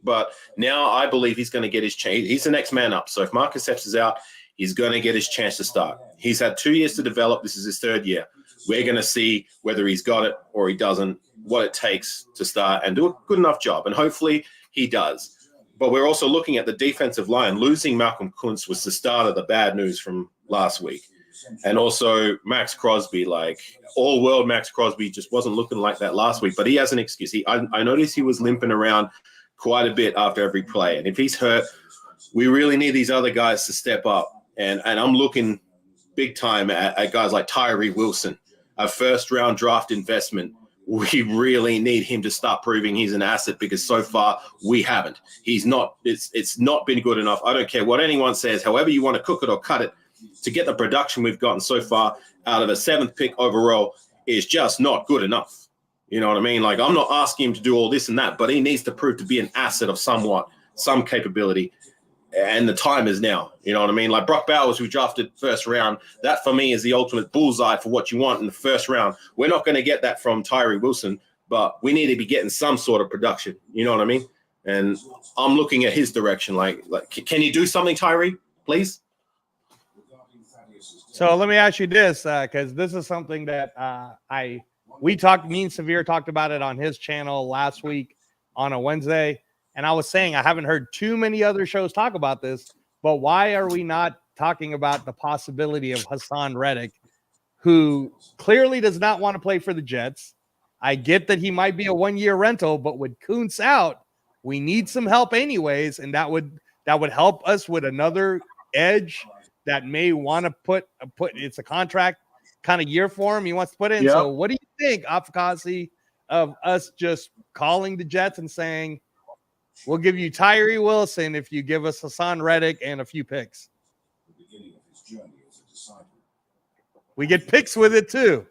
But now I believe he's going to get his chance. He's the next man up. So if Marcus Epps is out, he's going to get his chance to start. He's had 2 years to develop. This is his third year. We're going to see whether he's got it or he doesn't, what it takes to start and do a good enough job. And hopefully he does. But we're also looking at the defensive line. Losing Malcolm Kuntz was the start of the bad news from last week. And also Max Crosby, all-world Max Crosby just wasn't looking like that last week. But he has an excuse. I noticed he was limping around quite a bit after every play. And if he's hurt, we really need these other guys to step up. And I'm looking big time at guys like Tyree Wilson, a first-round draft investment. We really need him to start proving he's an asset because so far we haven't. He's not. It's not been good enough. I don't care what anyone says, however you want to cook it or cut it, to get the production we've gotten so far out of a 7th pick overall is just not good enough. You know what I mean? I'm not asking him to do all this and that, but he needs to prove to be an asset of some capability. And the time is now. You know what I mean? Brock Bowers, who drafted first round, that for me is the ultimate bullseye for what you want in the first round. We're not going to get that from Tyree Wilson, but we need to be getting some sort of production. You know what I mean? And I'm looking at his direction. Can you do something, Tyree, please? So let me ask you this, because this is something that me and Severe talked about it on his channel last week on a Wednesday. And I was saying I haven't heard too many other shows talk about this, but why are we not talking about the possibility of Hassan Reddick, who clearly does not want to play for the Jets? I get that he might be a 1-year rental, but with Kuntz out, we need some help anyways, and that would help us with another edge that may want to put it's a contract kind of year for him. He wants to put in. Yep. So what do you think, Afakasi, of us just calling the Jets and saying, We'll give you Tyree Wilson if you give us Hassan Reddick and a few picks. We get picks with it too.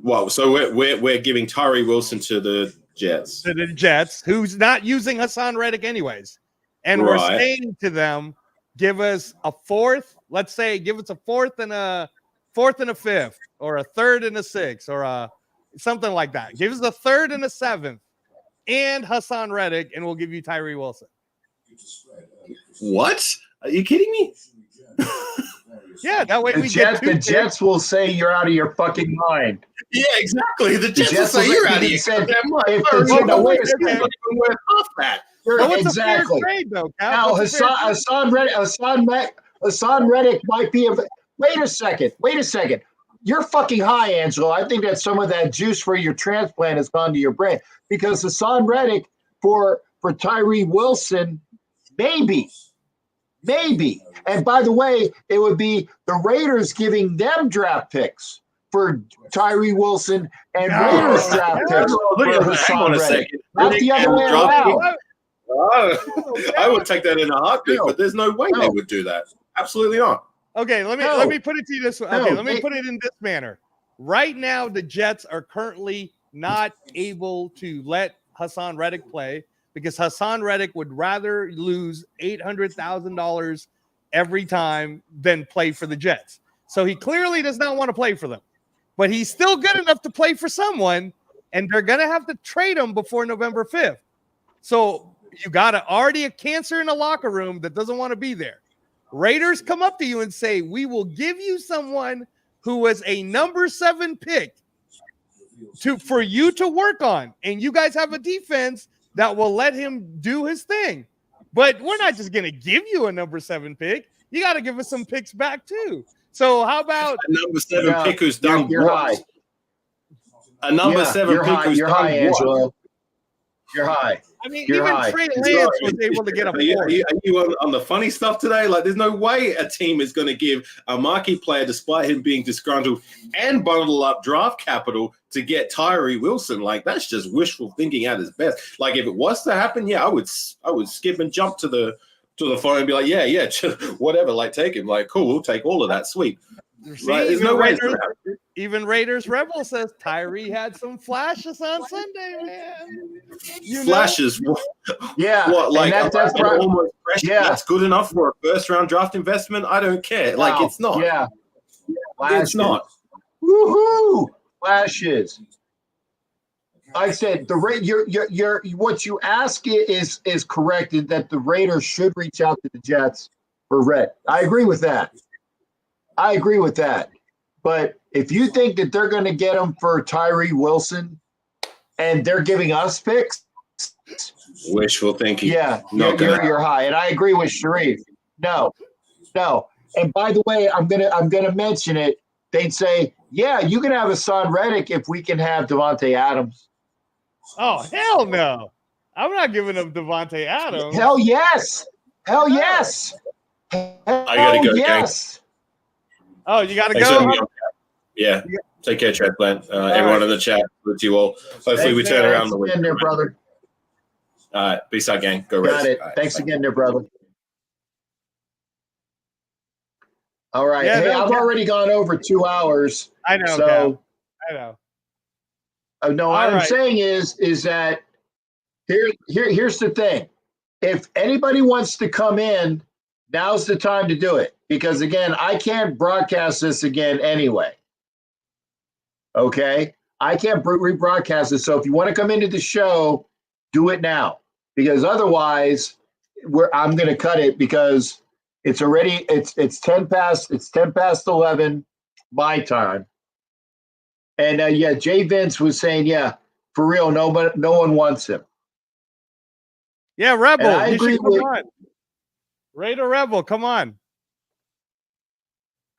Well, so we're giving Tyree Wilson to the Jets. To the Jets, who's not using Hassan Reddick anyways. And we're saying to them, give us a fourth. Let's say give us a fourth and a fifth, or a third and a sixth, or something like that. Give us a third and a seventh and Hassan Reddick, and we'll give you Tyree Wilson. What? Are you kidding me? Yeah, that way the Jets will say you're out of your fucking mind. Yeah, exactly. The Jets will say you're out of your goddamn mind. Wait a second. Half that. Exactly. Trade, though, now Hassan Reddick might be. Wait a second. You're fucking high, Angelo. I think that some of that juice for your transplant has gone to your brain, because Hassan Reddick for Tyree Wilson, maybe. And by the way, it would be the Raiders giving them draft picks for Tyree Wilson and Raiders draft picks for Hassan Reddick. Not the other way around. I would take that in a heartbeat, but there's no way they would do that. Absolutely not. Okay, let me put it to you this way. Okay, let me put it in this manner. Right now, the Jets are currently not able to let Hassan Reddick play because Hassan Reddick would rather lose $800,000 every time than play for the Jets. So he clearly does not want to play for them. But he's still good enough to play for someone, and they're going to have to trade him before November 5th. So you got already a cancer in the locker room that doesn't want to be there. Raiders come up to you and say, we will give you someone who was a number 7 pick for you to work on. And you guys have a defense that will let him do his thing. But we're not just going to give you a number 7 pick. You got to give us some picks back too. So how about a number 7 pick who's done you're high. A number 7 pick who's you're done high, Angelo. You're high. I mean, you're even high. Trey Lance was able to get a Are you on the funny stuff today? Like, there's no way a team is going to give a marquee player, despite him being disgruntled, and bundle up draft capital to get Tyree Wilson. Like, that's just wishful thinking at its best. Like, if it was to happen, yeah, I would skip and jump to the phone and be like, yeah, just whatever. Like, take him. Like, cool, we'll take all of that. Sweet. See, right? There's no way. Even Raiders Rebel says Tyree had some flashes on Sunday, man. Flashes? Yeah. What? Like that's almost that's good enough for a first-round draft investment? I don't care. Like, it's not. Yeah. It's not. Woohoo! Flashes. I said your what you ask is correct, in that the Raiders should reach out to the Jets for Red. I agree with that. But if you think that they're going to get him for Tyree Wilson and they're giving us picks, wishful thinking. Yeah, you're high, and I agree with Sharif. No. And by the way, I'm gonna mention it. They'd say, yeah, you can have Hassan Reddick if we can have Devontae Adams. Oh, hell no! I'm not giving up Devontae Adams. Hell yes! I gotta go. Yes. Oh, you gotta go. Yeah. Take care, transplant. Everyone in the chat with you all. Hopefully, we turn around the week. There, brother. All right, peace out, gang. Go Got Rays. it. Thanks again, there, brother. All right. Yeah, hey, I've already gone over 2 hours. I know. So I know. No, what I'm saying is that here's the thing. If anybody wants to come in, now's the time to do it. Because again, I can't broadcast this again anyway. Okay? I can't rebroadcast it. So if you want to come into the show, do it now. Because otherwise, I'm going to cut it, because it's already it's 10 past 11 my time. And yeah, Jay Vince was saying, yeah, for real, no one wants him. Yeah, Rebel, I you agree should come with on. Raider Rebel, come on.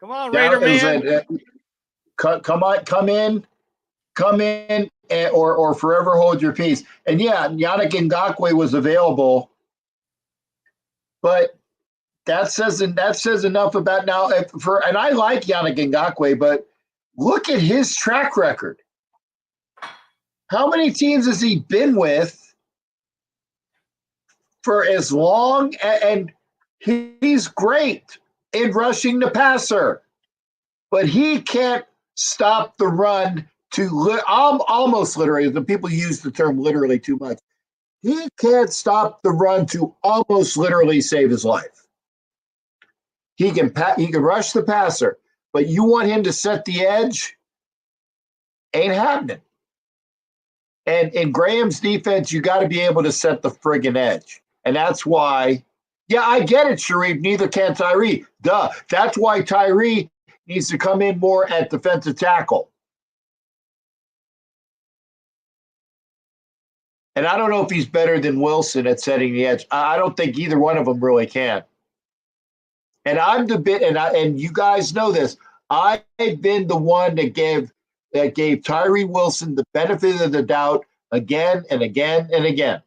Come on, Raider man. Come in, or forever hold your peace. And yeah, Yannick Ngakoue was available, but that says enough about now. And I like Yannick Ngakoue, but look at his track record. How many teams has he been with for as long, and he's great in rushing the passer, but he can't stop the run to almost literally. The people use the term literally too much. He can't stop the run to almost literally save his life. He can rush the passer, but you want him to set the edge, ain't happening. And in Graham's defense, you got to be able to set the friggin' edge. And that's why, yeah, I get it, Sharif. Neither can Tyree. Duh. That's why Tyree needs to come in more at defensive tackle. And I don't know if he's better than Wilson at setting the edge. I don't think either one of them really can. And I'm the bit, and you guys know this. I've been the one that gave Tyree Wilson the benefit of the doubt again and again and again.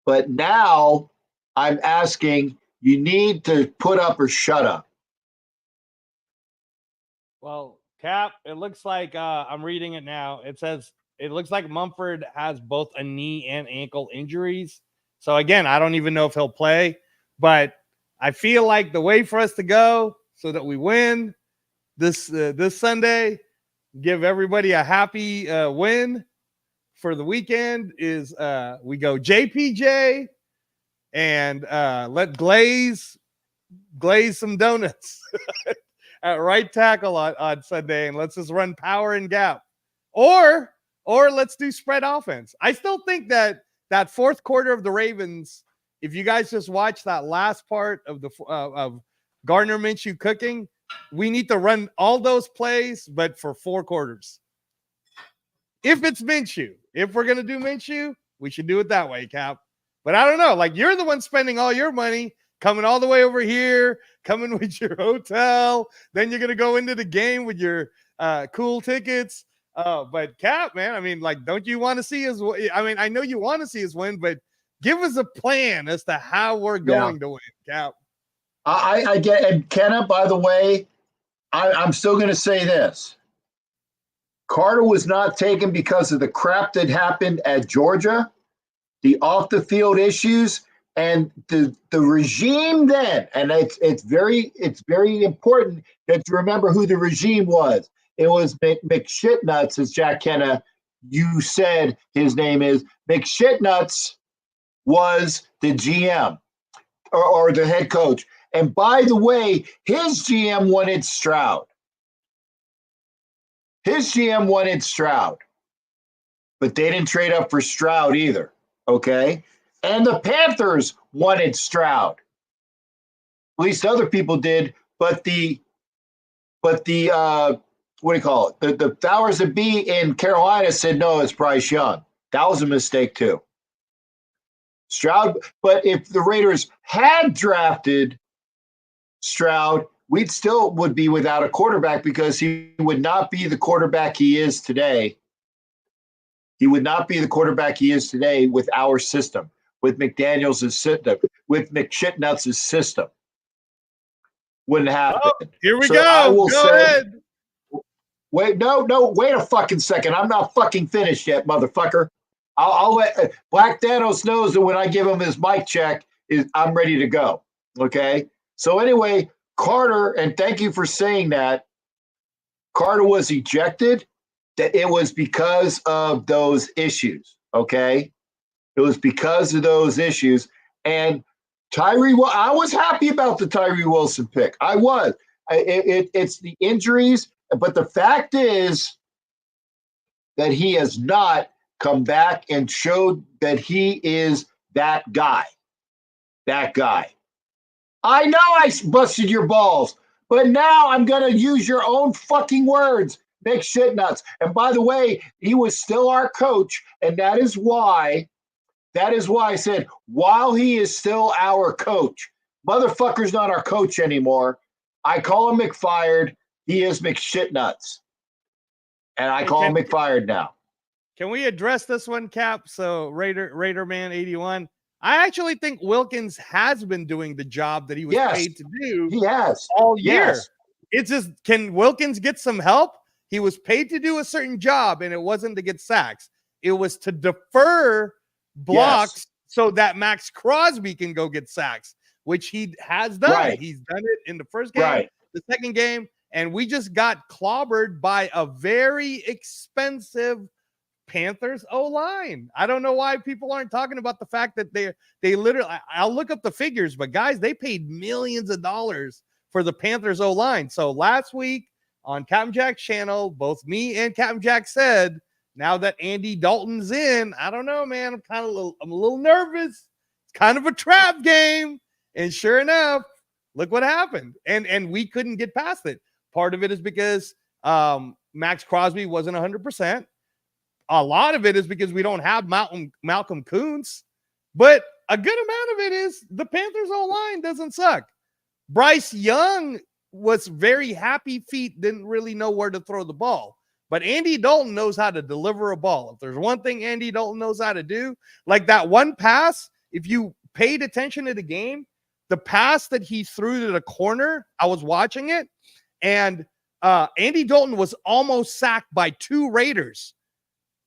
But now I'm asking, you need to put up or shut up. Well, Cap, it looks like I'm reading it now. It says it looks like Mumford has both a knee and ankle injuries. So again, I don't even know if he'll play, but I feel like the way for us to go so that we win this Sunday, give everybody a happy win for the weekend is we go JPJ and let Glaze some donuts at right tackle on Sunday, and let's just run power and gap, or let's do spread offense. I still think that fourth quarter of the Ravens, if you guys just watch that last part of the of Gardner Minshew cooking, we need to run all those plays, but for 4 quarters. If it's Minshew, if we're going to do Minshew, we should do it that way, Cap. But I don't know. Like, you're the one spending all your money, coming all the way over here, coming with your hotel. Then you're going to go into the game with your cool tickets. But Cap, man, I mean, like, don't you want to see us? I mean, I know you want to see us win, but give us a plan as to how we're going to win, Cap. I get, and Kenna, by the way, I'm still going to say this. Carter was not taken because of the crap that happened at Georgia, the off the field issues, and the regime then. And it's very important that you remember who the regime was. It was McShitnuts, as Jack Kenna, you said his name is. McShitnuts was the GM or the head coach. And by the way, his GM wanted Stroud. His GM wanted Stroud, but they didn't trade up for Stroud either, okay? And the Panthers wanted Stroud. At least other people did, but the what do you call it? The powers that be in Carolina said no, it's Bryce Young. That was a mistake too. Stroud, but if the Raiders had drafted Stroud, we'd still would be without a quarterback because he would not be the quarterback he is today. He would not be the quarterback he is today with our system, with McDaniels' system, with McShitnuts' system. Wouldn't happen. Oh, here we So go. I will go say, ahead. Wait, no, wait a fucking second. I'm not fucking finished yet, motherfucker. I'll let Black Thanos knows that when I give him his mic check, I'm ready to go. Okay. So anyway, Carter, and thank you for saying that. Carter was ejected. That it was because of those issues. Okay. It was because of those issues. And Tyree, I was happy about the Tyree Wilson pick. I was. It's the injuries, but the fact is that he has not come back and showed that he is that guy. That guy. I know I busted your balls, but now I'm going to use your own fucking words. Make shit nuts. And by the way, he was still our coach, and that is why I said, while he is still our coach, motherfucker's not our coach anymore. I call him McFired. He is McShitnuts. And I call him McFired now. Can we address this one, Cap? So Raider Man 81. I actually think Wilkins has been doing the job that he was paid to do. He has all year. Yes. It's just, can Wilkins get some help? He was paid to do a certain job, and it wasn't to get sacks. It was to defer blocks so that Max Crosby can go get sacks, which he has done. Right. He's done it in the first game, Right. the second game, and we just got clobbered by a very expensive Panthers O-line. I don't know why people aren't talking about the fact that they literally, I'll look up the figures, but guys, they paid millions of dollars for the Panthers O-line. So last week on Captain Jack's channel, both me and Captain Jack said, now that Andy Dalton's in, I don't know, man. I'm a little nervous. It's kind of a trap game. And sure enough, look what happened. And we couldn't get past it. Part of it is because Max Crosby wasn't 100%. A lot of it is because we don't have Malcolm Kuntz, but a good amount of it is the Panthers O-line doesn't suck. Bryce Young was very happy feet, didn't really know where to throw the ball, but Andy Dalton knows how to deliver a ball. If there's one thing Andy Dalton knows how to do, like that one pass, if you paid attention to the game, the pass that he threw to the corner, I was watching it, and Andy Dalton was almost sacked by 2 Raiders.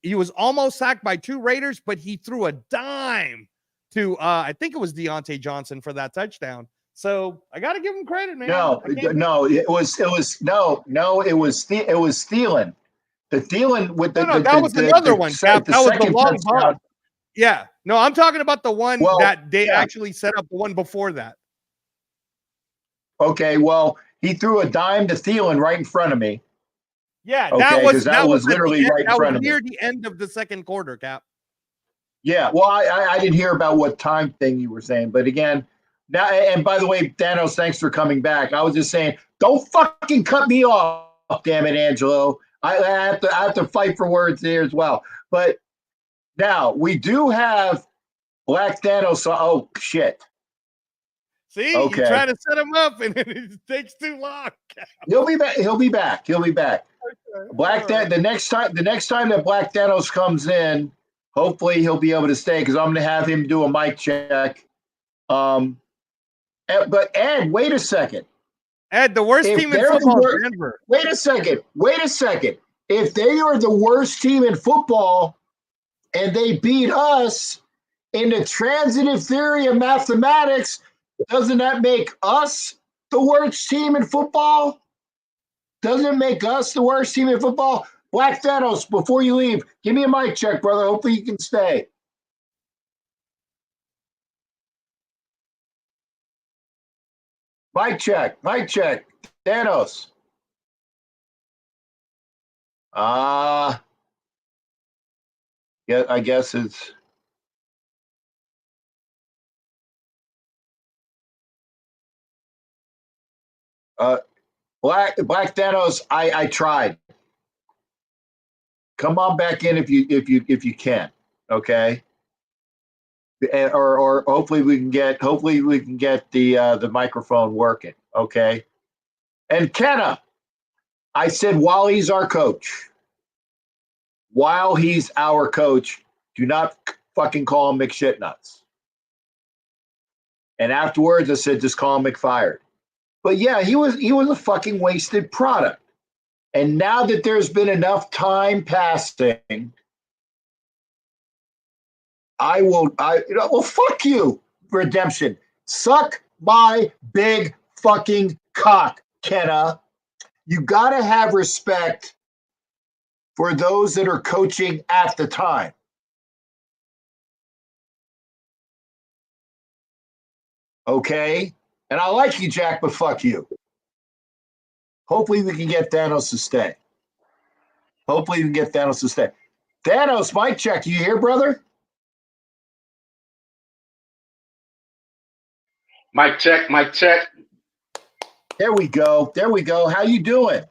He was almost sacked by 2 Raiders, but he threw a dime to I think it was Deontay Johnson for that touchdown. So I got to give him credit, man. No, it was Thielen. The Thielen with the that was another one. Cap. That was the long ball. Yeah, no, I'm talking about the one that they actually set up. The one before that. Okay, well, he threw a dime to Thielen right in front of me. Yeah, that that was literally right in front of me. Near the end of the second quarter, Cap. Yeah, well, I didn't hear about what time thing you were saying, but again, now, and by the way, Thanos, thanks for coming back. I was just saying, don't fucking cut me off, damn it, Angelo. I have to fight for words here as well. But now we do have Black Thanos. Oh shit. See, okay. You try to set him up, and it takes too long. He'll be back. He'll be back. Okay. The next time that Black Thanos comes in, hopefully he'll be able to stay because I'm going to have him do a mic check. But Ed, wait a second. Ed, the worst team in football is Denver. Wait a second. If they are the worst team in football and they beat us in the transitive theory of mathematics, doesn't that make us the worst team in football? Doesn't it make us the worst team in football? Black Thanos, before you leave, give me a mic check, brother. Hopefully you can stay. Mic check. Thanos. Yeah, I guess it's... Black Thanos, I tried. Come on back in if you can, okay? Or hopefully we can get the microphone working, okay? And Kenna, I said while he's our coach, do not fucking call him McShitnuts. And afterwards I said just call him McFired. But yeah, he was a fucking wasted product. And now that there's been enough time passing, well, fuck you, Redemption. Suck my big fucking cock, Kenna. You gotta have respect for those that are coaching at the time. Okay? And I like you, Jack, but fuck you. Hopefully we can get Thanos to stay. Thanos, mic check. You here, brother? Mic check. There we go. How you doing?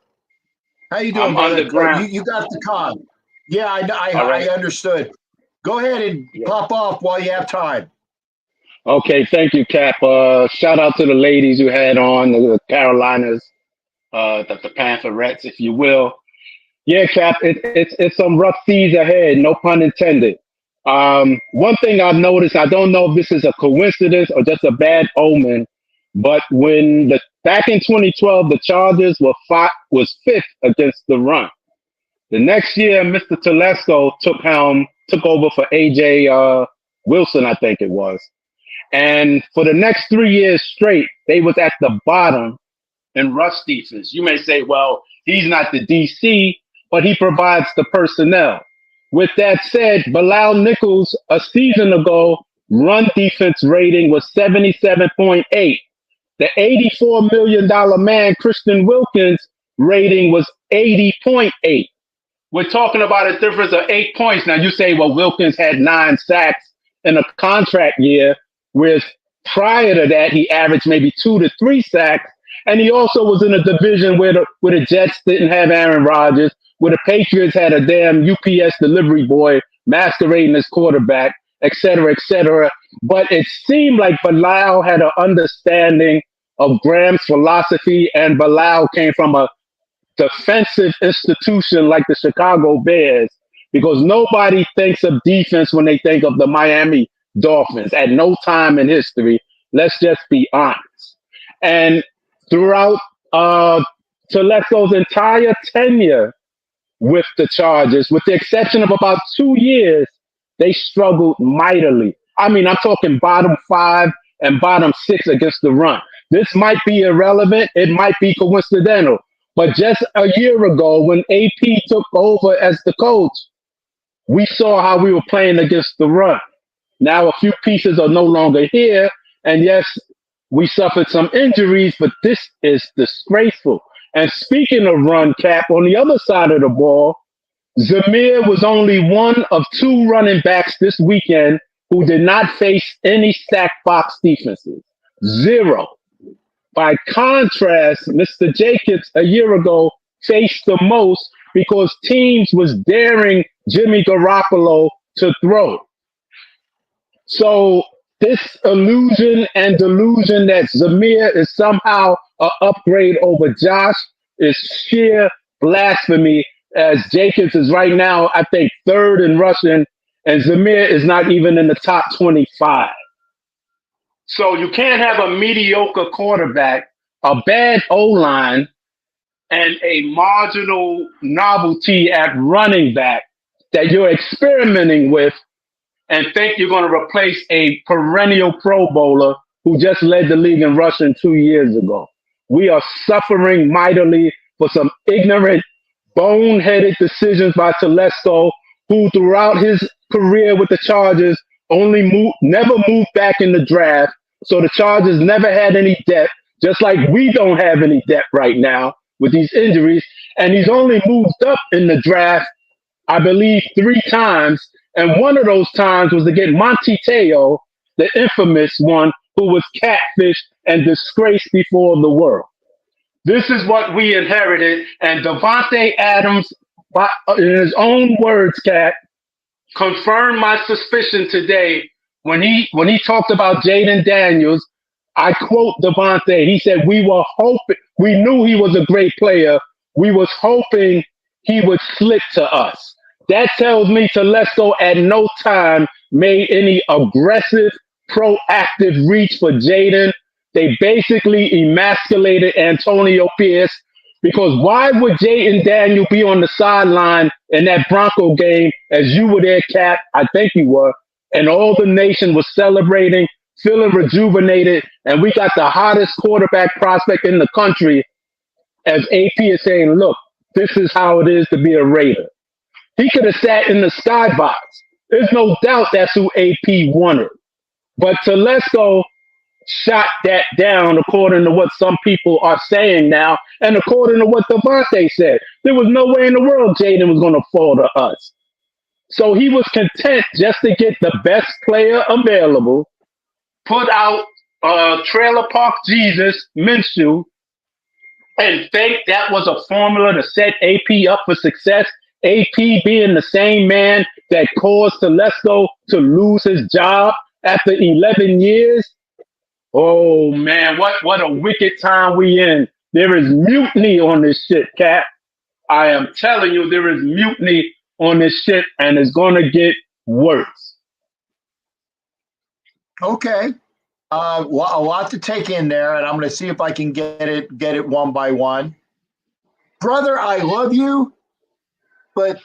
I'm brother? underground. You got the con. Yeah, I understood. Go ahead and pop off while you have time. Okay, thank you, Cap. Shout out to the ladies you had on, the Carolinas, the Pantherettes, if you will. Yeah, Cap, it's some rough seas ahead, no pun intended. One thing I've noticed, I don't know if this is a coincidence or just a bad omen, but when back in 2012, the Chargers was 5th against the run. The next year, Mr. Telesco took over for AJ Wilson, I think it was. And for the next 3 years straight, they was at the bottom in rush defense. You may say, well, he's not the DC, but he provides the personnel. With that said, Bilal Nichols, a season ago, run defense rating was 77.8. The $84 million man, Christian Wilkins, rating was 80.8. We're talking about a difference of 8 points. Now, you say, well, Wilkins had 9 sacks in a contract year, whereas prior to that, he averaged maybe 2 to 3 sacks. And he also was in a division where the Jets didn't have Aaron Rodgers, where the Patriots had a damn UPS delivery boy masquerading as quarterback, et cetera, et cetera. But it seemed like Bilal had an understanding of Graham's philosophy, and Bilal came from a defensive institution like the Chicago Bears, because nobody thinks of defense when they think of the Miami Dolphins at no time in history. Let's just be honest. And throughout Telesco's entire tenure with the Chargers, with the exception of about 2 years, they struggled mightily. I mean, I'm talking bottom 5 and bottom 6 against the run. This might be irrelevant. It might be coincidental. But just a year ago, when AP took over as the coach, we saw how we were playing against the run. Now a few pieces are no longer here. And yes, we suffered some injuries, but this is disgraceful. And speaking of run, Cap, on the other side of the ball, Zamir was only one of 2 running backs this weekend who did not face any sack box defenses. 0. By contrast, Mr. Jacobs a year ago faced the most because teams was daring Jimmy Garoppolo to throw. So this illusion and delusion that Zamir is somehow an upgrade over Josh is sheer blasphemy, as Jacobs is right now, I think, 3rd in rushing, and Zamir is not even in the top 25. So you can't have a mediocre quarterback, a bad O-line, and a marginal novelty at running back that you're experimenting with and think you're going to replace a perennial Pro Bowler who just led the league in rushing 2 years ago. We are suffering mightily for some ignorant, boneheaded decisions by Telesco, who throughout his career with the Chargers never moved back in the draft. So the Chargers never had any depth, just like we don't have any depth right now with these injuries. And he's only moved up in the draft, I believe, 3 times. And one of those times was to get Monte Teo, the infamous one, who was catfished and disgraced before the world. This is what we inherited. And Devontae Adams, in his own words, Cat, confirmed my suspicion today when he talked about Jaden Daniels. I quote Devontae. He said, we knew he was a great player. We was hoping he would slip to us. That tells me Telesco at no time made any aggressive, proactive reach for Jaden. They basically emasculated Antonio Pierce, because why would Jaden Daniel be on the sideline in that Bronco game as you were there, Cap? I think you were. And all the nation was celebrating, feeling rejuvenated, and we got the hottest quarterback prospect in the country, as AP is saying, look, this is how it is to be a Raider. He could have sat in the skybox. There's no doubt that's who AP wanted. But Telesco shot that down according to what some people are saying now, and according to what Devontae said. There was no way in the world Jaden was going to fall to us. So he was content just to get the best player available, put out Trailer Park Jesus, Minshew, and think that was a formula to set AP up for success. AP being the same man that caused Telesco to lose his job after 11 years. Oh man, what a wicked time we in. There is mutiny on this shit, Cap. I am telling you, there is mutiny on this shit, and it's gonna get worse. Okay. A lot to take in there, and I'm going to see if I can get it one by one. Brother, I love you, but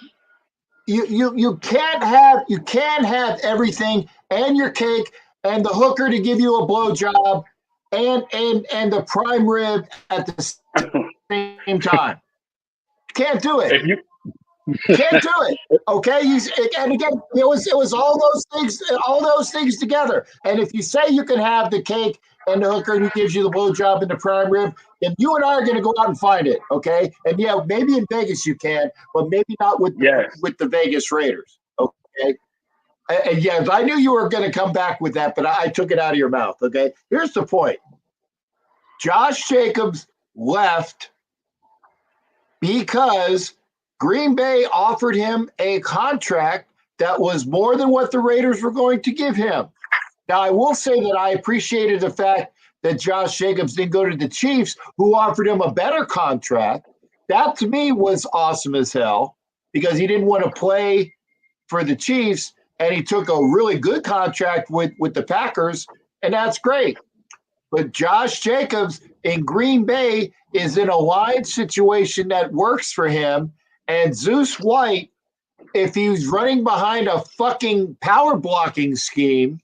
you can't have everything and your cake and the hooker to give you a blowjob and the prime rib at the same time. Can't do it. Can't do it. Okay. And again, it was all those things together. And if you say you can have the cake and the hooker who gives you the blowjob and the prime rib, then you and I are going to go out and find it. Okay. And yeah, maybe in Vegas you can, but maybe not with the Vegas Raiders. Okay. And yes, I knew you were going to come back with that, but I took it out of your mouth. Okay. Here's the point. Josh Jacobs left because Green Bay offered him a contract that was more than what the Raiders were going to give him. Now, I will say that I appreciated the fact that Josh Jacobs didn't go to the Chiefs, who offered him a better contract. That, to me, was awesome as hell because he didn't want to play for the Chiefs, and he took a really good contract with the Packers, and that's great. But Josh Jacobs in Green Bay is in a line situation that works for him, and Zeus White, if he was running behind a fucking power blocking scheme,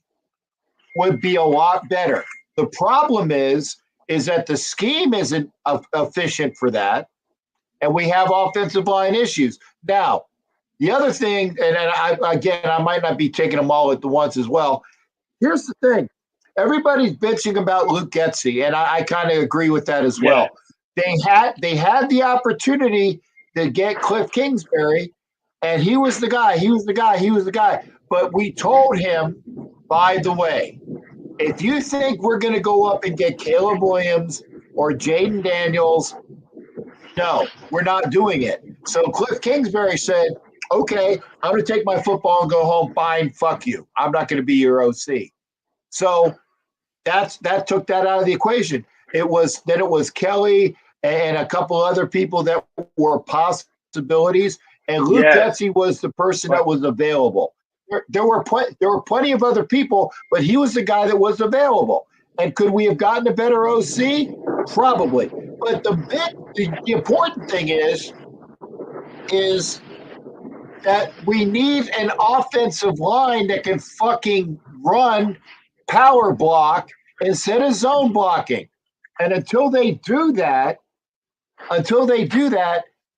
would be a lot better. The problem is that the scheme isn't efficient for that, and we have offensive line issues. Now, the other thing, and I might not be taking them all at the once as well. Here's the thing. Everybody's bitching about Luke Getsy, and I kind of agree with that as well. They had the opportunity to get Cliff Kingsbury, and he was the guy. But we told him, by the way, if you think we're going to go up and get Caleb Williams or Jaden Daniels, no, we're not doing it. So Cliff Kingsbury said, okay, I'm going to take my football and go home. Fine, fuck you. I'm not going to be your OC. So that took that out of the equation. It was Kelly and a couple other people that were possibilities, and Luke Getsy was the person that was available. There were plenty of other people, but he was the guy that was available. And could we have gotten a better OC? Probably. But the important thing is that we need an offensive line that can fucking run power block instead of zone blocking. And until they do that,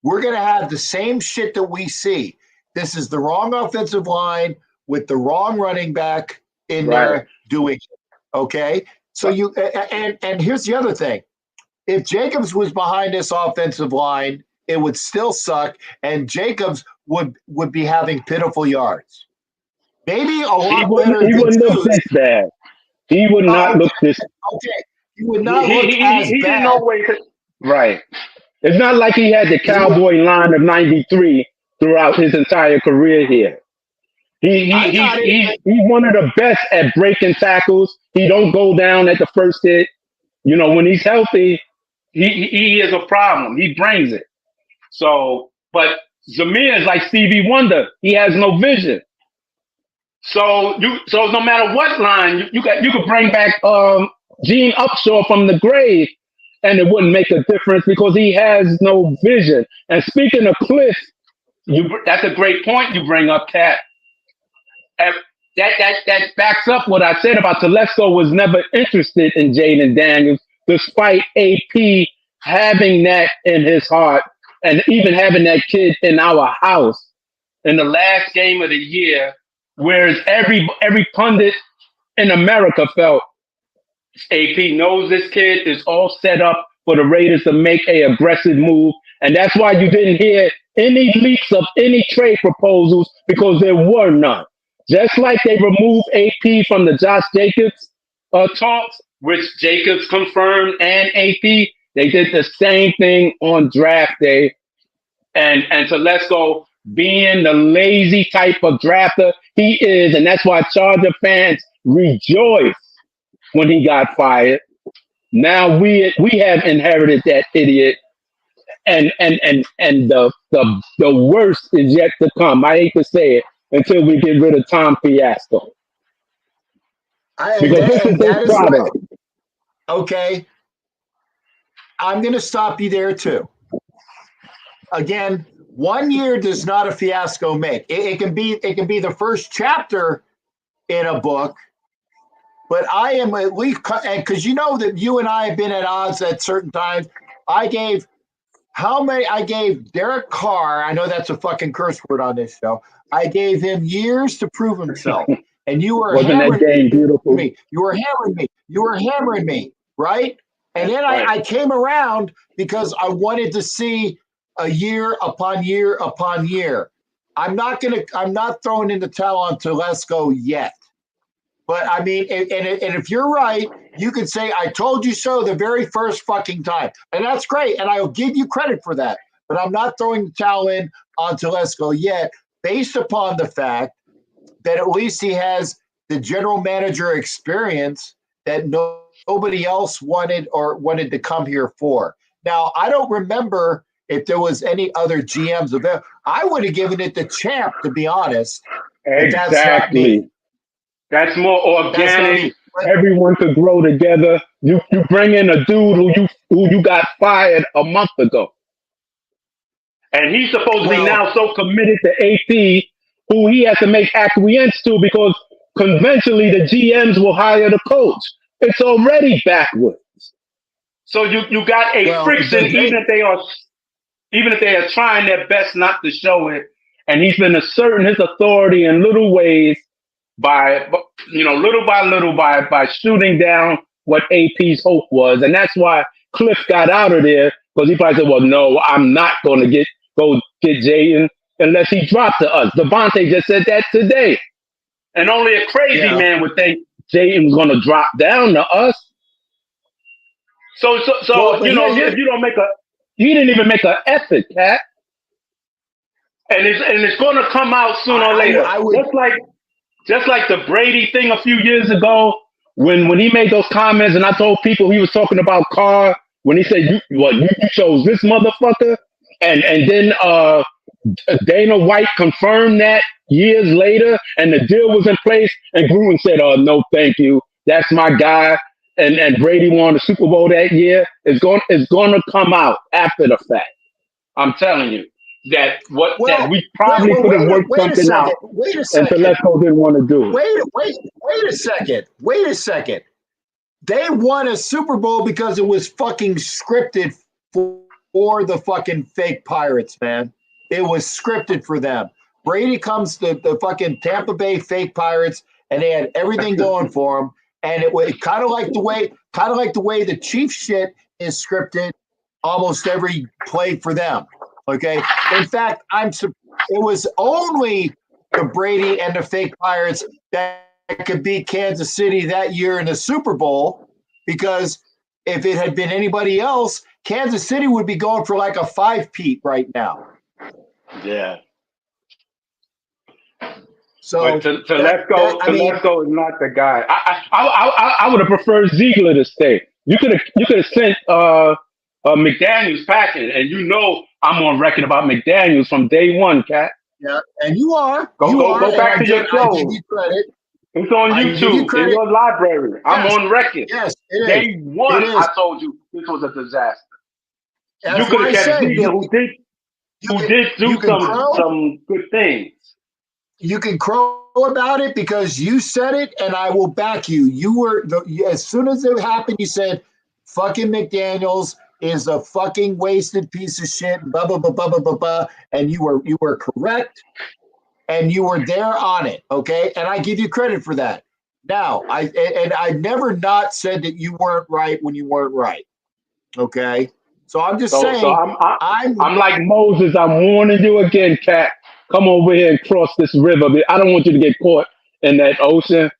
we're going to have the same shit that we see. This is the wrong offensive line with the wrong running back in there doing it. Okay? So and here's the other thing. If Jacobs was behind this offensive line, it would still suck, and Jacobs would be having pitiful yards. Maybe a lot better. He wouldn't look this bad. He would not look this. Okay, he would not look as bad. Right. It's not like he had the cowboy line of '93 throughout his entire career here. He's one of the best at breaking tackles. He don't go down at the first hit. You know, when he's healthy, he is a problem. He brings it. So, but Zamir is like Stevie Wonder. He has no vision. So no matter what line you could bring back Gene Upshaw from the grave, and it wouldn't make a difference because he has no vision. And speaking of Cliff, that's a great point you bring up, Capt. That backs up what I said about Telesco was never interested in Jaden Daniels, despite AP having that in his heart and even having that kid in our house in the last game of the year, whereas every pundit in America felt AP knows this kid is all set up for the Raiders to make a aggressive move. And that's why you didn't hear any leaks of any trade proposals, because there were none. Just like they removed AP from the Josh Jacobs talks, which Jacobs confirmed, and AP, they did the same thing on draft day. And Telesco, being the lazy type of drafter he is, and that's why Charger fans rejoiced when he got fired. Now we have inherited that idiot, and the worst is yet to come. I hate to say it, until we get rid of Tom Fiasco. Because this is his product. Okay. I'm going to stop you there too. Again, 1 year does not a fiasco make. It can be the first chapter in a book, but I am at least, because you know that you and I have been at odds at certain times. I gave Derek Carr, I know that's a fucking curse word on this show. I gave him years to prove himself. And you were Wasn't that game beautiful? me. You were hammering me. You were hammering me, right? And then Right. I came around because I wanted to see a year upon year upon year. I'm not throwing in the towel on Telesco yet. But I mean, and if you're right, you could say, I told you so the very first fucking time. And that's great. And I'll give you credit for that. But I'm not throwing the towel in on Telesco yet, based upon the fact that at least he has the general manager experience that nobody else wanted to come here for. Now, I don't remember if there was any other GMs available. I would have given it to Champ, to be honest. But that's not me. That's more organic. That's Everyone could grow together. You bring in a dude who you got fired a month ago, and he's supposedly now so committed to AP, who he has to make acquiesce to because conventionally the GMs will hire the coach. It's already backwards. So you got a friction, even if they are trying their best not to show it, and he's been asserting his authority in little ways by little by little by shooting down what AP's hope was, and that's why Cliff got out of there because he probably said, "Well, no, I'm not going to go get Jayden unless he dropped to us." Devontae just said that today, and only a crazy man would think Jayden was going to drop down to us. So if you don't he didn't even make an effort, Cat, and it's going to come out sooner or later. Just like the Brady thing a few years ago, when he made those comments, and I told people he was talking about Carr when he said, you chose this motherfucker, and then Dana White confirmed that years later, and the deal was in place, and Gruden said, "Oh no, thank you, that's my guy," and Brady won the Super Bowl that year. It's going to come out after the fact. I'm telling you. That we probably could have worked something out, and Telesco didn't want to do it. Wait a second. They won a Super Bowl because it was fucking scripted for the fucking fake Pirates, man. It was scripted for them. Brady comes to the fucking Tampa Bay fake Pirates, and they had everything going for them. And it was kind of like the way the Chiefs shit is scripted almost every play for them. Okay. In fact, it was only the Brady and the fake Pirates that could beat Kansas City that year in the Super Bowl, because if it had been anybody else, Kansas City would be going for like a 5-peat right now. Yeah. So Telesco is not the guy. I would have preferred Ziegler to stay. You could have sent McDaniels packing, and I'm on record about McDaniels from day one, Cat. Yeah, and you are. Go back to your show. I give you credit. It's on YouTube in your library. Yes. I'm on record. Yes, it day is. One, I told you this was a disaster. You could have kept Ziegler, who did do some good things. You can crow about it because you said it, and I will back you. As soon as it happened, you said, "Fucking McDaniels is a fucking wasted piece of shit." Blah blah blah blah blah blah blah. And you were correct, and you were there on it. Okay, and I give you credit for that. Now, I never not said that you weren't right when you weren't right. Okay, so I'm just saying. So I'm like Moses. I'm warning you again, Cat. Come over here and cross this river. I don't want you to get caught in that ocean.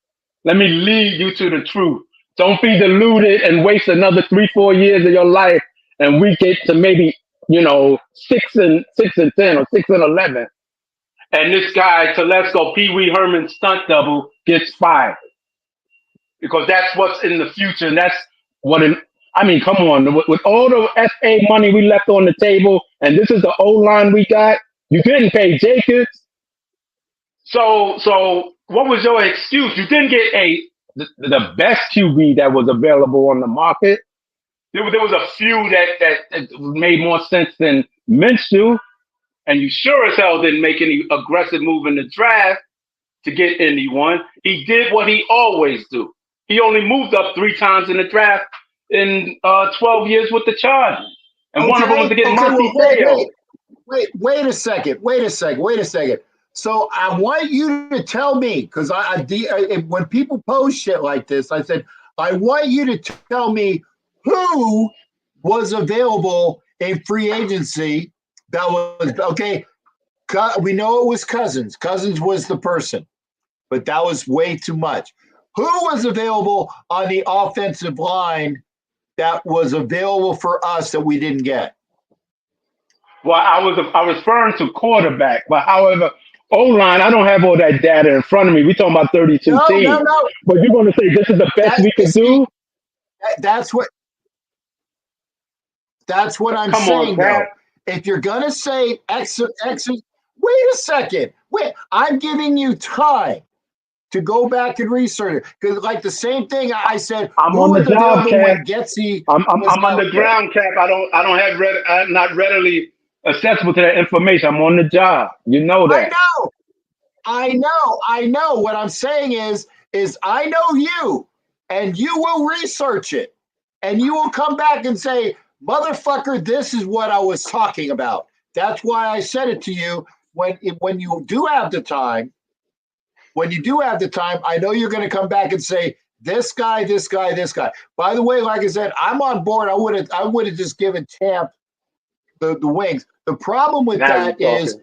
Let me lead you to the truth. Don't be deluded and waste another 3-4 years of your life, and we get to maybe 6-10 or 6-11, and this guy Telesco, Pee Wee Herman stunt double, gets fired because that's what's in the future, and that's what. Come on, with all the FA money we left on the table, and this is the O-line we got. You didn't pay Jacobs. So what was your excuse? You didn't get the best QB that was available on the market. There was a few that made more sense than Minshew, and you sure as hell didn't make any aggressive move in the draft. to get anyone. He did what he always do. He only moved up 3 times in the draft in 12 years with the Chargers. And one of them was to get Monty Theo. Wait a second. So I want you to tell me, because when people post shit like this, I said, I want you to tell me who was available in free agency that was, okay, we know it was Cousins. Cousins was the person, but that was way too much. Who was available on the offensive line that was available for us that we didn't get? Well, I was referring to quarterback, but however, O-line, I don't have all that data in front of me. We're talking about 32 teams. No. But you're going to say this is the best we can do? That's what I'm Come saying, on, though. Cap. If you're going to say X, wait a second. I'm giving you time to go back and research it. Because like the same thing I said, I'm on the job, Cap. I'm on the ground, Cap. I'm not readily accessible to that information. I'm on the job. You know that. I know. What I'm saying is I know you, and you will research it, and you will come back and say, motherfucker, this is what I was talking about. That's why I said it to you. When you do have the time, I know you're going to come back and say, this guy. By the way, like I said, I'm on board. I would have just given Champ the wings. The problem with that is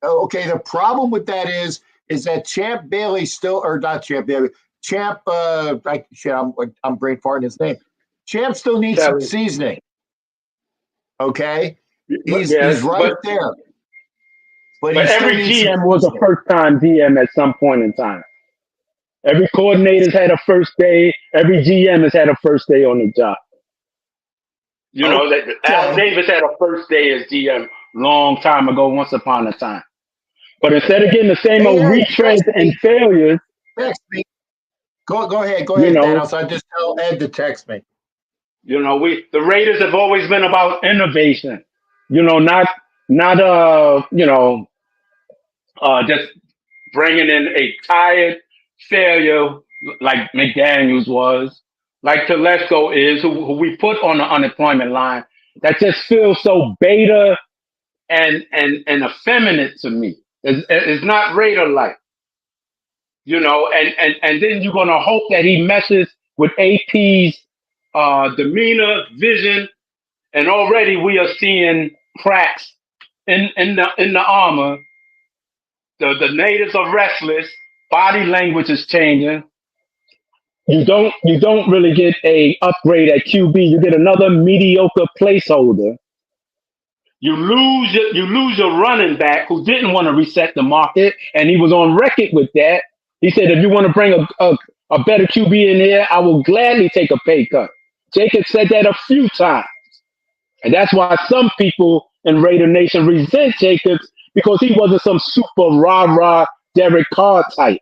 okay. The problem with that is that Champ Bailey still, or not Champ Bailey, Champ. I'm brain farting his name. Champ still needs some seasoning. Okay, he's right there. But every GM was a first-time GM at some point in time. Every coordinator's had a first day. Every GM has had a first day on the job. You know, Al Davis had a first day as GM long time ago, once upon a time. But instead of getting the same old retreads and failures, text me. Go ahead, Thanos. I just tell Ed to text me. You know, the Raiders have always been about innovation. You know, not just bringing in a tired failure like McDaniels was, like Telesco is, who we put on the unemployment line, that just feels so beta and effeminate to me. It's not Raider-like, you know, and then you're going to hope that he messes with AP's demeanor, vision, and already we are seeing cracks in the armor. The natives are restless. Body language is changing. You don't really get a upgrade at QB. You get another mediocre placeholder. You lose your running back who didn't want to reset the market, and he was on record with that. He said, if you want to bring a better QB in here, I will gladly take a pay cut. Jacob said that a few times. And that's why some people in Raider Nation resent Jacobs, because he wasn't some super rah-rah Derek Carr type.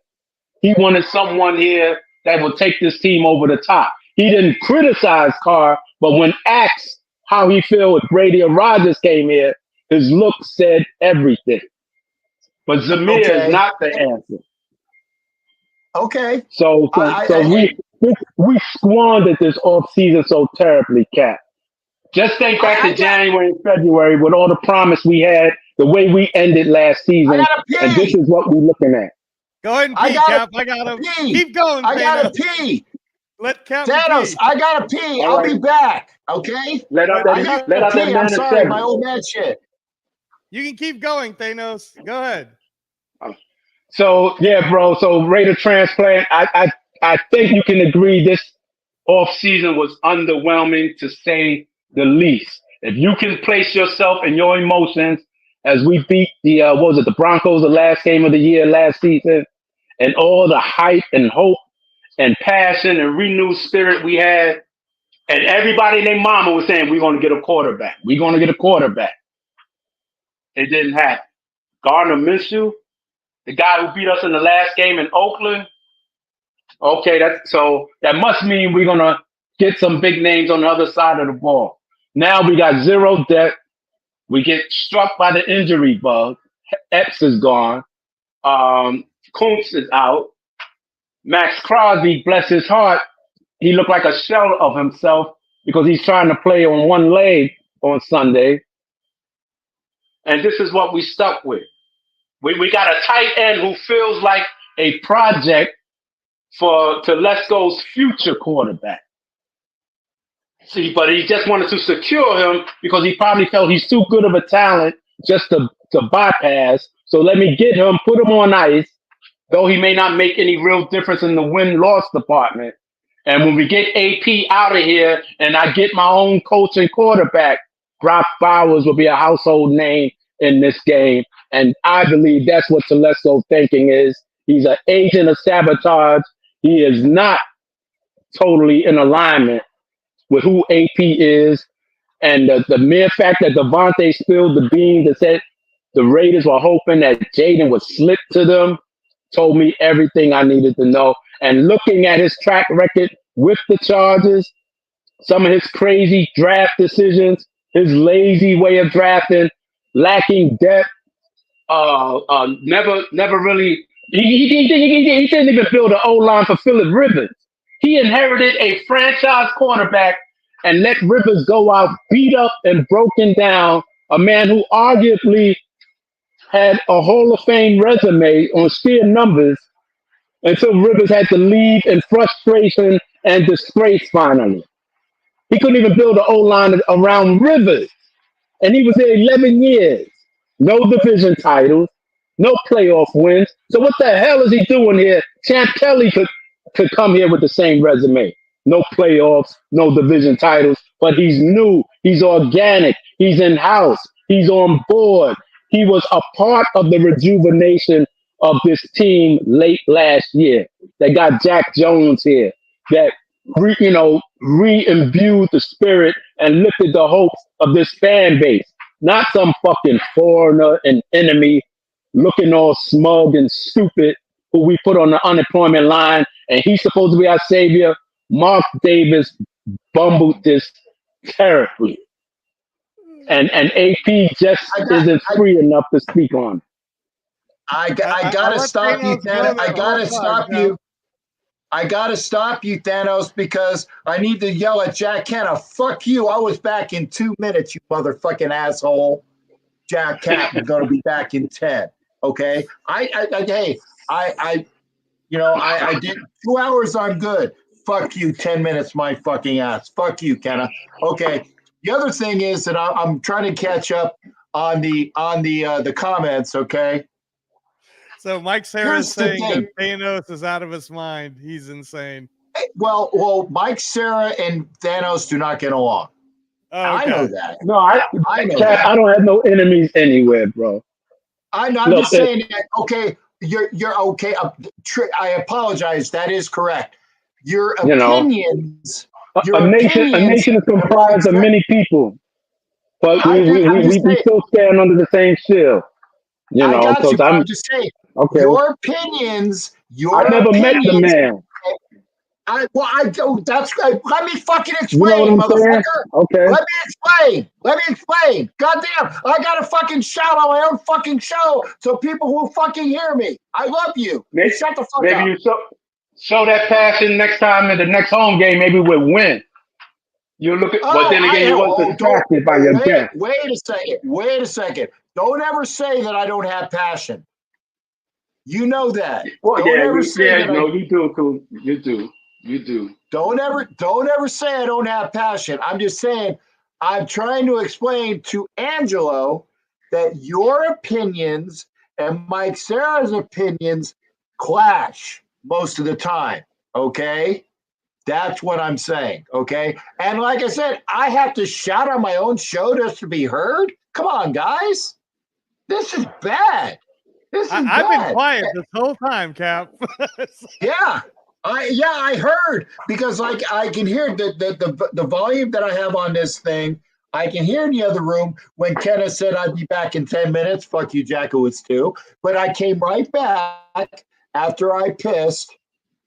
He wanted someone here that would take this team over the top. He didn't criticize Carr, but when asked how he felt if Brady or Rodgers came here, his look said everything. But Zamir is not the answer. Okay. So we squandered this offseason so terribly, Cap. Just think back to January and February with all the promise we had, the way we ended last season, and this is what we're looking at. Go ahead and pee, Cap. I got him. Keep going, I gotta pee. Let Cap Thanos, pee. I gotta pee. I'll be back. Okay. Let out that I'm man sorry, my old man shit. You can keep going, Thanos. Go ahead. So yeah, bro. So Raider transplant. I think you can agree this offseason was underwhelming, to say the least. If you can place yourself and your emotions as we beat the Broncos, the last game of the year last season, and all the hype and hope and passion and renewed spirit we had, and everybody and their mama was saying, we're going to get a quarterback. We're going to get a quarterback. It didn't happen. Gardner Minshew, the guy who beat us in the last game in Oakland, okay, that must mean we're going to get some big names on the other side of the ball. Now we got zero depth. We get struck by the injury bug. Epps is gone. Kuntz is out. Max Crosby, bless his heart, he looked like a shell of himself because he's trying to play on one leg on Sunday. And this is what we stuck with. We got a tight end who feels like a project for Telesco's future quarterback. See, but he just wanted to secure him because he probably felt he's too good of a talent just to bypass. So let me get him, put him on ice, though he may not make any real difference in the win-loss department. And when we get AP out of here and I get my own coach and quarterback, Brock Bowers will be a household name in this game. And I believe that's what Telesco's thinking is. He's an agent of sabotage. He is not totally in alignment with who AP is. And the mere fact that Devontae spilled the beans and said the Raiders were hoping that Jaden would slip to them told me everything I needed to know. And looking at his track record with the Chargers, some of his crazy draft decisions, his lazy way of drafting, lacking depth, never really. He didn't even build an O-line for Phillip Rivers. He inherited a franchise quarterback and let Rivers go out beat up and broken down, a man who arguably had a Hall of Fame resume on sheer numbers until Rivers had to leave in frustration and disgrace finally. He couldn't even build an O-line around Rivers. And he was there 11 years. No division titles, no playoff wins. So what the hell is he doing here? Champ Kelly could come here with the same resume. No playoffs, no division titles, but he's new. He's organic. He's in-house. He's on board. He was a part of the rejuvenation of this team late last year. They got Jack Jones here that re-imbued the spirit and lifted the hopes of this fan base. Not some fucking foreigner and enemy looking all smug and stupid who we put on the unemployment line and he's supposed to be our savior. Mark Davis bumbled this terribly. And AP just isn't free enough to speak on. I gotta stop you, Thanos. I gotta stop you. I gotta stop you, Thanos, because I need to yell at Jack Hanna. Fuck you. I was back in 2 minutes, you motherfucking asshole. Jack Capt is gonna be back in 10. Okay. I did 2 hours, I'm good. Fuck you, 10 minutes, my fucking ass. Fuck you, Kenna. Okay. The other thing is that I'm trying to catch up on the comments, okay? So Mike Sarah's saying that Thanos is out of his mind. He's insane. Well, Mike Sarah and Thanos do not get along. Oh, okay. I know that. No, I don't have no enemies anywhere, bro. I'm just saying that. Okay, you're okay. I apologize. That is correct. Your opinions. A nation is comprised of many people, but we still stand under the same shield. I got you. I'm just saying. Okay. Your opinions. I never met the man. Let me fucking explain, motherfucker. Okay. Let me explain. Goddamn, I got to fucking shout on my own fucking show so people will fucking hear me. I love you. Shut the fuck up. Maybe you show that passion next time in the next home game. Maybe we'll win. You look at, but then again, you wasn't distracted by your guest. Wait a second. Don't ever say that I don't have passion. You know that. Well, you do too. You do. Don't ever say I don't have passion. I'm just saying I'm trying to explain to Angelo that your opinions and Mike Sarah's opinions clash most of the time. Okay? That's what I'm saying. Okay? And like I said, I have to shout on my own show just to be heard. Come on, guys. This is bad. I've been quiet this whole time, Cap. Yeah. I heard because like I can hear the volume that I have on this thing. I can hear in the other room when Kenneth said I'd be back in 10 minutes. Fuck you, Jackowitz, too. But I came right back after I pissed,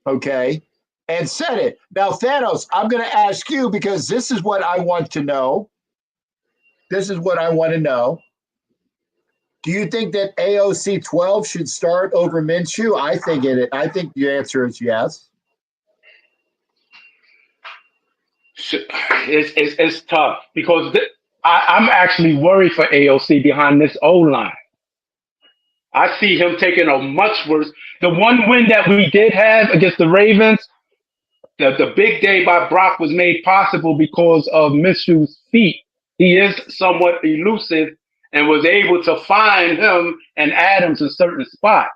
okay, and said it. Now, Thanos, I'm going to ask you because this is what I want to know. Do you think that AOC 12 should start over Minshew? I think the answer is yes. It's tough because I'm actually worried for AOC behind this O line. I see him taking a much worse. The one win that we did have against the Ravens, the big day by Brock was made possible because of Minshew's feet. He is somewhat elusive and was able to find him and Adams in certain spots.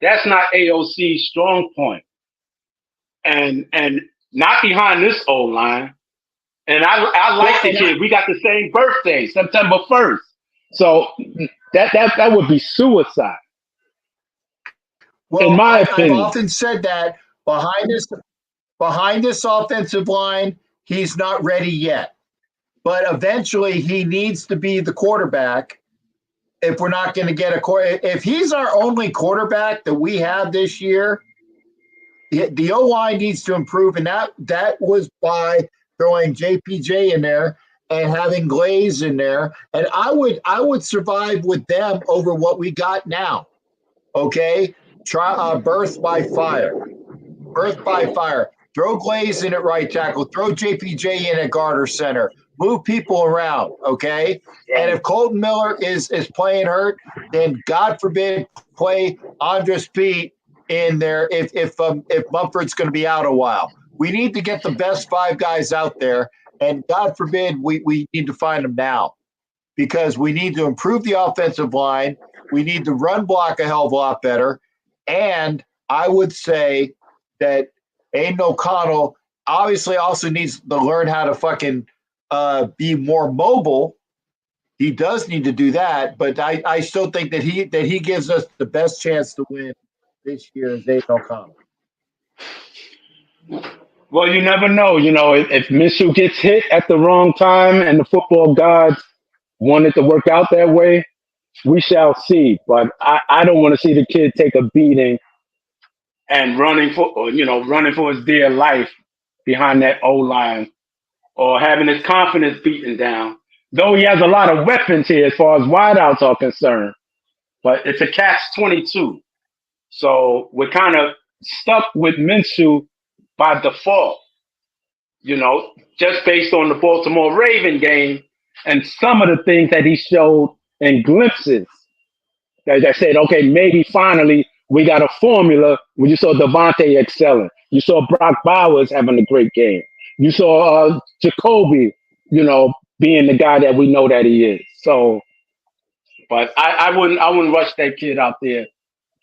That's not AOC's strong point. And not behind this O line. And I like the kid. We got the same birthday, September 1st. So that would be suicide. Well, in my opinion. I've often said that behind this offensive line, he's not ready yet. But eventually he needs to be the quarterback if we're not going to get if he's our only quarterback that we have this year, the O-line needs to improve, and that was by throwing JPJ in there and having Glaze in there. And I would survive with them over what we got now. Okay? Try birth by fire. Birth by fire. Throw Glaze in at right tackle. Throw JPJ in at guard or center. Move people around, okay? And if Colton Miller is playing hurt, then God forbid play Andres Pete in there if Mumford's going to be out a while. We need to get the best 5 guys out there, and God forbid we need to find them now because we need to improve the offensive line. We need to run block a hell of a lot better. And I would say that Aiden O'Connell obviously also needs to learn how to fucking be more mobile. He does need to do that, but I still think that he gives us the best chance to win this year is Aiden O'Connell. Well, you never know. If Minshew gets hit at the wrong time and the football gods want it to work out that way, we shall see. But I don't want to see the kid take a beating and running for his dear life behind that O-line or having his confidence beaten down. Though he has a lot of weapons here as far as wideouts are concerned, but it's a catch-22. So we're kind of stuck with Minshew by default, just based on the Baltimore Raven game and some of the things that he showed in glimpses. That said, okay, maybe finally we got a formula when you saw Devontae excelling. You saw Brock Bowers having a great game. You saw Jacoby, being the guy that we know that he is. So, but I wouldn't rush that kid out there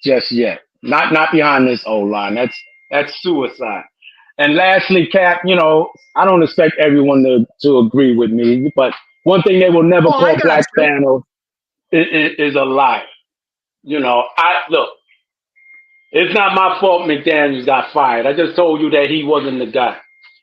just yet. Not behind this O-line. That's suicide. And lastly, Cap, I don't expect everyone to agree with me, but one thing they will never call Black Thanos is a lie. Look, it's not my fault McDaniels got fired. I just told you that he wasn't the guy.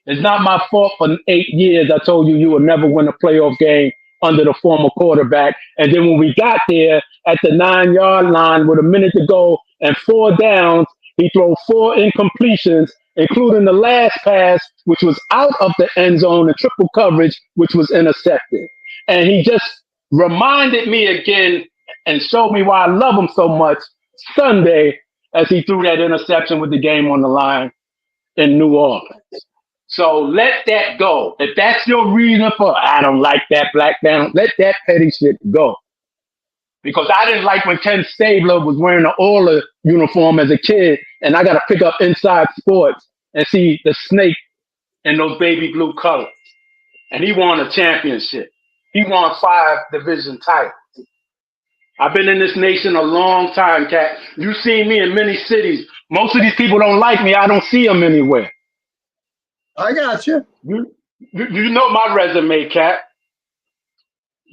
It's not my fault for 8 years I told you will never win a playoff game under the former quarterback. And then when we got there at the 9-yard line with a minute to go and 4 downs, he threw 4 incompletions, including the last pass, which was out of the end zone in triple coverage, which was intercepted. And he just reminded me again and showed me why I love him so much Sunday as he threw that interception with the game on the line in New Orleans. So let that go. If that's your reason for, I don't like that Black Thanos, let that petty shit go. Because I didn't like when Ken Stabler was wearing an Oiler uniform as a kid, and I got to pick up Inside Sports and see the snake in those baby blue colors. And he won a championship. He won 5 division titles. I've been in this nation a long time, Cat. You've seen me in many cities. Most of these people don't like me. I don't see them anywhere. I got you. You know my resume, Cat.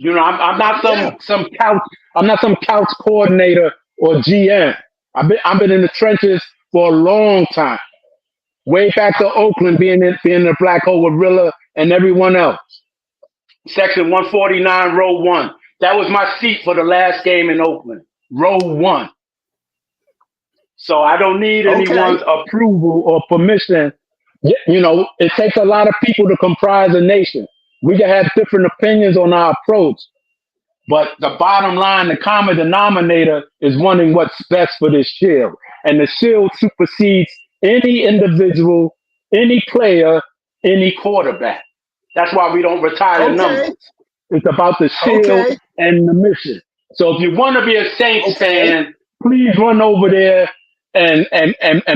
I'm not some couch. I'm not some couch coordinator or GM. I've been in the trenches for a long time. Way back to Oakland, being in the black hole with Rilla and everyone else. Section 149, row 1. That was my seat for the last game in Oakland. Row 1. So I don't need anyone's approval or permission. It takes a lot of people to comprise a nation. We can have different opinions on our approach, But the bottom line, the common denominator is wanting what's best for this shield. And the shield supersedes any individual, any player, any quarterback. That's why we don't retire numbers. It's about the shield and the mission. So if you want to be a Saints fan, please run over there and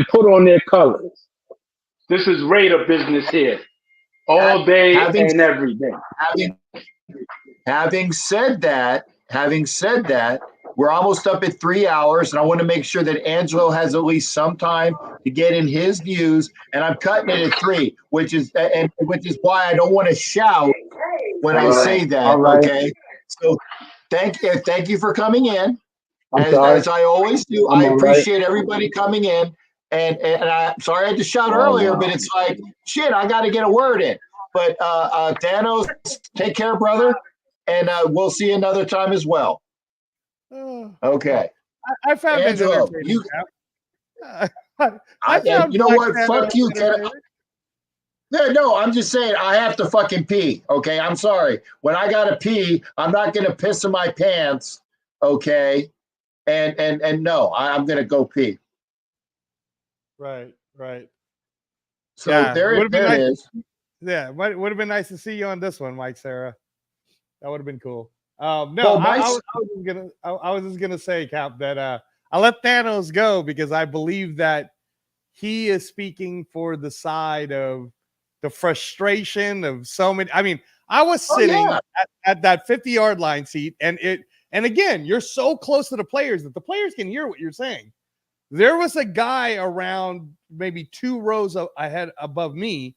put on their colors. This is Raider business here, all day and every day. Having said that, we're almost up at 3 hours, and I want to make sure that Angelo has at least some time to get in his views. And I'm cutting it at 3, which is why I don't want to shout when I say that. Okay, so thank you for coming in. As I always do, I appreciate everybody coming in. And I'm sorry I had to shout earlier, but it's like, shit, I got to get a word in. But Thanos, take care, brother. And we'll see you another time as well. Okay. I found Angelo, it entertaining. You know what? Fuck you, Ken. No, I'm just saying I have to fucking pee. Okay, I'm sorry. When I gotta pee, I'm not gonna piss in my pants. Okay, and no, I'm gonna go pee. Right. So there it is. Yeah, would have been nice to see you on this one, Mike Sarah. That would have been cool. I was just gonna say, Cap, that I'll let Thanos go because I believe that he is speaking for the side of the frustration of so many. I mean, I was sitting at that 50-yard line seat, and again, you're so close to the players that the players can hear what you're saying. There was a guy around maybe 2 rows ahead above me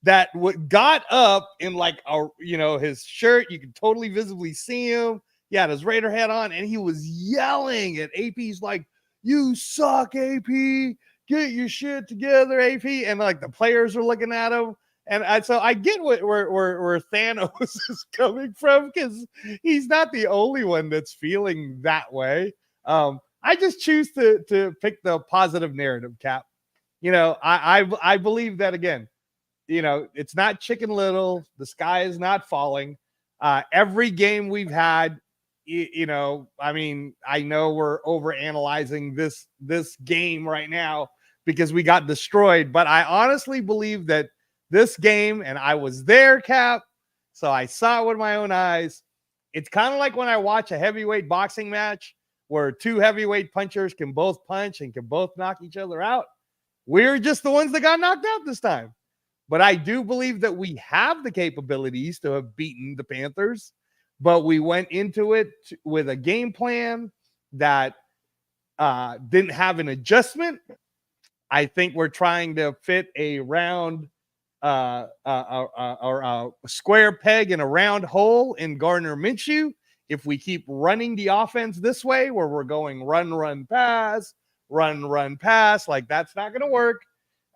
that got up in like his shirt. You could totally visibly see him. He had his Raider hat on, and he was yelling at AP. He's like, "You suck, AP. Get your shit together, AP." And like the players are looking at him. And so I get where Thanos is coming from, because he's not the only one that's feeling that way. I just choose to pick the positive narrative, Cap. I believe that, again, it's not Chicken Little. The sky is not falling. Every game we've had, I mean, I know we're overanalyzing this game right now because we got destroyed, but I honestly believe that this game, and I was there, Cap, so I saw it with my own eyes. It's kind of like when I watch a heavyweight boxing match where 2 heavyweight punchers can both punch and can both knock each other out. We're just the ones that got knocked out this time. But I do believe that we have the capabilities to have beaten the Panthers, but we went into it with a game plan that didn't have an adjustment. I think we're trying to fit a round or a square peg in a round hole in Gardner Minshew. If we keep running the offense this way, where we're going run, pass, like that's not going to work.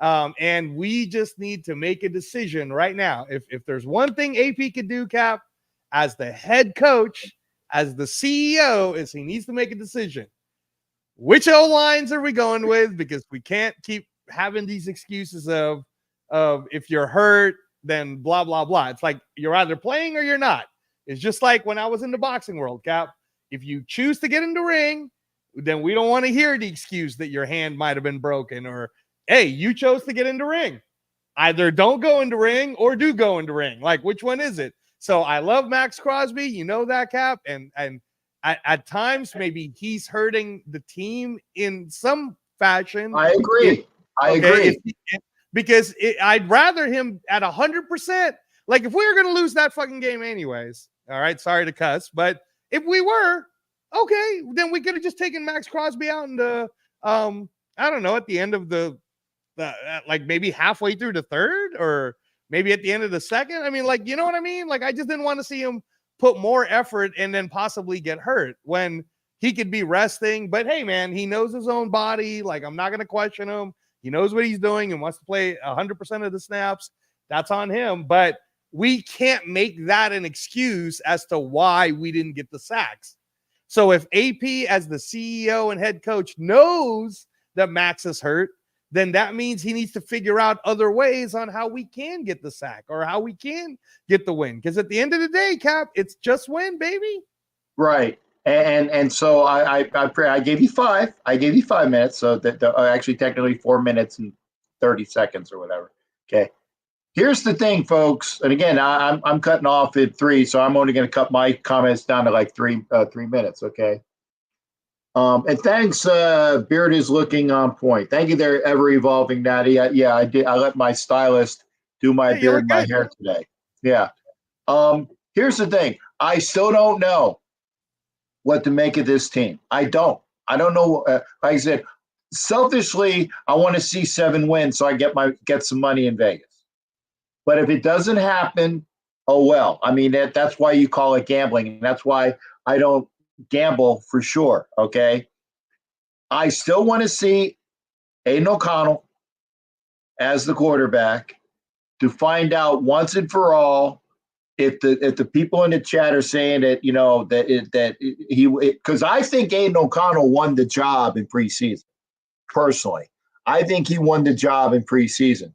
And we just need to make a decision right now. If there's one thing AP could do, Cap, as the head coach, as the CEO, is he needs to make a decision. Which O-lines are we going with? Because we can't keep having these excuses of if you're hurt, then blah, blah, blah. It's like you're either playing or you're not. It's just like when I was in the boxing world, Cap. If you choose to get in the ring, then we don't want to hear the excuse that your hand might have been broken, or, hey, you chose to get in the ring. Either don't go in the ring or do go in the ring. Like, which one is it? So I love Max Crosby. You know that, Cap. And at times, maybe he's hurting the team in some fashion. I agree. I agree. Because I'd rather him at 100%. Like, if we were going to lose that fucking game anyways, all right, sorry to cuss, but if we were, okay, then we could have just taken Max Crosby out and I don't know, at the end of the like maybe halfway through the third, or maybe at the end of the second. I mean, like, you know what I mean? Like, I just didn't want to see him put more effort and then possibly get hurt when he could be resting. But hey, man, he knows his own body. Like, I'm not going to question him. He knows what he's doing and wants to play 100% of the snaps. That's on him. But we can't make that an excuse as to why we didn't get the sacks. So if AP, as the CEO and head coach, knows that Max is hurt, then that means he needs to figure out other ways on how we can get the sack or how we can get the win. Because at the end of the day, Cap, it's just win, baby. Right. And so I gave you 5. I gave you 5 minutes. So that actually technically 4 minutes and 30 seconds or whatever. Okay. Here's the thing, folks. And again, I'm cutting off at 3, so I'm only going to cut my comments down to like 3 minutes. Okay. And thanks, Beard is looking on point. Thank you there, ever evolving Natty. Yeah, I did. I let my stylist do my beard and my hair today. Yeah. Here's the thing. I still don't know what to make of this team. I don't know. Like I said, selfishly, I want to see 7 wins so I get some money in Vegas. But if it doesn't happen, oh well. I mean, that's why you call it gambling. And that's why I don't gamble for sure. Okay. I still want to see Aiden O'Connell as the quarterback to find out once and for all if the people in the chat are saying that, you know, because I think Aiden O'Connell won the job in preseason. Personally, I think he won the job in preseason,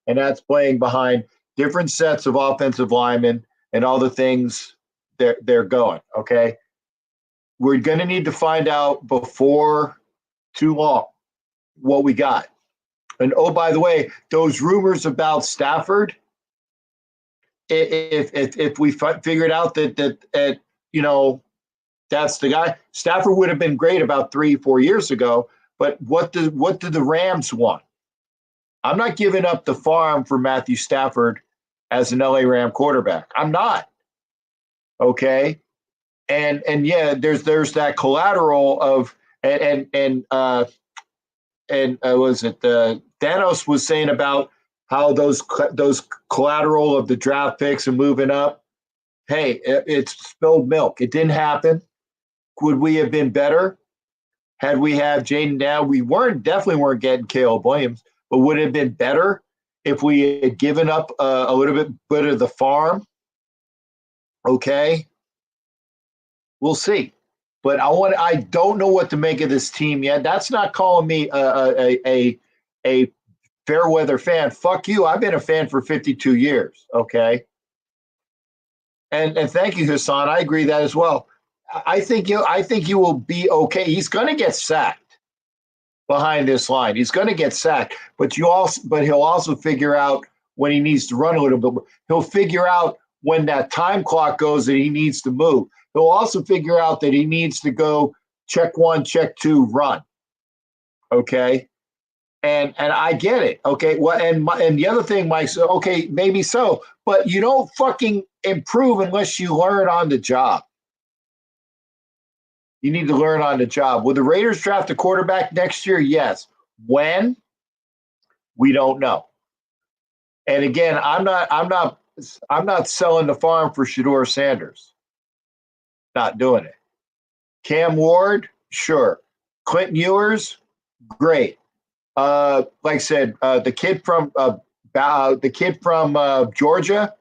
and that's playing behind different sets of offensive linemen and all the things they're going. Okay, we're going to need to find out before too long what we got. And oh, by the way, those rumors about Stafford, if we figured out that you know, that's the guy, Stafford would have been great about 3-4 years ago. But what do the Rams want? I'm not giving up the farm for Matthew Stafford as an LA Ram quarterback. I'm not. Okay. And yeah, there's that collateral of was it Thanos was saying about how those collateral of the draft picks are moving up. Hey, it's spilled milk. It didn't happen. Would we have been better had we had Jaden down? We definitely weren't getting Caleb Williams, but would it have been better if we had given up a little bit of the farm? Okay, we'll see. But I don't know what to make of this team yet. That's not calling me a fair weather fan. Fuck you. I've been a fan for 52 years. Okay. And thank you, Hassan. I agree that as well. I think you will be okay. He's going to get sacked behind this line. He's going to get sacked, but he'll also figure out when he needs to run a little bit. He'll figure out when that time clock goes that he needs to move. He'll also figure out that he needs to go check 1, check 2, run. Okay. And I get it. Okay. Well, and the other thing, Mike said, okay, maybe so, but you don't fucking improve unless you learn on the job. You need to learn on the job. Will the Raiders draft a quarterback next year? Yes. When? We don't know. And again, I'm not selling the farm for Shedeur Sanders. Not doing it. Cam Ward, sure. Clinton Ewers, great. Like I said, the kid from Georgia,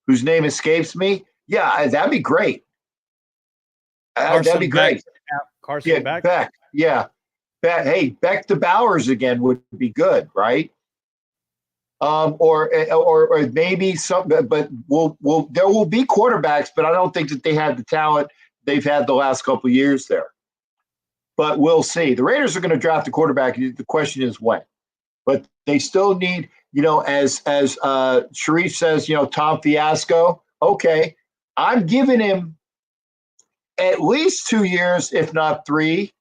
whose name escapes me. Yeah, that'd be great. That'd be great. Carson Beck. Yeah. Hey, Beck to Bowers again would be good, right? Or maybe some, but there will be quarterbacks, but I don't think that they have the talent they've had the last couple of years there. But we'll see. The Raiders are going to draft a quarterback. The question is when. But they still need, you know, as Sharif says, you know, Tom Fiasco. Okay, I'm giving him at least 2 years, if not 3,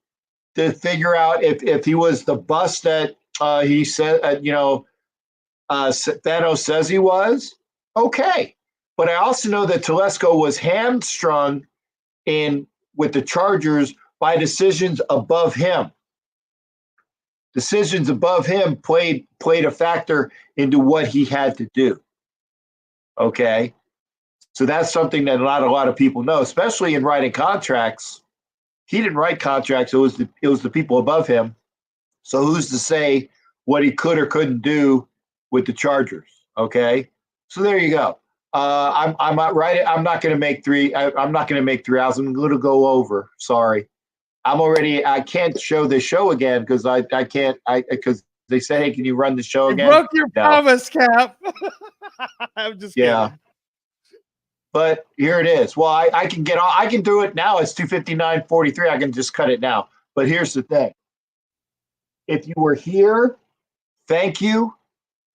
to figure out if he was the bust that he said, Thanos says he was. Okay. But I also know that Telesco was hamstrung with the Chargers by decisions above him. Decisions above him played a factor into what he had to do. Okay. So that's something that not a lot of people know, especially in writing contracts. He didn't write contracts. It was the people above him. So who's to say what he could or couldn't do with the Chargers? Okay. So there you go. I'm not right. I'm not going to make 3. I'm not going to make 3 hours. I'm going to go over. Sorry. I can't show the show again because I can't, because they say, hey, can you run the show again? You broke your promise, Cap. I'm just kidding. But here it is. Well, I can get on. I can do it now. It's 2:59:43. I can just cut it now. But here's the thing. If you were here, thank you.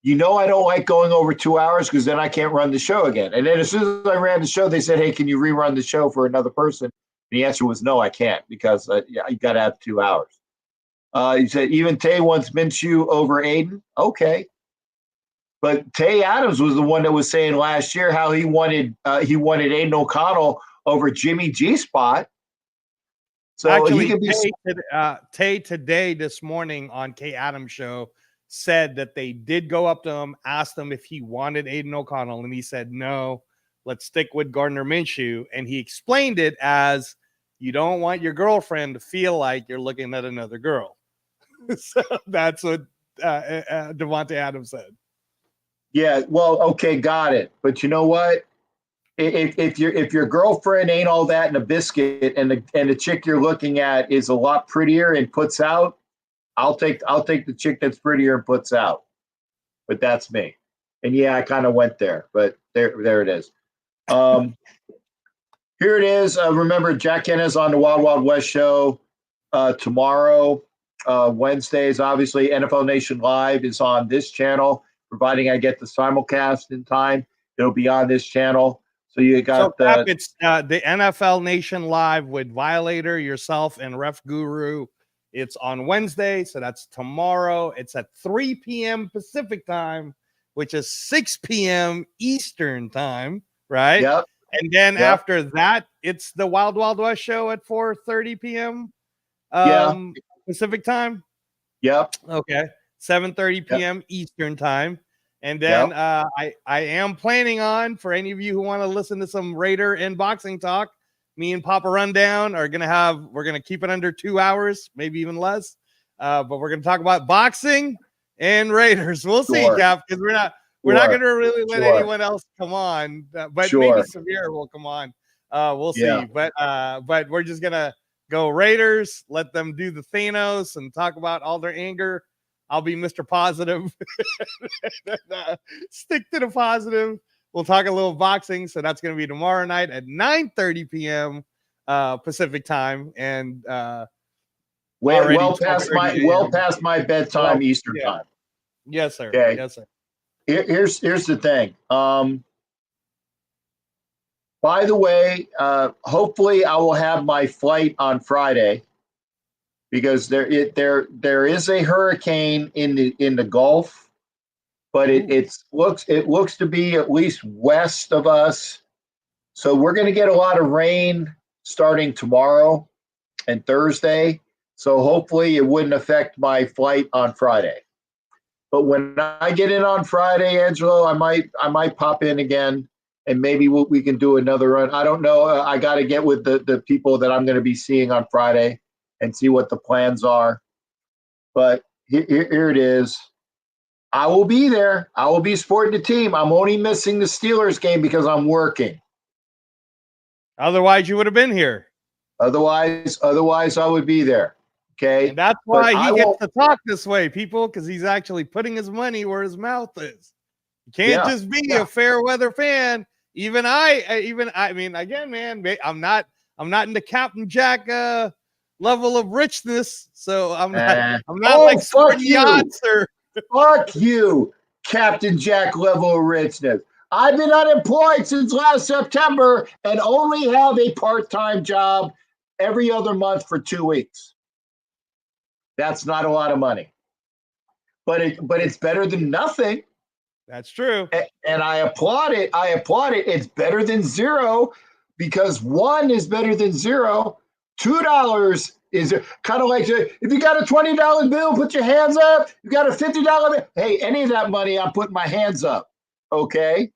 You know I don't like going over 2 hours because then I can't run the show again. And then as soon as I ran the show, they said, "Hey, can you rerun the show for another person?" And the answer was no, I can't because you got to have 2 hours. He said even Tay wants Minshew over Aiden. Okay, but Tay Adams was the one that was saying last year how he wanted Aiden O'Connell over Jimmy G Spot. So actually, he could be Tay today this morning on Kay Adams' show said that they did go up to him, asked him if he wanted Aiden O'Connell, and he said no. Let's stick with Gardner Minshew, and he explained it as you don't want your girlfriend to feel like you're looking at another girl. So that's what Devontae Adams said. Yeah, well, okay, got it. But you know what? If your girlfriend ain't all that in a biscuit, and the chick you're looking at is a lot prettier and puts out, I'll take the chick that's prettier and puts out. But that's me. And yeah, I kind of went there, but there it is. Here it is. Remember, Jack Ennis on the Wild Wild West show tomorrow. Wednesdays, obviously, NFL Nation Live is on this channel, providing I get the simulcast in time. It'll be on this channel. So you got it's the NFL Nation Live with Violator, yourself, and Ref Guru. It's on Wednesday, so that's tomorrow. It's at 3 p.m. Pacific time, which is 6 p.m. Eastern time, right? Yep. And then after that, it's the Wild Wild West show at 4:30 p.m. Pacific time. Yep. Okay. 7:30 p.m. Eastern time. And then I am planning on, for any of you who want to listen to some Raider and boxing talk, me and Papa Rundown are we're gonna keep it under 2 hours, maybe even less. But we're gonna talk about boxing and Raiders. We'll see, Cap, because we're not gonna really let anyone else come on. But maybe Severe will come on. We'll see. But we're just gonna go Raiders, let them do the Thanos and talk about all their anger. I'll be Mr. Positive. Stick to the positive. We'll talk a little boxing. So that's going to be tomorrow night at 9:30 p.m. Pacific time. And well past my bedtime Eastern time. Yes, sir. Okay. Yes, sir. Here's the thing. By the way, hopefully I will have my flight on Friday, because there is a hurricane in the Gulf, but it looks to be at least west of us. So we're going to get a lot of rain starting tomorrow and Thursday. So hopefully it wouldn't affect my flight on Friday. But when I get in on Friday, Angelo, I might pop in again, and maybe we can do another run. I don't know. I got to get with the people that I'm going to be seeing on Friday and see what the plans are. But here it is. I will be there. I will be supporting the team. I'm only missing the Steelers game because I'm working. Otherwise, you would have been here. Otherwise, I would be there. Okay. And that's why he gets to talk this way, people, because he's actually putting his money where his mouth is. You can't just be a fair weather fan. Even I mean, again, man, I'm not in the Captain Jack level of richness, so I'm not like sporting yachts or fuck you, Captain Jack level of richness. I've been unemployed since last September and only have a part-time job every other month for 2 weeks. That's not a lot of money, but it's better than nothing. That's true. And I applaud it. It's better than zero, because 1 is better than 0. $2 is kind of like, if you got a $20 bill, put your hands up. You got a $50 bill. Hey, any of that money, I'm putting my hands up. Okay.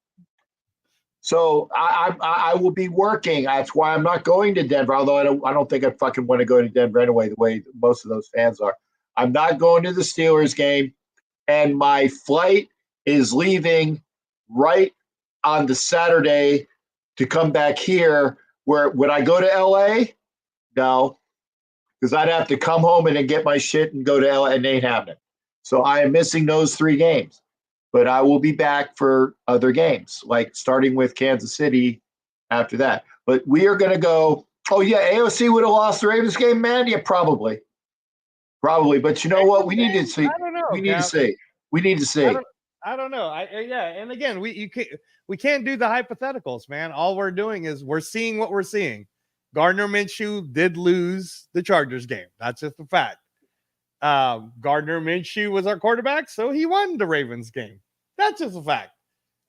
So I will be working. That's why I'm not going to Denver. Although I don't think I fucking want to go to Denver anyway, the way most of those fans are. I'm not going to the Steelers game, and my flight is leaving right on the Saturday to come back here. Where would I go to LA? No, because I'd have to come home and then get my shit and go to LA, and it ain't happening. So I am missing those 3 games, but I will be back for other games, like starting with Kansas City after that. But we are going to go. Oh yeah, AOC would have lost the Ravens game, man. Yeah, probably. But you know what? We need to see. I don't know. We need to Cap. see. We need to see. I don't know. Yeah, and again, we can't do the hypotheticals, man. All we're doing is we're seeing what we're seeing. Gardner Minshew did lose the Chargers game. That's just a fact. Gardner Minshew was our quarterback, so he won the Ravens game. That's just a fact.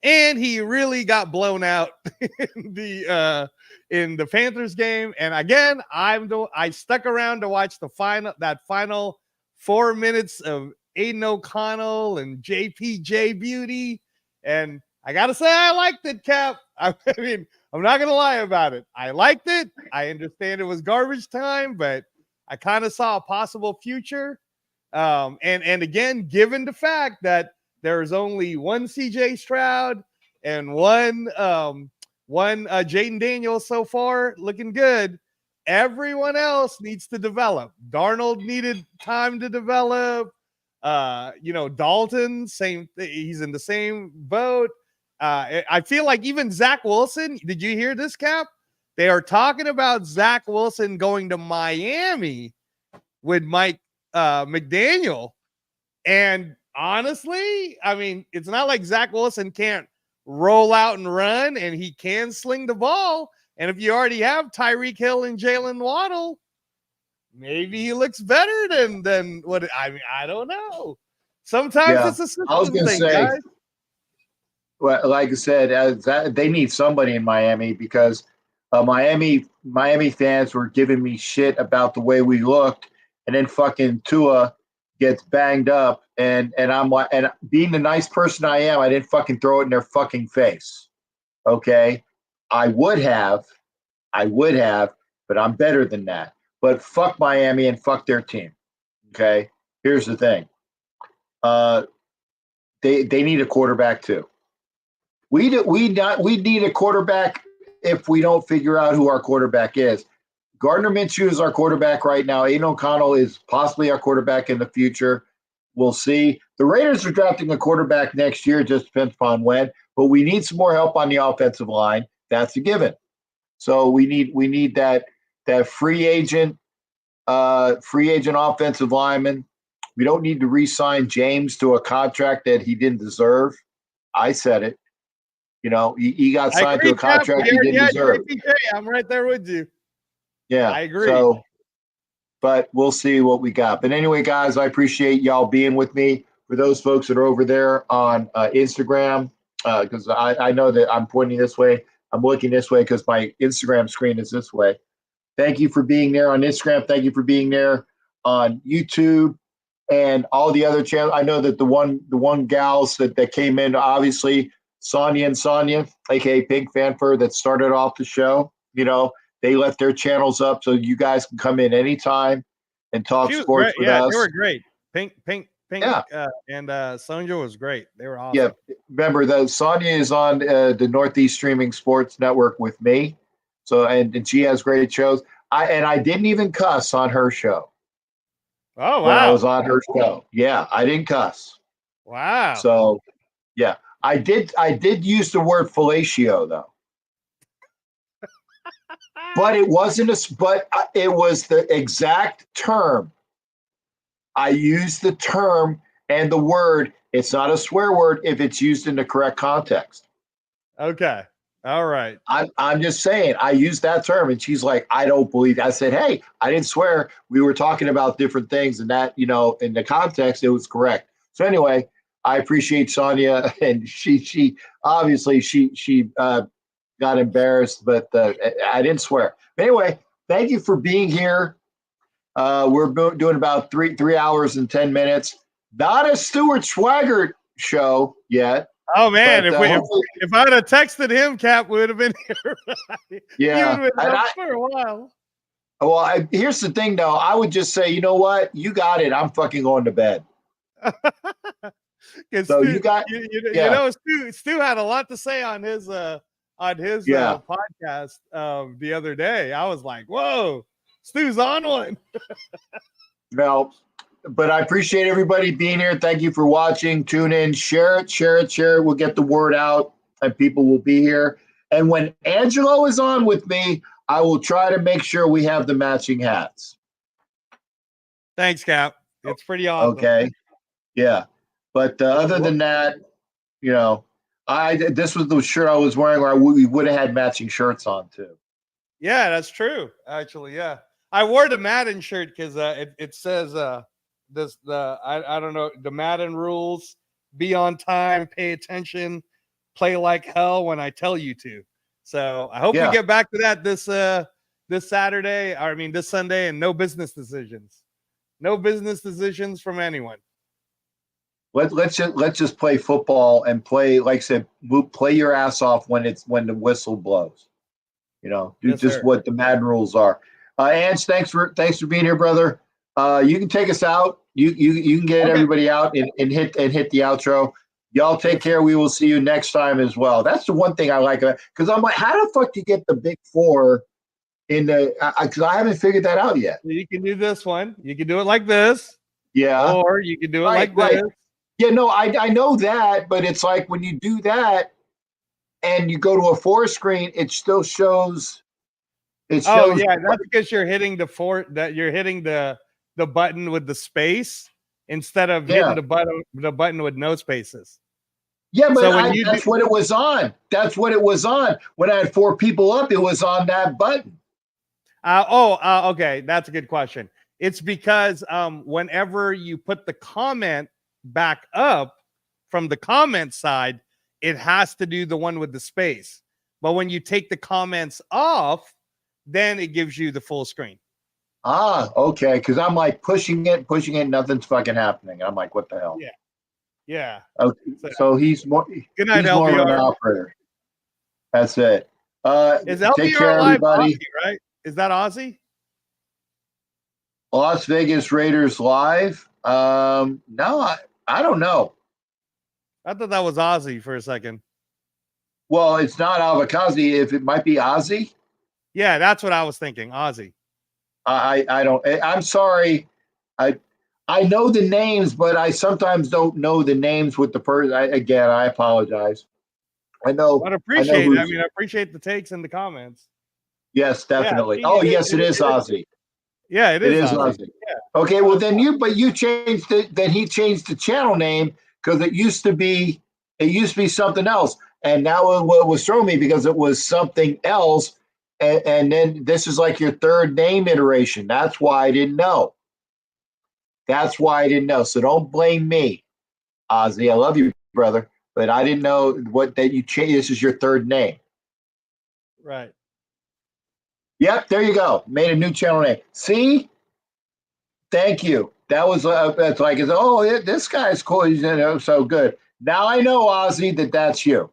And he really got blown out in the Panthers game. And again, I stuck around to watch that final 4 minutes of Aiden O'Connell and JPJ Beauty. And I gotta say, I liked it, Cap. I mean, I'm not gonna lie about it. I liked it. I understand it was garbage time, but I kind of saw a possible future. And again, given the fact that there's only one CJ Stroud and one Jaden Daniels so far looking good, everyone else needs to develop. Darnold needed time to develop. Dalton, same thing. He's in the same boat. I feel like even Zach Wilson, did you hear this, Cap? They are talking about Zach Wilson going to Miami with Mike McDaniel. And honestly, I mean, it's not like Zach Wilson can't roll out and run, and he can sling the ball. And if you already have Tyreek Hill and Jalen Waddle, maybe he looks better than what I mean. I don't know. Sometimes it's a system thing, guys. Well, like I said, they need somebody in Miami because Miami fans were giving me shit about the way we looked, and then fucking Tua gets banged up, and I'm like, and being the nice person I am, I didn't fucking throw it in their fucking face. Okay, I would have, but I'm better than that. But fuck Miami and fuck their team. Okay, here's the thing. They need a quarterback too. We need a quarterback if we don't figure out who our quarterback is. Gardner Minshew is our quarterback right now. Aiden O'Connell is possibly our quarterback in the future. We'll see. The Raiders are drafting a quarterback next year. It just depends upon when. But we need some more help on the offensive line. That's a given. So we need that free agent offensive lineman. We don't need to re-sign James to a contract that he didn't deserve. I said it. He got signed to a contract he didn't deserve. JPJ, I'm right there with you. Yeah, I agree. So, but we'll see what we got. But anyway, guys, I appreciate y'all being with me. For those folks that are over there on Instagram, because I know that I'm pointing this way. I'm looking this way because my Instagram screen is this way. Thank you for being there on Instagram. Thank you for being there on YouTube and all the other channels. I know that the one gals that came in, obviously, Sonia, aka Pink Fanfur, that started off the show. They left their channels up so you guys can come in anytime and talk sports with us. They were great. Pink, yeah. And Sonia was great. They were awesome. Yeah, remember Sonia is on the Northeast Streaming Sports Network with me. So and she has great shows. I didn't even cuss on her show. Oh wow! When I was on her show, yeah, I didn't cuss. Wow. So, yeah, I did use the word fellatio though. But it wasn't it was the exact term. I used the term and the word. It's not a swear word if it's used in the correct context. Okay. All right. I'm just saying, I used that term and she's like, I don't believe it. I said, hey, I didn't swear. We were talking about different things and that, in the context, it was correct. So anyway, I appreciate Sonia and she obviously she got embarrassed, but I didn't swear. But anyway, thank you for being here. We're doing about three hours and 10 minutes. Not a Stuart Schwaggart show yet. Oh man, but, if I'd have texted him, Cap would have been here. Yeah, he would have been for a while. Well, here's the thing, though. I would just say, you know what? You got it. I'm fucking going to bed. So Stu, you got, Stu had a lot to say on his podcast the other day. I was like, whoa, Stu's on one. Well, but I appreciate everybody being here. Thank you for watching. Tune in, share it. We'll get the word out and people will be here. And when Angelo is on with me, I will try to make sure we have the matching hats. Thanks, Cap. It's pretty awesome. Okay. Yeah. But other than that, you know, this was the shirt I was wearing, or we would have had matching shirts on too. Yeah, that's true. Actually, yeah. I wore the Madden shirt because it says I don't know, the Madden rules: be on time, pay attention, play like hell when I tell you to. So I hope we get back to that this Saturday. I mean this Sunday, and no business decisions. No business decisions from anyone. Let's just play football and play, like I said, play your ass off when the whistle blows. You know, do just what the Madden rules are. Ange, thanks for being here, brother. You can take us out. You can get everybody out and hit the outro. Y'all take care. We will see you next time as well. That's the one thing I like, because I'm like, how the fuck do you get the big four in the? Because I haven't figured that out yet. You can do this one. You can do it like this. Yeah. Or you can do it like this. Yeah, no, I know that, but it's like when you do that and you go to a four screen, it still shows. It shows. Oh yeah, that's because you're hitting you're hitting the button with the space instead of hitting the button with no spaces. Yeah, but so that's what it was on. That's what it was on. When I had four people up, it was on that button. Okay, that's a good question. It's because whenever you put the comment back up from the comment side, it has to do the one with the space. But when you take the comments off, then it gives you the full screen. Okay. Because I'm like pushing it, nothing's fucking happening. I'm like, what the hell? Yeah. Okay. So he's more. Good night, he's more of an LVR. operator. That's it. Is LVR take care, live everybody. Aussie, right? Is that Aussie? Las Vegas Raiders live. No, I don't know. I thought that was Ozzy for a second. Well, it's not Avakazi. If it might be Ozzy. Yeah, that's what I was thinking. Ozzy. I don't. I'm sorry. I know the names, but I sometimes don't know the names with the person. I apologize. I know. I appreciate it. I mean, I appreciate the takes and the comments. Yes, definitely. Yes, it is Ozzy. Yeah, it is Ozzy. Yeah. Okay, well then you changed it. Then he changed the channel name because it used to be something else, and now it was throwing me because it was something else, and then this is like your third name iteration. That's why I didn't know. So don't blame me, Ozzy. I love you, brother, but I didn't know that you changed. This is your third name. Right. Yep, there you go. Made a new channel name. See? Thank you. That was that's like, this guy's cool. He's so good. Now I know, Ozzy, that's you.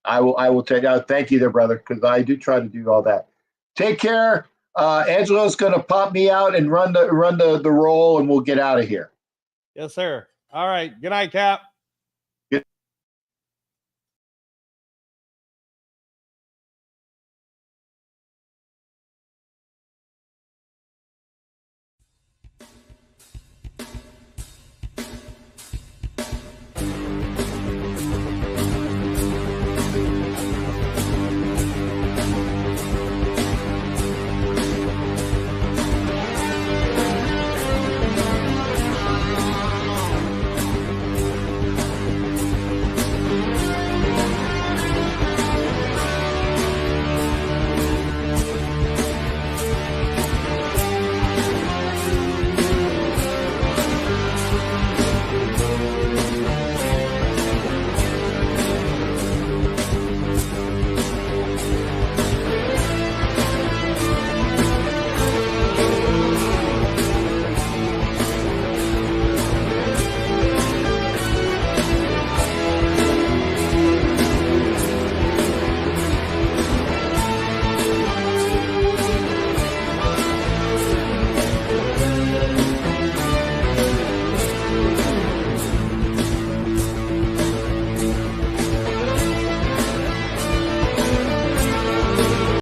I will take out. Thank you there, brother, because I do try to do all that. Take care. Angelo's gonna pop me out and run the roll, and we'll get out of here. Yes, sir. All right. Good night, Cap.